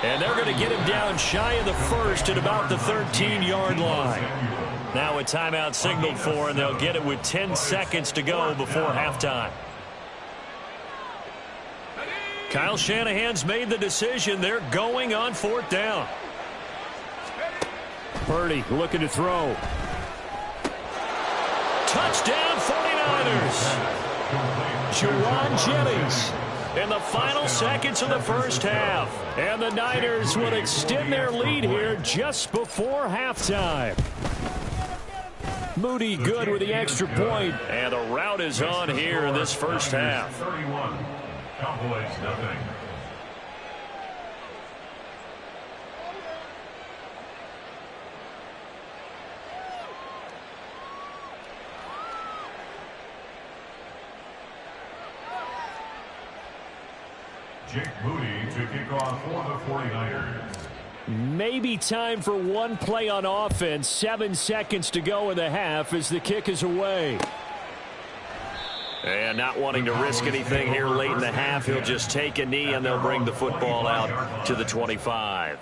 S15: And they're going to get him down shy of the 1st at about the 13-yard line. Now a timeout signaled for, and they'll get it with 10 seconds to go before halftime. Kyle Shanahan's made the decision. They're going on 4th down. Purdy looking to throw. Touchdown 49ers. Juwan Jennings. In the final seconds of the first half. And the Niners will extend their lead here just before halftime. Moody good with the extra point. And the route is on here in this first half.
S2: 31. Cowboys nothing. Jake Moody to kick off for the 49ers.
S15: Maybe time for one play on offense. 7 seconds to go in the half as the kick is away. And not wanting to risk anything here late in the half, he'll just take a knee and they'll bring the football out to the 25.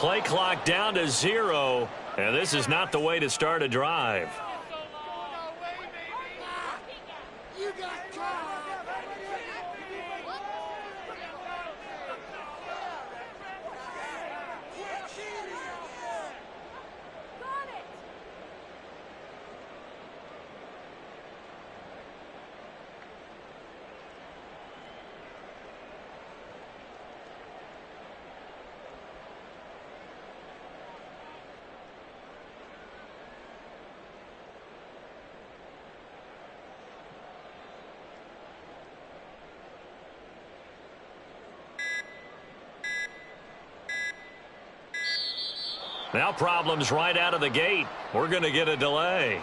S15: Play clock down to 0, and this is not the way to start a drive. Now problems right out of the gate. We're going to get a delay.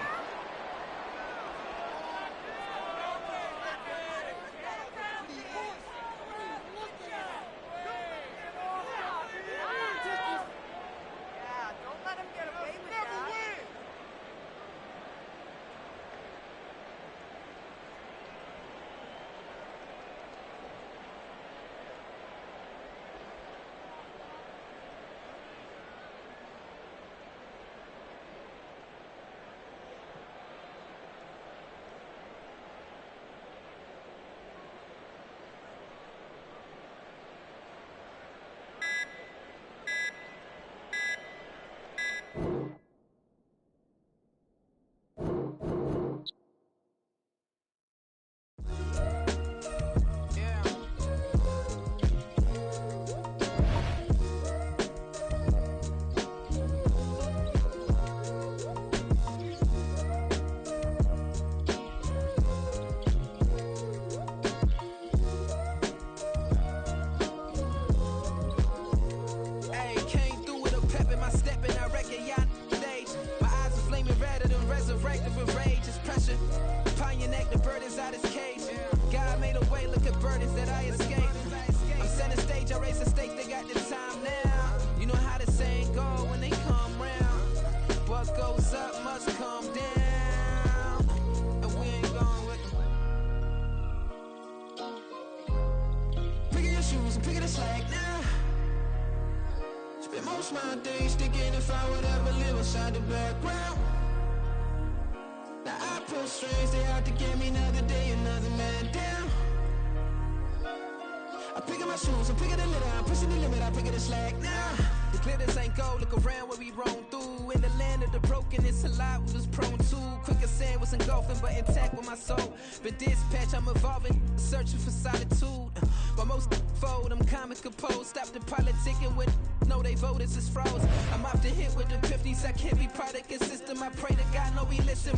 S8: My days thinking if I would ever live inside the background. Now I pull strings, they out to get me another day, another man down. I'm picking my shoes, I'm picking the litter, I'm pushing the limit, I'm picking the slack now. The clear this ain't gold, look around where we roam through. In the land of the broken, it's a lot we was prone to. Quicker sand was engulfing, but intact with my soul. Been dispatched, I'm evolving, searching for solitude. While most fold, I'm comic composed. Stop the politicking when no they voters is froze. I'm off the hit with the 50s, I can't be product of system. I pray to God, no we listen.